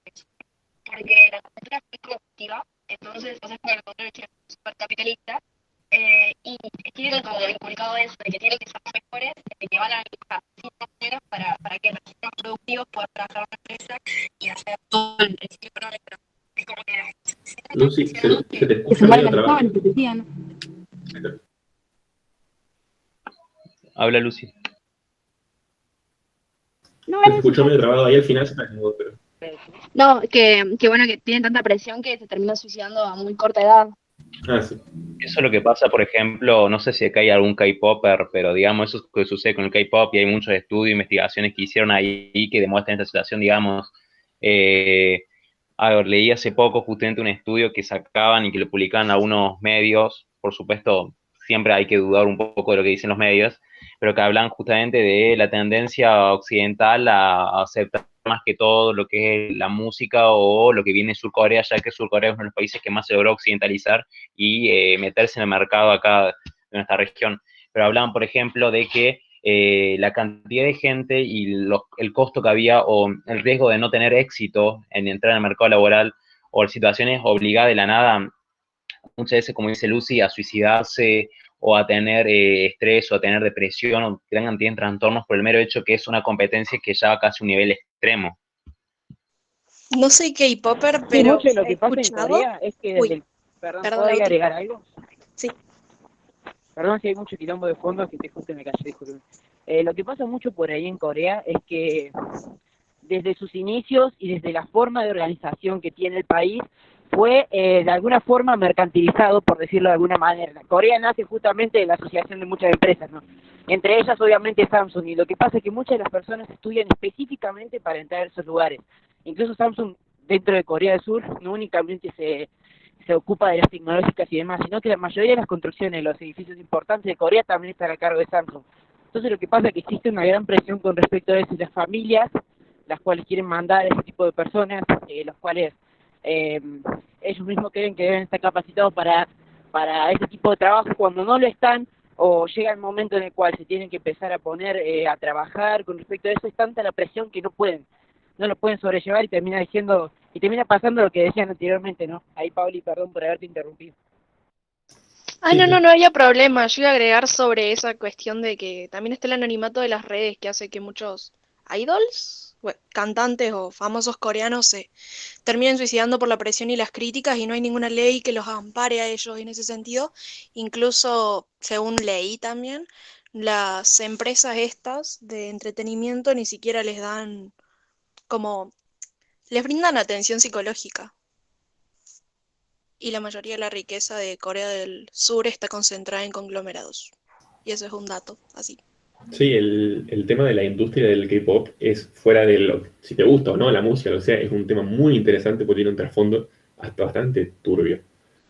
porque la cultura es muy competitiva, entonces, o sea, es como la cultura china es súper capitalista, y tienen como inculcado eso, de que tienen que ser mejores, de que van a buscar menos para que los sistemas productivos puedan trabajar en una empresa y hacer todo el ciclo económico. Es como que se sienten tan Lucy, presionados se te que se escucha mueren medio a los trabajo. jóvenes, que te decían. Habla Lucy. No, Se te era eso. escuchó medio trabado ahí al final, se te acomodó, pero... No, que bueno, que tienen tanta presión que se terminan suicidando a muy corta edad. Ah, sí. Eso es lo que pasa, por ejemplo, no sé si acá hay algún K-Popper, pero digamos, eso es lo que sucede con el K-Pop y hay muchos estudios, investigaciones que hicieron ahí que demuestran esta situación, digamos. A ver, leí hace poco justamente un estudio que sacaban y que lo publicaban algunos medios, por supuesto, siempre hay que dudar un poco de lo que dicen los medios, pero que hablan justamente de la tendencia occidental a aceptar más que todo lo que es la música o lo que viene de Surcorea, ya que Surcorea es uno de los países que más se logró occidentalizar y meterse en el mercado acá de nuestra región. pero hablaban, por ejemplo, de que la cantidad de gente y el costo que había o el riesgo de no tener éxito en entrar al mercado laboral o situaciones obligadas de la nada, muchas veces, como dice Lucy, a suicidarse o a tener estrés o a tener depresión o que tienen trastornos por el mero hecho que es una competencia que ya va casi a un nivel extremo. No soy K-popper, Sí, pero mucho de lo he que pasa en escuchado. Corea es que Uy, desde el... Perdón, perdón, ¿puedo ahí Lauti. agregar algo? Sí. Perdón si hay mucho quilombo de fondo, que te justo en la calle, disculpen. Lo que pasa mucho por ahí en Corea es que desde sus inicios y desde la forma de organización que tiene el país, fue de alguna forma mercantilizado, por decirlo de alguna manera. Corea nace justamente de la asociación de muchas empresas, ¿no? Entre ellas, obviamente, Samsung. Y lo que pasa es que muchas de las personas estudian específicamente para entrar a esos lugares. Incluso Samsung, dentro de Corea del Sur, no únicamente se ocupa de las tecnológicas y demás, sino que la mayoría de las construcciones de los edificios importantes de Corea también están a cargo de Samsung. Entonces lo que pasa es que existe una gran presión con respecto a eso, y las familias, las cuales quieren mandar a ese tipo de personas, los cuales ellos mismos creen que deben estar capacitados para ese tipo de trabajo, cuando no lo están, o llega el momento en el cual se tienen que empezar a poner a trabajar con respecto a eso, es tanta la presión que no lo pueden sobrellevar y termina pasando lo que decían anteriormente, ¿no? Ahí, Pauli, perdón por haberte interrumpido. Ah, Sí, no había problema. Yo iba a agregar sobre esa cuestión de que también está el anonimato de las redes que hace que muchos idols, bueno, cantantes o famosos coreanos se terminen suicidando por la presión y las críticas y no hay ninguna ley que los ampare a ellos en ese sentido. Incluso, según leí también, las empresas estas de entretenimiento ni siquiera les dan como, les brindan atención psicológica. Y la mayoría de la riqueza de Corea del Sur está concentrada en conglomerados. Y eso es un dato, así. sí, el tema de la industria del K-pop es fuera de lo, si te gusta o no la música, o sea, es un tema muy interesante porque tiene un trasfondo hasta bastante turbio.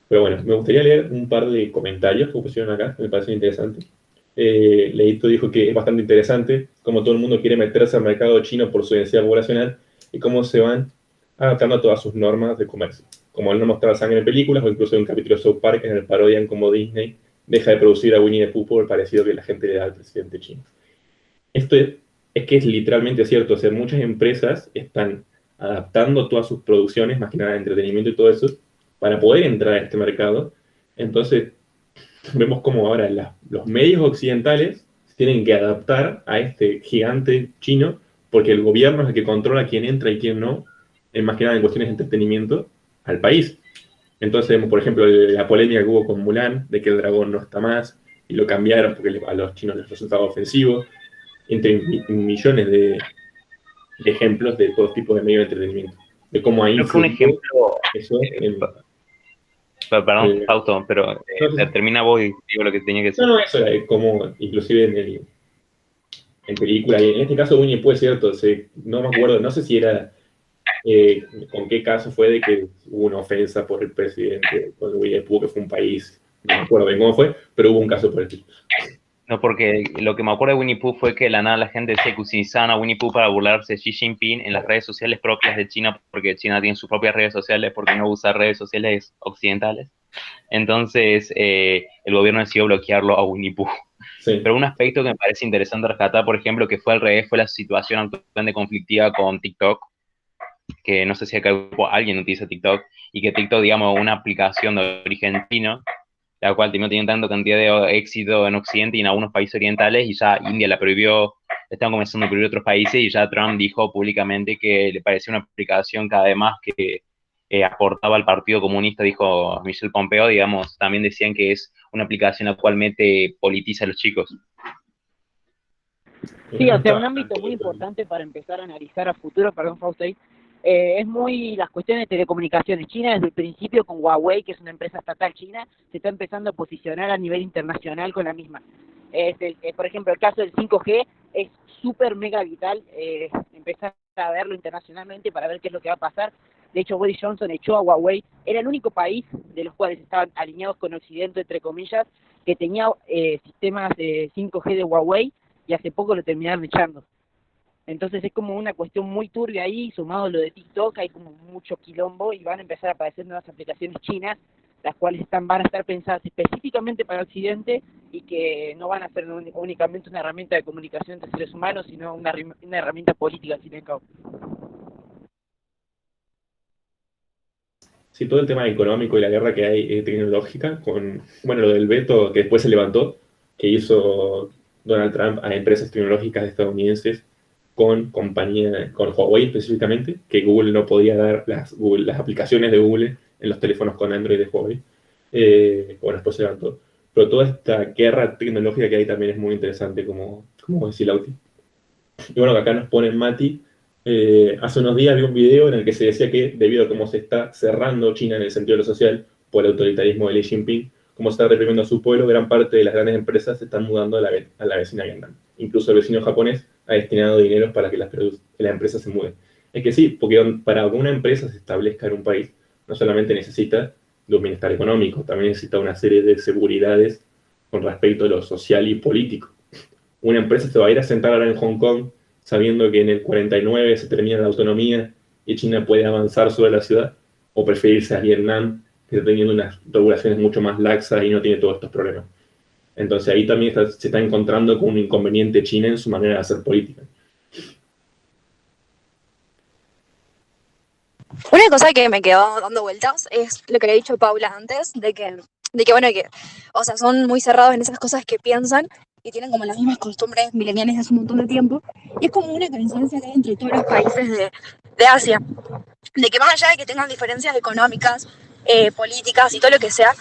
Pero bueno, me gustaría leer un par de comentarios que pusieron acá, que me parecen interesantes. Leito dijo que es bastante interesante cómo todo el mundo quiere meterse al mercado chino por su densidad poblacional y cómo se van adaptando a todas sus normas de comercio. Como al no mostrar sangre en películas o incluso en un capítulo de South Park en el parodian como Disney deja de producir a Winnie the Pooh por el parecido que la gente le da al presidente chino. Esto es que es literalmente cierto, o sea, muchas empresas están adaptando todas sus producciones, más que nada de entretenimiento y todo eso, para poder entrar a este mercado. Entonces, vemos como ahora los medios occidentales tienen que adaptar a este gigante chino, porque el gobierno es el que controla quién entra y quién no, en más que nada en cuestiones de entretenimiento, al país. Entonces vemos, por ejemplo, la polémica que hubo con Mulan, de que el dragón no está más, y lo cambiaron porque a los chinos les resultaba ofensivo, entre millones de ejemplos de todo tipo de medios de entretenimiento, de cómo ha Creo que un influido ejemplo, eso en... perdón, Fausto, pero no, termina vos y digo lo que tenía que decir. no, eso era como, inclusive en película, y en este caso Winnie Pooh es cierto, no me acuerdo, no sé si era, con qué caso fue de que hubo una ofensa por el presidente con Winnie Pooh, que fue un país, no me acuerdo bien cómo fue, pero hubo un caso por el estilo. No, porque lo que me acuerdo de Winnie Pooh fue que de la nada la gente decía que utilizaban a Winnie Pooh para burlarse de Xi Jinping en las redes sociales propias de China, porque China tiene sus propias redes sociales, porque no usa redes sociales occidentales. Entonces, el gobierno decidió bloquearlo a Winnie Pooh. Sí. Pero un aspecto que me parece interesante rescatar, por ejemplo, que fue al revés, fue la situación actualmente conflictiva con TikTok, que no sé si acá alguien utiliza TikTok, y que TikTok, digamos, una aplicación de origen chino, la cual no tiene tanta cantidad de éxito en Occidente y en algunos países orientales, y ya India la prohibió, están comenzando a prohibir otros países, y ya Trump dijo públicamente que le parecía una aplicación cada vez más que aportaba al Partido Comunista, dijo Michel Pompeo, digamos, también decían que es una aplicación la cual politiza a los chicos. Sí, o sea, un ámbito muy importante para empezar a analizar a futuro, perdón, Fausto, es muy las cuestiones de telecomunicaciones. China desde el principio con Huawei, que es una empresa estatal china, se está empezando a posicionar a nivel internacional con la misma. Por ejemplo, el caso del 5G es súper mega vital empezar a verlo internacionalmente para ver qué es lo que va a pasar. De hecho, Boris Johnson echó a Huawei, era el único país de los cuales estaban alineados con Occidente, entre comillas, que tenía sistemas de 5G de Huawei, y hace poco lo terminaron echando. Entonces es como una cuestión muy turbia ahí, sumado a lo de TikTok, hay como mucho quilombo y van a empezar a aparecer nuevas aplicaciones chinas las cuales van a estar pensadas específicamente para Occidente y que no van a ser únicamente una herramienta de comunicación entre seres humanos, sino una herramienta política, al fin y al cabo. Sí, todo el tema económico y la guerra que hay tecnológica, con, bueno, lo del veto que después se levantó, que hizo Donald Trump a empresas tecnológicas estadounidenses con Huawei específicamente, que Google no podía dar las aplicaciones de Google en los teléfonos con Android de Huawei. Bueno, después se levantó. Pero toda esta guerra tecnológica que hay también es muy interesante, como decía Lauti. Y bueno, acá nos pone Mati. Hace unos días vi un video en el que se decía que debido a cómo se está cerrando China en el sentido de lo social por el autoritarismo de Xi Jinping, cómo se está reprimiendo a su pueblo, gran parte de las grandes empresas se están mudando a la vecina Vietnam. Incluso el vecino japonés ha destinado dinero para que las empresas se muden. Es que sí, porque para que una empresa se establezca en un país, no solamente necesita de un bienestar económico, también necesita una serie de seguridades con respecto a lo social y político. Una empresa se va a ir a sentar ahora en Hong Kong sabiendo que en el 49 se termina la autonomía y China puede avanzar sobre la ciudad, o preferirse a Vietnam, que está teniendo unas regulaciones mucho más laxas y no tiene todos estos problemas. Entonces ahí también se está encontrando con un inconveniente China en su manera de hacer política. Una cosa que me quedó dando vueltas es lo que había dicho Paula antes, de que bueno, o sea, son muy cerrados en esas cosas que piensan y tienen como las mismas costumbres mileniales hace un montón de tiempo. Y es como una coincidencia que hay entre todos los países de Asia, de que más allá de que tengan diferencias económicas, políticas y todo lo que sea,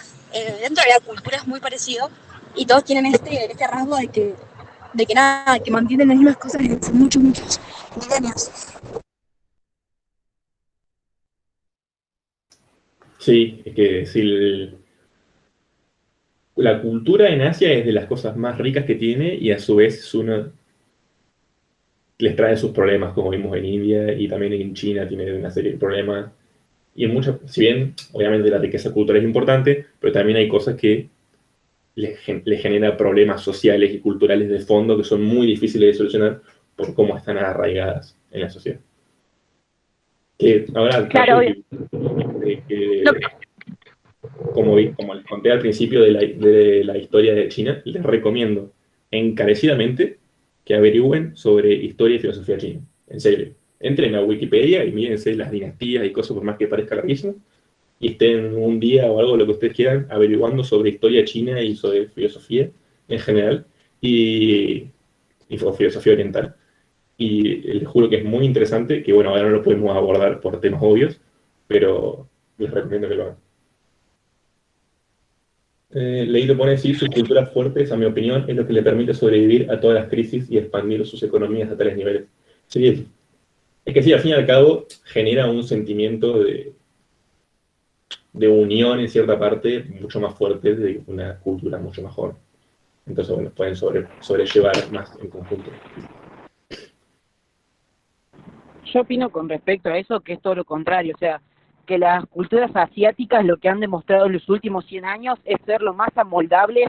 dentro de la cultura es muy parecido y todos tienen este rasgo de que nada, que mantienen las mismas cosas desde hace muchos milenios. Sí, es que sí, la cultura en Asia es de las cosas más ricas que tiene y a su vez les trae sus problemas, como vimos en India y también en China tiene una serie de problemas. Y en muchas, si bien obviamente la riqueza cultural es importante, pero también hay cosas que les genera problemas sociales y culturales de fondo que son muy difíciles de solucionar por cómo están arraigadas en la sociedad. Que ahora, claro, como les conté al principio de la historia de China, les recomiendo encarecidamente que averigüen sobre historia y filosofía china. En serio. Entren a Wikipedia y mírense las dinastías y cosas, por más que parezca larguísimo, y estén un día o algo, lo que ustedes quieran, averiguando sobre historia china y sobre filosofía en general, y filosofía oriental. Y les juro que es muy interesante, que bueno, ahora no lo podemos abordar por temas obvios, pero les recomiendo que lo hagan. Leído pone decir, sus culturas fuertes, a mi opinión, es lo que le permite sobrevivir a todas las crisis y expandir sus economías a tales niveles. Sí, es que sí, al fin y al cabo, genera un sentimiento de unión en cierta parte mucho más fuerte de una cultura mucho mejor. Entonces, bueno, pueden sobrellevar más en conjunto. Yo opino con respecto a eso que es todo lo contrario, o sea, que las culturas asiáticas lo que han demostrado en los últimos 100 años es ser lo más amoldables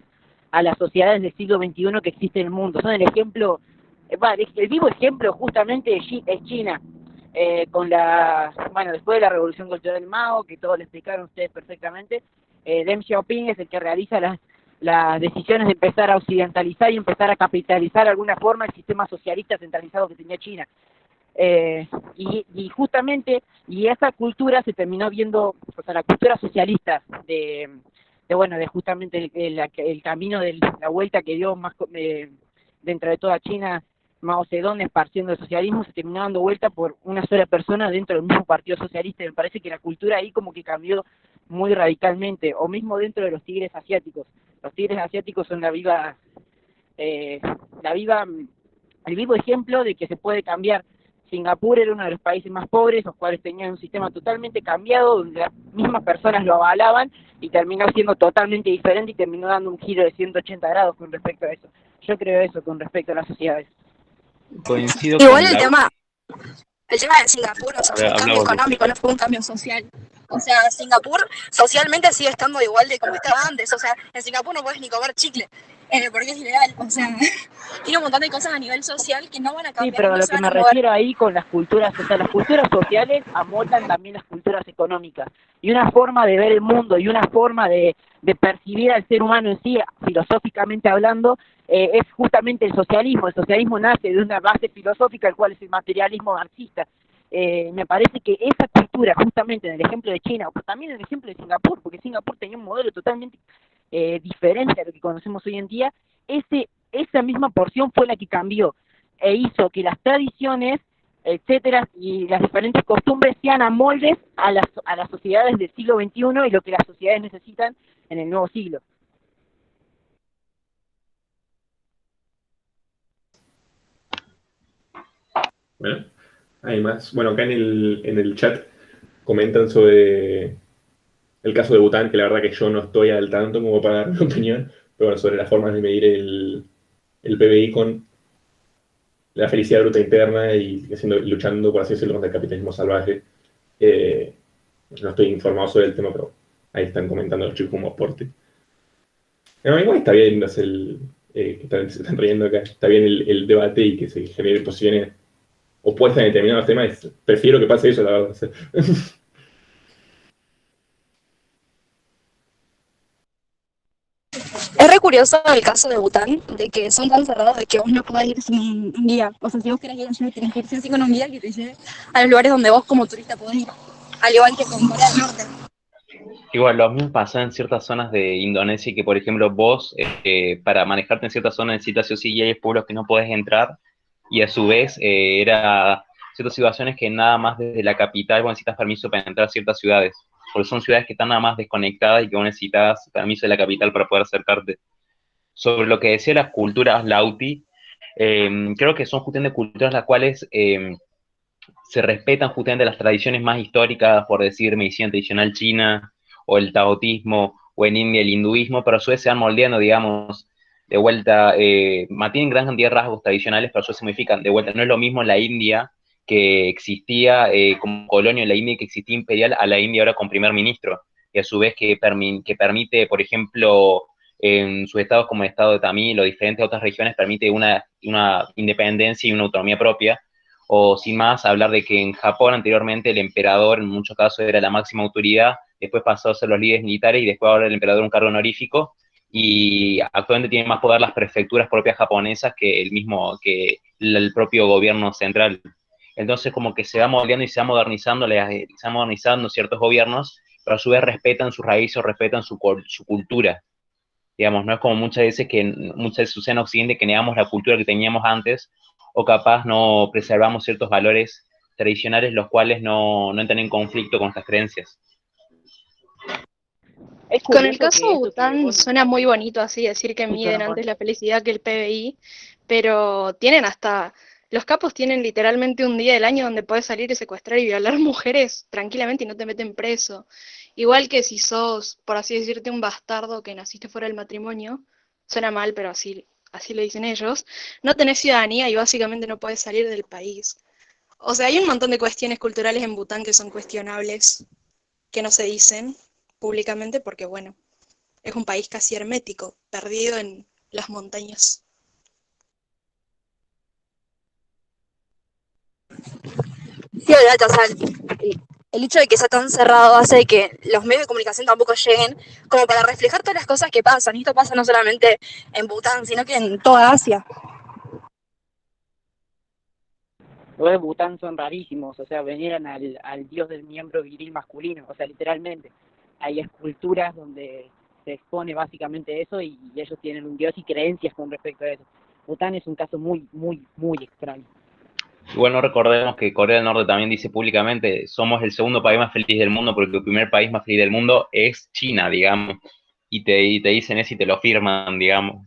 a las sociedades del siglo XXI que existe en el mundo. Son el ejemplo, el vivo ejemplo justamente es China, después de la Revolución Cultural del Mao, que todos le explicaron ustedes perfectamente, Deng Xiaoping es el que realiza las decisiones de empezar a occidentalizar y empezar a capitalizar de alguna forma el sistema socialista centralizado que tenía China. Y justamente, y esa cultura se terminó viendo, o sea, la cultura socialista de justamente el camino de la vuelta que dio más dentro de toda China Mao Zedong esparciendo el socialismo, se terminó dando vuelta por una sola persona dentro del mismo Partido Socialista. Me parece que la cultura ahí como que cambió muy radicalmente, o mismo dentro de los tigres asiáticos. Los tigres asiáticos son el vivo ejemplo de que se puede cambiar. Singapur era uno de los países más pobres, los cuales tenían un sistema totalmente cambiado, donde las mismas personas lo avalaban, y terminó siendo totalmente diferente y terminó dando un giro de 180 grados con respecto a eso. Yo creo eso con respecto a las sociedades. Coincido Igual con el tema de Singapur, o sea, fue un cambio económico, no fue un cambio social. O sea, Singapur socialmente sigue estando igual de como estaba antes. O sea, en Singapur no puedes ni comer chicle. porque es ilegal, o sea, tiene un montón de cosas a nivel social que no van a Sí, cambiar, pero a no lo se que van me a mover. refiero ahí con las culturas, o sea, las culturas sociales amoldan también las culturas económicas. Y una forma de ver el mundo y una forma de percibir al ser humano en sí, filosóficamente hablando, es justamente el socialismo. El socialismo nace de una base filosófica, el cual es el materialismo marxista. Me parece que esa cultura, justamente en el ejemplo de China, o también en el ejemplo de Singapur, porque Singapur tenía un modelo totalmente diferente a lo que conocemos hoy en día, esa misma porción fue la que cambió e hizo que las tradiciones, etcétera, y las diferentes costumbres sean a moldes a las sociedades del siglo XXI y lo que las sociedades necesitan en el nuevo siglo. Bueno, además, bueno, acá en el chat comentan sobre el caso de Bután, que la verdad que yo no estoy al tanto como para dar mi opinión, pero bueno, sobre las formas de medir el PBI con la felicidad bruta interna y luchando, por así decirlo, contra el capitalismo salvaje. Eh, no estoy informado sobre el tema, pero ahí están comentando los chicos como aporte. No, igual está bien, no es se están riendo acá, está bien el debate y que se generen posiciones opuestas en determinados temas. Prefiero que pase eso, la verdad. O sea. Es re curioso el caso de Bután, de que son tan cerrados de que vos no podés ir sin un guía. O sea, si vos querés ir a un sitio, tenés que ir sí o sí con un guía que te lleve a los lugares donde vos como turista podés ir. Al igual que con Corea del Norte. Igual, lo mismo pasa en ciertas zonas de Indonesia, que por ejemplo vos, para manejarte en ciertas zonas necesitas sí o sí, y hay pueblos que no podés entrar, y a su vez era ciertas situaciones que nada más desde la capital vos necesitas permiso para entrar a ciertas ciudades, porque son ciudades que están nada más desconectadas y que vos necesitas permiso de la capital para poder acercarte. Sobre lo que decía las culturas Lauti, creo que son justamente culturas las cuales se respetan justamente las tradiciones más históricas, por decir medicina tradicional china, o el taoísmo, o en India el hinduismo, pero a su vez se van moldeando, digamos, de vuelta, mantienen gran cantidad de rasgos tradicionales, pero a su vez se modifican. De vuelta, no es lo mismo la India que existía como colonia, la India que existía imperial, a la India ahora con primer ministro, y a su vez que permite, por ejemplo, en sus estados como el estado de Tamil o diferentes otras regiones, permite una independencia y una autonomía propia, o sin más, hablar de que en Japón anteriormente el emperador en muchos casos era la máxima autoridad, después pasó a ser los líderes militares y después ahora el emperador un cargo honorífico, y actualmente tienen más poder las prefecturas propias japonesas que el propio gobierno central. Entonces como que se va moldeando y se va modernizando ciertos gobiernos, pero a su vez respetan sus raíces, respetan su cultura. Digamos, no es como muchas veces sucede en Occidente que negamos la cultura que teníamos antes, o capaz no preservamos ciertos valores tradicionales los cuales no entran en conflicto con nuestras creencias. Es Con el curioso caso que esto que Bután vos... suena muy bonito así decir que Sí, miden suena antes bueno. la felicidad que el PBI, pero tienen hasta, los capos tienen literalmente un día del año donde puedes salir y secuestrar y violar mujeres tranquilamente y no te meten preso. Igual que si sos, por así decirte, un bastardo que naciste fuera del matrimonio, suena mal, pero así lo dicen ellos, no tenés ciudadanía y básicamente no puedes salir del país. O sea, hay un montón de cuestiones culturales en Bután que son cuestionables, que no se dicen públicamente porque, bueno, es un país casi hermético, perdido en las montañas. Sí, olvídate, o sea, el hecho de que sea tan cerrado hace de que los medios de comunicación tampoco lleguen como para reflejar todas las cosas que pasan. Y esto pasa no solamente en Bután, sino que en toda Asia. Los de Bután son rarísimos, o sea, veneran al dios del miembro viril masculino, o sea, literalmente. Hay esculturas donde se expone básicamente eso y ellos tienen un dios y creencias con respecto a eso. Bután es un caso muy, muy, muy extraño. Igual no recordemos que Corea del Norte también dice públicamente, somos el segundo país más feliz del mundo porque el primer país más feliz del mundo es China, digamos, y te dicen eso y te lo firman, digamos.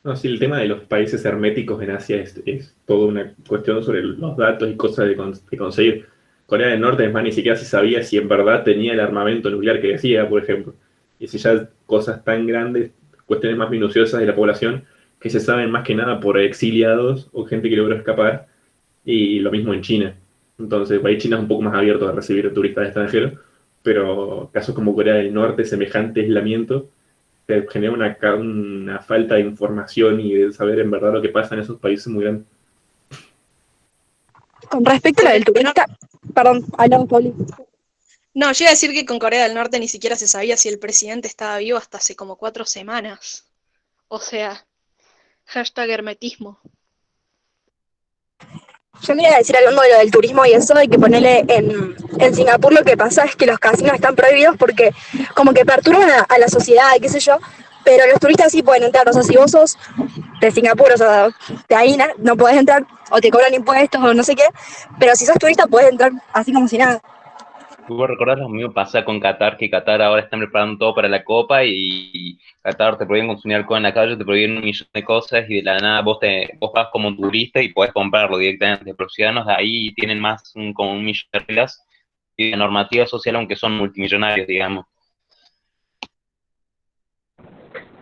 No, sí, el tema de los países herméticos en Asia es toda una cuestión sobre los datos y cosas de conseguir. Corea del Norte, es más, ni siquiera se sabía si en verdad tenía el armamento nuclear que decía, por ejemplo. Y si ya cosas tan grandes, cuestiones más minuciosas de la población, que se saben más que nada por exiliados o gente que logró escapar, y lo mismo en China. Entonces, ahí China es un poco más abierto a recibir turistas extranjeros, pero casos como Corea del Norte, semejante aislamiento, te genera una falta de información y de saber en verdad lo que pasa en esos países muy grande. Con respecto a la del turista, perdón, hablamos, Pauli. No, yo iba a decir que con Corea del Norte ni siquiera se sabía si el presidente estaba vivo hasta hace como 4 semanas. O sea, hashtag hermetismo. Yo me iba a decir hablando de lo del turismo y eso, de que ponerle en Singapur lo que pasa es que los casinos están prohibidos porque como que perturban a la sociedad, qué sé yo, pero los turistas sí pueden entrar. O sea, si vos sos de Singapur, o sea, de ahí no podés entrar, o te cobran impuestos o no sé qué, pero si sos turista podés entrar así como si nada. Vos recordás lo mismo pasa con Qatar, que Qatar ahora están preparando todo para la Copa y Qatar te prohíben consumir alcohol en la calle, te prohíben un millón de cosas y de la nada vos vas como turista y podés comprarlo directamente. Pero los ciudadanos de ahí tienen más como un millón de reglas y de normativa social, aunque son multimillonarios, digamos.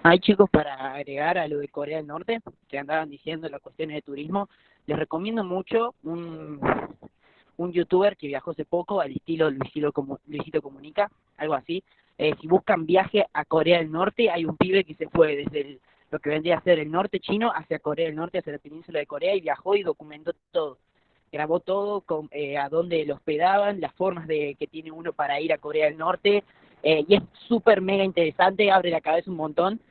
Hay chicos, para agregar a lo de Corea del Norte, que andaban diciendo las cuestiones de turismo, les recomiendo mucho un youtuber que viajó hace poco al estilo Luisito Comunica, algo así. Si buscan viaje a Corea del Norte, hay un pibe que se fue desde lo que vendría a ser el norte chino hacia Corea del Norte, hacia la península de Corea, y viajó y documentó todo. Grabó todo, a dónde lo hospedaban, las formas que tiene uno para ir a Corea del Norte, y es súper mega interesante, abre la cabeza un montón,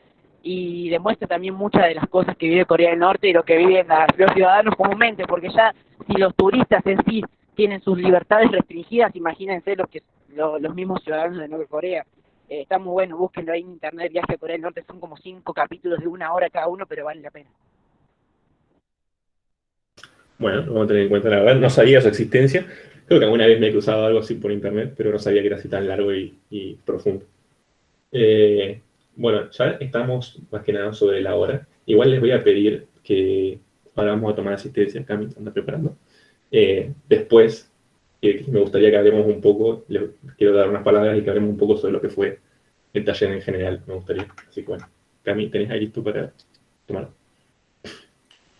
y demuestra también muchas de las cosas que vive Corea del Norte y lo que viven los ciudadanos comúnmente, porque ya si los turistas en sí tienen sus libertades restringidas, imagínense los mismos ciudadanos de Nueva Corea. Está muy bueno, búsquenlo ahí en internet, Viaje a Corea del Norte, son como 5 capítulos de 1 hora cada uno, pero vale la pena. Bueno, lo vamos a tener en cuenta, la verdad, no sabía su existencia. Creo que alguna vez me he cruzado algo así por internet, pero no sabía que era así tan largo y profundo. Bueno, ya estamos más que nada sobre la hora. Igual les voy a pedir que ahora vamos a tomar asistencia, Cami anda preparando. Después, me gustaría que hablemos un poco, les quiero dar unas palabras y que hablemos un poco sobre lo que fue el taller en general, me gustaría. Así que bueno, Cami, ¿tenés ahí listo para tomar?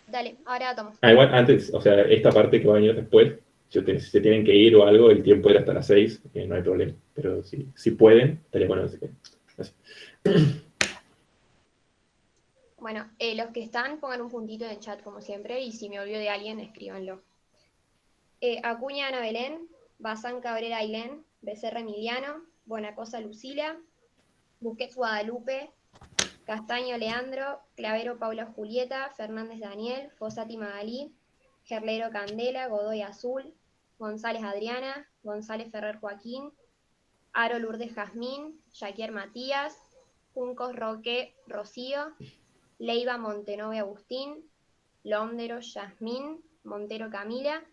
Dale, ahora tomo. Igual antes, o sea, esta parte que va a venir después, si se tienen que ir o algo, el tiempo era hasta las 6, no hay problema. Pero si pueden, estaría bueno. Así que, así. Bueno, los que están, pongan un puntito en el chat como siempre, y si me olvido de alguien, escríbanlo. Acuña Ana Belén, Bazán Cabrera Ailén, Becerra Emiliano, Bonacosa Lucila, Busquets Guadalupe, Castaño Leandro, Clavero Paula Julieta, Fernández Daniel, Fossati Magalí, Gerlero Candela, Godoy Azul, González Adriana, González Ferrer Joaquín, Aro Lourdes Jazmín, Jaquier Matías, Juncos Roque Rocío, Leiva Montenove Agustín, Londero Yasmín, Montero Camila,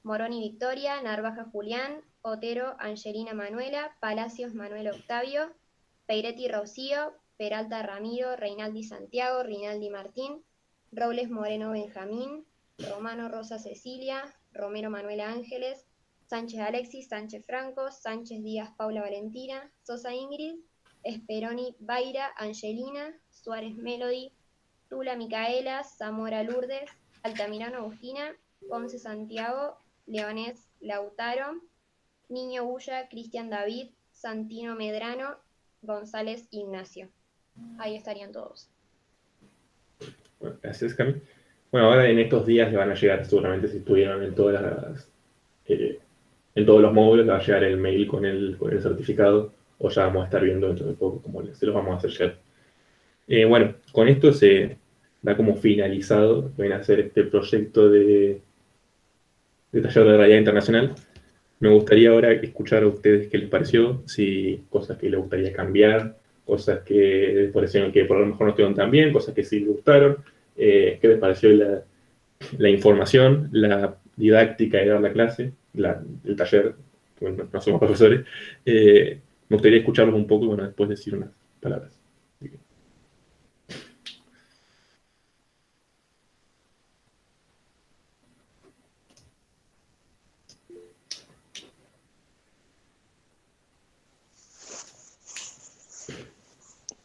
Moroni Victoria, Narvaja Julián, Otero Angelina Manuela, Palacios Manuel Octavio, Peiretti Rocío, Peralta Ramiro, Reinaldi Santiago, Rinaldi Martín, Robles Moreno Benjamín, Romano Rosa Cecilia, Romero Manuel Ángeles, Sánchez Alexis, Sánchez Franco, Sánchez Díaz Paula Valentina, Sosa Ingrid, Esperoni Baira, Angelina, Suárez Melody, Tula Micaela, Zamora Lourdes, Altamirano Agustina, Ponce Santiago, Leonés Lautaro, Niño Bulla, Cristian David, Santino Medrano, González Ignacio. Ahí estarían todos. Bueno, gracias, Cami. Bueno, ahora en estos días le van a llegar, seguramente si estuvieron en en todos los módulos, le va a llegar el mail con el certificado, o ya vamos a estar viendo dentro de poco cómo se los vamos a hacer llegar. Bueno, con esto se da como finalizado, ven a hacer este proyecto de taller de realidad internacional. Me gustaría ahora escuchar a ustedes qué les pareció, si cosas que les gustaría cambiar, cosas que les parecieron que por lo mejor no estuvieron tan bien, cosas que sí les gustaron, qué les pareció la información, la didáctica de dar la clase, el taller, bueno, no somos profesores. Me gustaría escucharlos un poco y bueno, después decir unas palabras.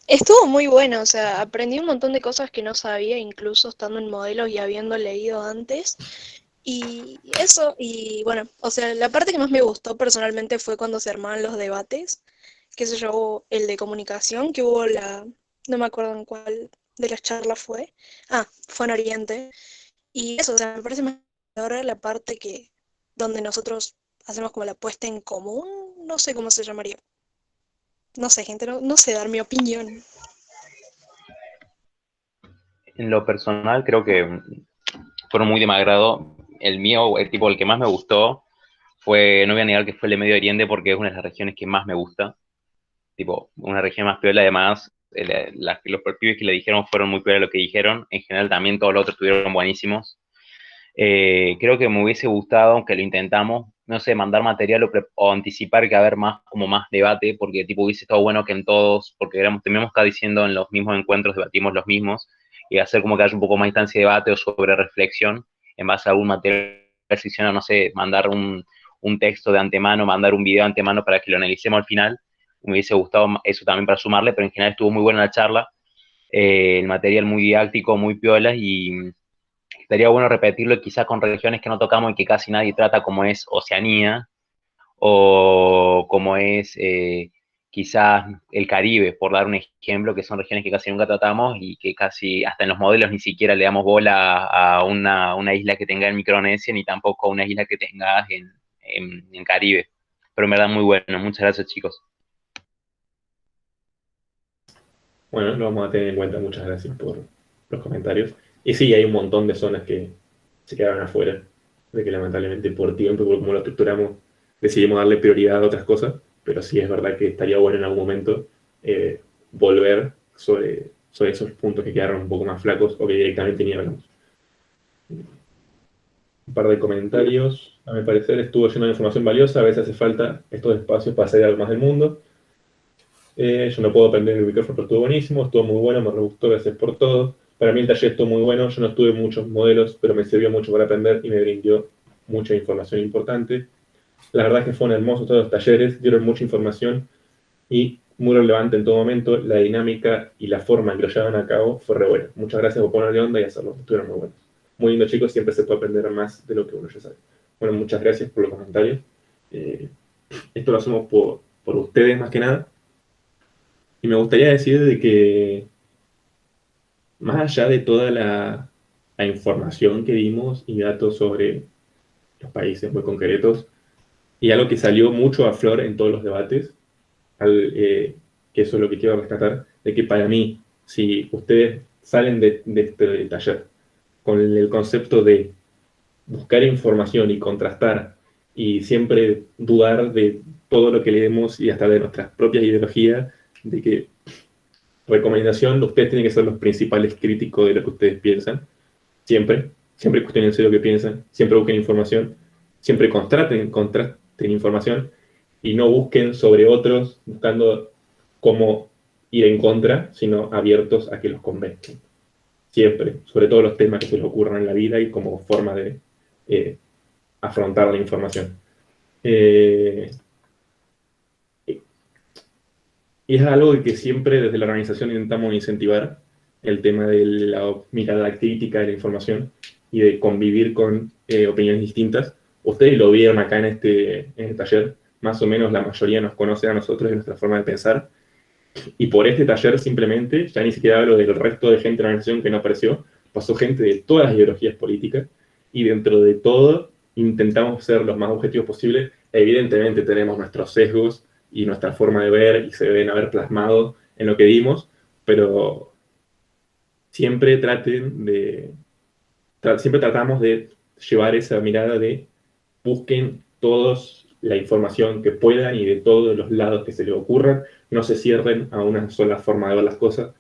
Estuvo muy bueno, o sea, aprendí un montón de cosas que no sabía, incluso estando en modelos y habiendo leído antes. Y eso, y bueno, o sea, la parte que más me gustó personalmente fue cuando se armaban los debates, qué sé yo, el de comunicación, que hubo no me acuerdo en cuál de las charlas fue. Ah, fue en Oriente. Y eso, o sea, me parece mejor la parte que donde nosotros hacemos como la puesta en común, no sé cómo se llamaría. No sé, gente, no sé dar mi opinión. En lo personal, creo que fueron muy de mi agrado. El mío, el que más me gustó, no voy a negar que fue el de Medio Oriente porque es una de las regiones que más me gusta. Tipo, una región más piola, además, los pibes que le dijeron fueron muy piola lo que dijeron. En general, también todos los otros estuvieron buenísimos. Creo que me hubiese gustado, aunque lo intentamos, no sé, mandar material o anticipar que haber más, como más debate, porque tipo hubiese estado bueno que en todos, porque terminamos cada diciendo en los mismos encuentros, debatimos los mismos, y hacer como que haya un poco más instancia de debate o sobre reflexión en base a algún material, no sé, mandar un texto de antemano, mandar un video de antemano para que lo analicemos al final. Me hubiese gustado eso también para sumarle, pero en general estuvo muy buena la charla, el material muy didáctico, muy piola, y estaría bueno repetirlo quizás con regiones que no tocamos y que casi nadie trata, como es Oceanía o como es quizás el Caribe, por dar un ejemplo, que son regiones que casi nunca tratamos y que casi hasta en los modelos ni siquiera le damos bola a una isla que tenga en Micronesia ni tampoco a una isla que tenga en Caribe. Pero en verdad muy bueno. Muchas gracias, chicos. Bueno, lo vamos a tener en cuenta. Muchas gracias por los comentarios. Y sí, hay un montón de zonas que se quedaron afuera, de que lamentablemente por tiempo y por cómo lo estructuramos, decidimos darle prioridad a otras cosas, pero sí es verdad que estaría bueno en algún momento volver sobre esos puntos que quedaron un poco más flacos o que directamente ni hablamos. Un par de comentarios. A mi parecer estuvo lleno de información valiosa. A veces hace falta estos espacios para hacer algo más del mundo. Yo no puedo prender el micrófono, pero estuvo buenísimo, estuvo muy bueno, me re gustó, gracias por todo. Para mí el taller estuvo muy bueno, yo no tuve muchos modelos, pero me sirvió mucho para aprender y me brindó mucha información importante. La verdad es que fueron hermosos todos los talleres, dieron mucha información y muy relevante en todo momento. La dinámica y la forma en que lo llevaban a cabo fue re buena. Muchas gracias por ponerle onda y hacerlo, estuvieron muy buenos. Muy lindo, chicos, siempre se puede aprender más de lo que uno ya sabe. Bueno, muchas gracias por los comentarios. Esto lo hacemos por ustedes más que nada. Y me gustaría decir de que más allá de toda la información que dimos y datos sobre los países muy concretos, y algo que salió mucho a flor en todos los debates, que eso es lo que quiero rescatar, de que para mí, si ustedes salen de este taller con el concepto de buscar información y contrastar y siempre dudar de todo lo que leemos y hasta de nuestras propias ideologías, de que recomendación, ustedes tienen que ser los principales críticos de lo que ustedes piensan, siempre cuestionense lo que piensan, siempre busquen información, siempre contrasten información y no busquen sobre otros buscando cómo ir en contra, sino abiertos a que los convenzcan. Siempre, sobre todo los temas que se les ocurran en la vida y como forma de afrontar la información. Y es algo que siempre desde la organización intentamos incentivar, el tema de la mirada crítica de la información y de convivir con opiniones distintas. Ustedes lo vieron acá en este taller, más o menos la mayoría nos conoce a nosotros y nuestra forma de pensar. Y por este taller simplemente, ya ni siquiera hablo del resto de gente de la organización que no apareció, pasó gente de todas las ideologías políticas y dentro de todo intentamos ser los más objetivos posibles. Evidentemente tenemos nuestros sesgos y nuestra forma de ver y se deben haber plasmado en lo que dimos, pero siempre siempre tratamos de llevar esa mirada de busquen todos la información que puedan y de todos los lados que se les ocurran, no se cierren a una sola forma de ver las cosas.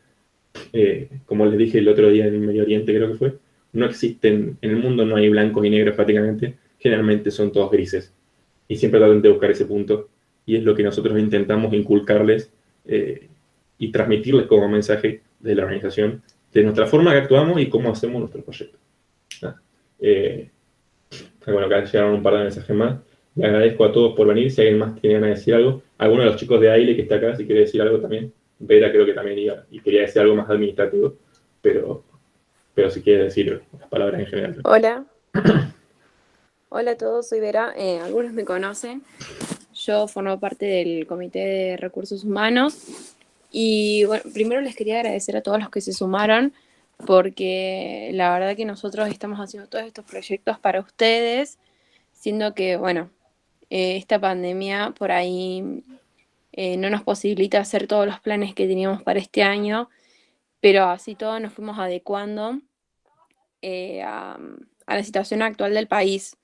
Como les dije el otro día en el Medio Oriente, creo que fue, no existen, en el mundo no hay blancos y negros prácticamente, generalmente son todos grises. Y siempre traten de buscar ese punto. Y es lo que nosotros intentamos inculcarles y transmitirles como mensaje de la organización, de nuestra forma que actuamos y cómo hacemos nuestro proyecto. Bueno, acá llegaron un par de mensajes más. Le agradezco a todos por venir. Si alguien más tiene ganas de decir algo, alguno de los chicos de AILE que está acá, si quiere decir algo también. Vera creo que también iba y quería decir algo más administrativo, pero si quiere decir las palabras en general. Hola. Hola a todos, soy Vera. Algunos me conocen. Yo formo parte del Comité de Recursos Humanos Y bueno, primero les quería agradecer a todos los que se sumaron, porque la verdad que nosotros estamos haciendo todos estos proyectos para ustedes, siendo que, bueno, esta pandemia por ahí no nos posibilita hacer todos los planes que teníamos para este año, pero así todo nos fuimos adecuando a la situación actual del país.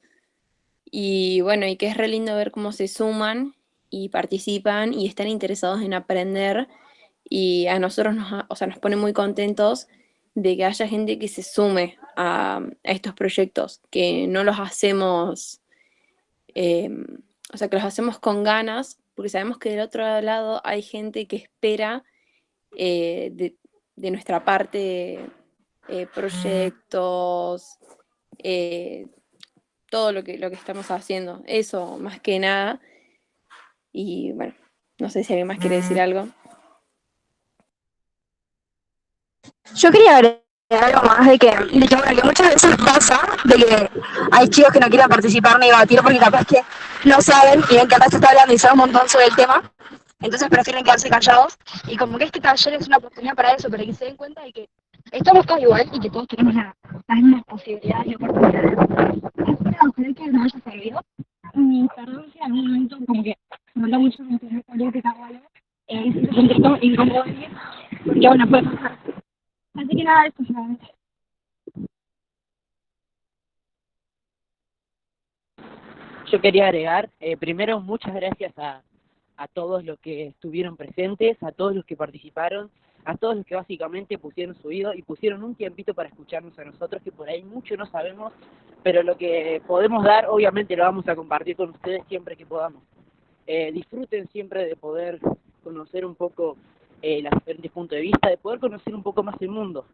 Y bueno, y que es re lindo ver cómo se suman y participan y están interesados en aprender. Y a nosotros nos pone muy contentos de que haya gente que se sume a estos proyectos, que no los hacemos, eh, que los hacemos con ganas, porque sabemos que del otro lado hay gente que espera de nuestra parte proyectos, eh, todo lo que estamos haciendo, eso más que nada. Y bueno, no sé si alguien más quiere decir algo. Yo quería agregar algo más bueno, que muchas veces pasa de que hay chicos que no quieren participar ni debatir porque capaz que no saben y ven que acá se está hablando y saben un montón sobre el tema, entonces prefieren quedarse callados y como que este taller es una oportunidad para eso, para que se den cuenta de que estamos todos igual y que todos tenemos las mismas posibilidades y oportunidades. Ojalá que nos haya servido. Y perdón si en algún momento como que me habla mucho de interés política o algo, siento un poquito incómodo porque bueno, puede pasar. Así que nada, esto solamente. Yo quería agregar, primero, muchas gracias a todos los que estuvieron presentes, a todos los que participaron, a todos los que básicamente pusieron su oído y pusieron un tiempito para escucharnos a nosotros, que por ahí mucho no sabemos, pero lo que podemos dar, obviamente lo vamos a compartir con ustedes siempre que podamos. Disfruten siempre de poder conocer un poco los diferentes puntos de vista, de poder conocer un poco más el mundo.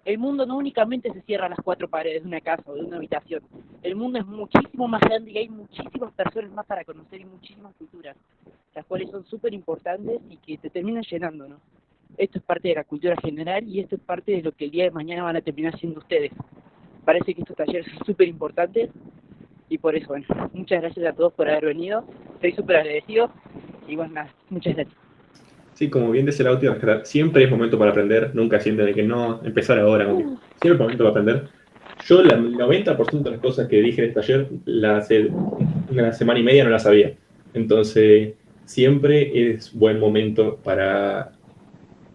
El mundo no únicamente se cierra a las cuatro paredes de una casa o de una habitación. El mundo es muchísimo más grande y hay muchísimas personas más para conocer y muchísimas culturas, las cuales son súper importantes y que te terminan llenando, ¿no? Esto es parte de la cultura general y esto es parte de lo que el día de mañana van a terminar siendo ustedes. Parece que estos talleres son súper importantes y por eso, bueno, muchas gracias a todos por haber venido. Estoy súper agradecido y bueno, nada, muchas gracias. Sí, como bien dice el audio, siempre es momento para aprender, nunca sienten de que no, empezar ahora, siempre es momento para aprender. Yo el 90% de las cosas que dije en este taller, hace una semana y media no las sabía. Entonces, siempre es buen momento para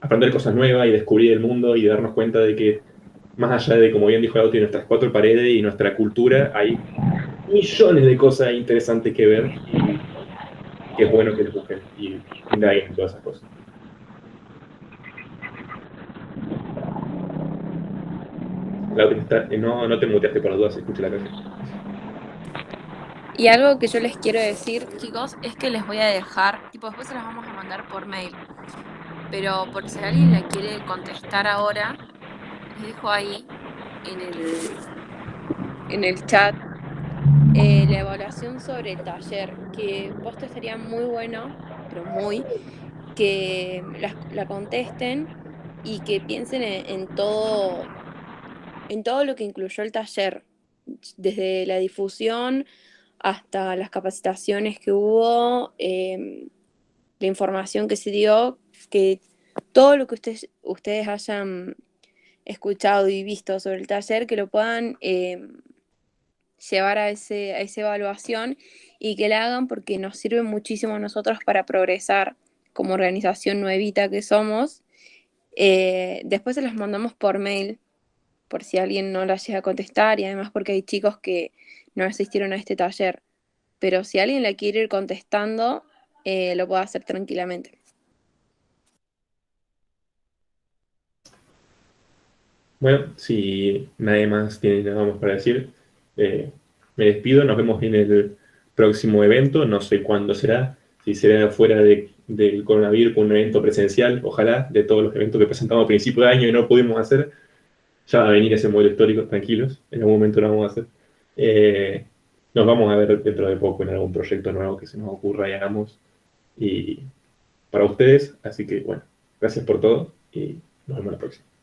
aprender cosas nuevas y descubrir el mundo y darnos cuenta de que, más allá de, como bien dijo el audio, nuestras cuatro paredes y nuestra cultura, hay millones de cosas interesantes que ver y que es bueno que les busquen y indaguen en todas esas cosas. No te muteaste por las dudas, escucha la canción. Y algo que yo les quiero decir, chicos, es que les voy a dejar, después se las vamos a mandar por mail, pero por si alguien la quiere contestar ahora, les dejo ahí en el chat la evaluación sobre el taller, que posta estaría muy bueno, pero muy, que la contesten y que piensen en todo lo que incluyó el taller, desde la difusión hasta las capacitaciones que hubo, la información que se dio, que todo lo que ustedes hayan escuchado y visto sobre el taller, que lo puedan llevar a esa evaluación y que la hagan porque nos sirve muchísimo a nosotros para progresar como organización nuevita que somos. Después se las mandamos por mail, por si alguien no la llega a contestar, y además porque hay chicos que no asistieron a este taller. Pero si alguien la quiere ir contestando, lo puede hacer tranquilamente. Bueno, si nadie más tiene nada más para decir, me despido. Nos vemos en el próximo evento. No sé cuándo será. Si será fuera del coronavirus, un evento presencial, ojalá, de todos los eventos que presentamos a principio de año y no pudimos hacer. Ya va a venir ese modelo histórico, tranquilos. En algún momento lo vamos a hacer. Nos vamos a ver dentro de poco en algún proyecto nuevo que se nos ocurra y hagamos. Y para ustedes, así que bueno, gracias por todo y nos vemos la próxima.